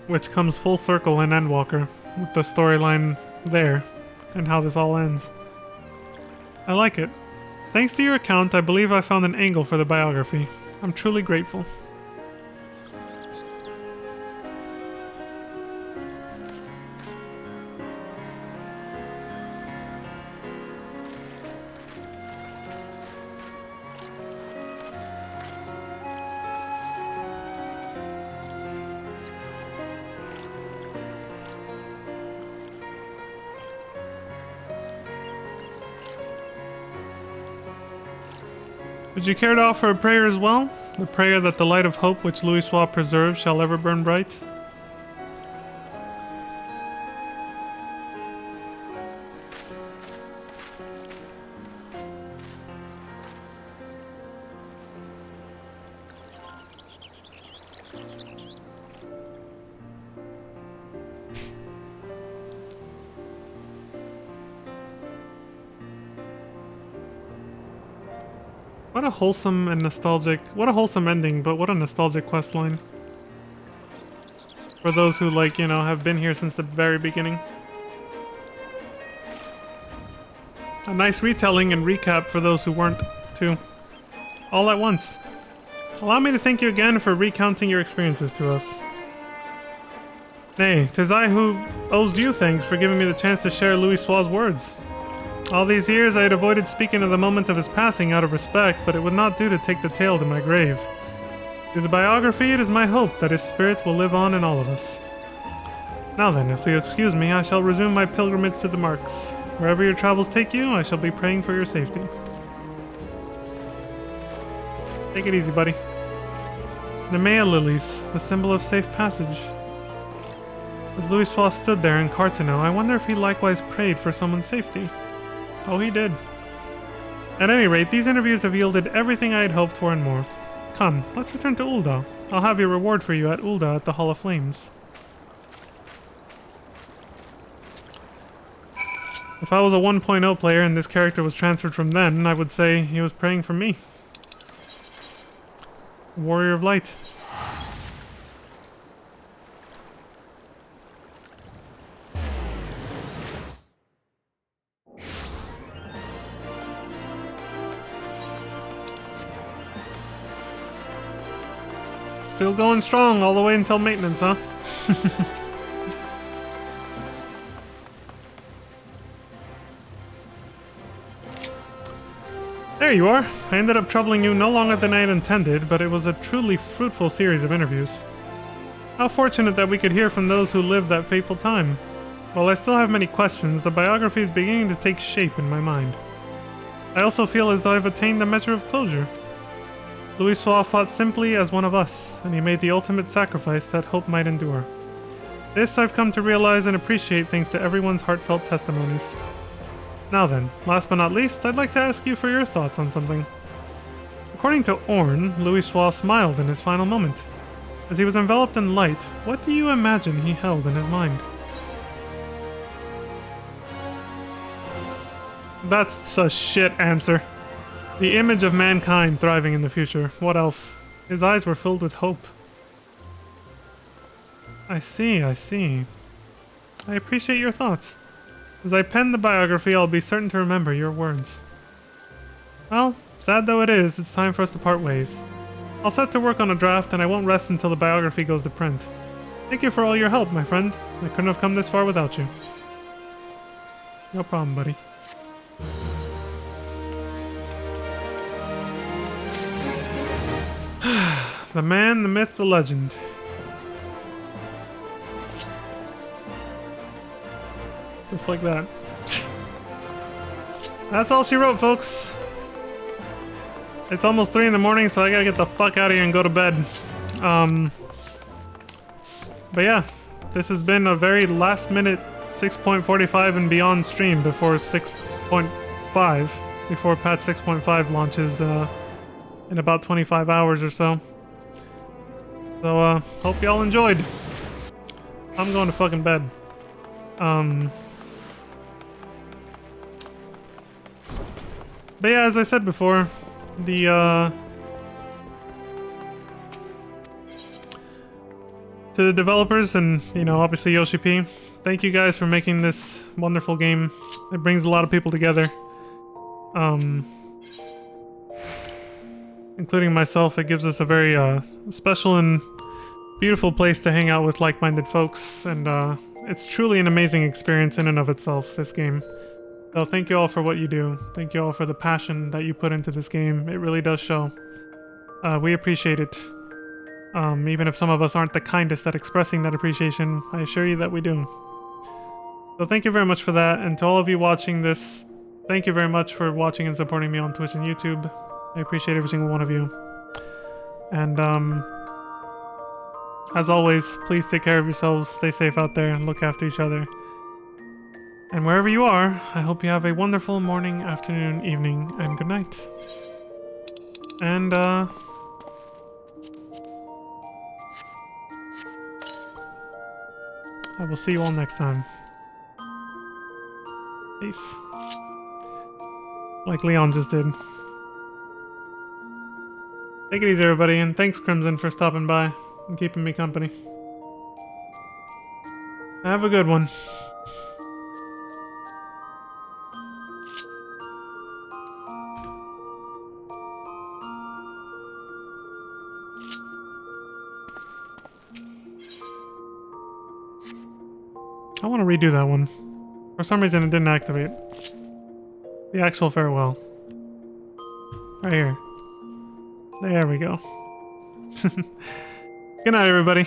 Which comes full circle in Endwalker, with the storyline there, and how this all ends. I like it. Thanks to your account, I believe I found an angle for the biography. I'm truly grateful. Would you care to offer a prayer as well? The prayer that the light of hope which Louis Soir preserves shall ever burn bright? What a wholesome and nostalgic... What a wholesome ending, but what a nostalgic questline. For those who, like, you know, have been here since the very beginning. A nice retelling and recap for those who weren't, too. All at once. Allow me to thank you again for recounting your experiences to us. Nay, 'tis I who owes you thanks for giving me the chance to share Louis Soir's words. All these years I had avoided speaking of the moment of his passing out of respect, but it would not do to take the tale to my grave. Through the biography, it is my hope that his spirit will live on in all of us. Now then, if you'll excuse me, I shall resume my pilgrimage to the Marks. Wherever your travels take you, I shall be praying for your safety. Take it easy, buddy. The Maya lilies, the symbol of safe passage. As Louis Soir stood there in Cartano, I wonder if he likewise prayed for someone's safety. Oh, he did. At any rate, these interviews have yielded everything I had hoped for and more. Come, let's return to Ul'dah. I'll have your reward for you at Ul'dah at the Hall of Flames. If I was a 1.0 player and this character was transferred from then, I would say he was praying for me. Warrior of Light. Still going strong all the way until maintenance, huh? There you are. I ended up troubling you no longer than I had intended, but it was a truly fruitful series of interviews. How fortunate that we could hear from those who lived that fateful time. While I still have many questions, the biography is beginning to take shape in my mind. I also feel as though I've attained a measure of closure. Louis Soir fought simply as one of us, and he made the ultimate sacrifice that hope might endure. This I've come to realize and appreciate thanks to everyone's heartfelt testimonies. Now then, last but not least, I'd like to ask you for your thoughts on something. According to Orn, Louis Soir smiled in his final moment. As he was enveloped in light, what do you imagine he held in his mind? That's a shit answer. The image of mankind thriving in the future. What else? His eyes were filled with hope. I see, I see. I appreciate your thoughts. As I pen the biography, I'll be certain to remember your words. Well, sad though it is, it's time for us to part ways. I'll set to work on a draft, and I won't rest until the biography goes to print. Thank you for all your help, my friend. I couldn't have come this far without you. No problem, buddy. The man, the myth, the legend. Just like that. That's all she wrote, folks. It's almost 3 in the morning, so I gotta get the fuck out of here and go to bed. But yeah, this has been a very last minute 6.45 and beyond stream before 6.5, before patch 6.5 launches in about 25 hours or so. So, hope y'all enjoyed. I'm going to fucking bed. But yeah, as I said before, the To the developers and, you know, obviously Yoshi P, thank you guys for making this wonderful game. It brings a lot of people together. Including myself, it gives us a very special and beautiful place to hang out with like-minded folks, and it's truly an amazing experience in and of itself, this game. So thank you all for what you do. Thank you all for the passion that you put into this game. It really does show. We appreciate it. Even if some of us aren't the kindest at expressing that appreciation, I assure you that we do. So thank you very much for that, and to all of you watching this, thank you very much for watching and supporting me on Twitch and YouTube. I appreciate every single one of you. And as always, please take care of yourselves, stay safe out there, and look after each other. And wherever you are, I hope you have a wonderful morning, afternoon, evening, and good night. And I will see you all next time. Peace. Like Leon just did. Take it easy, everybody, and thanks, Crimson, for stopping by and keeping me company. Have a good one. I want to redo that one. For some reason, it didn't activate. The actual farewell. Right here. There we go. Good night, everybody.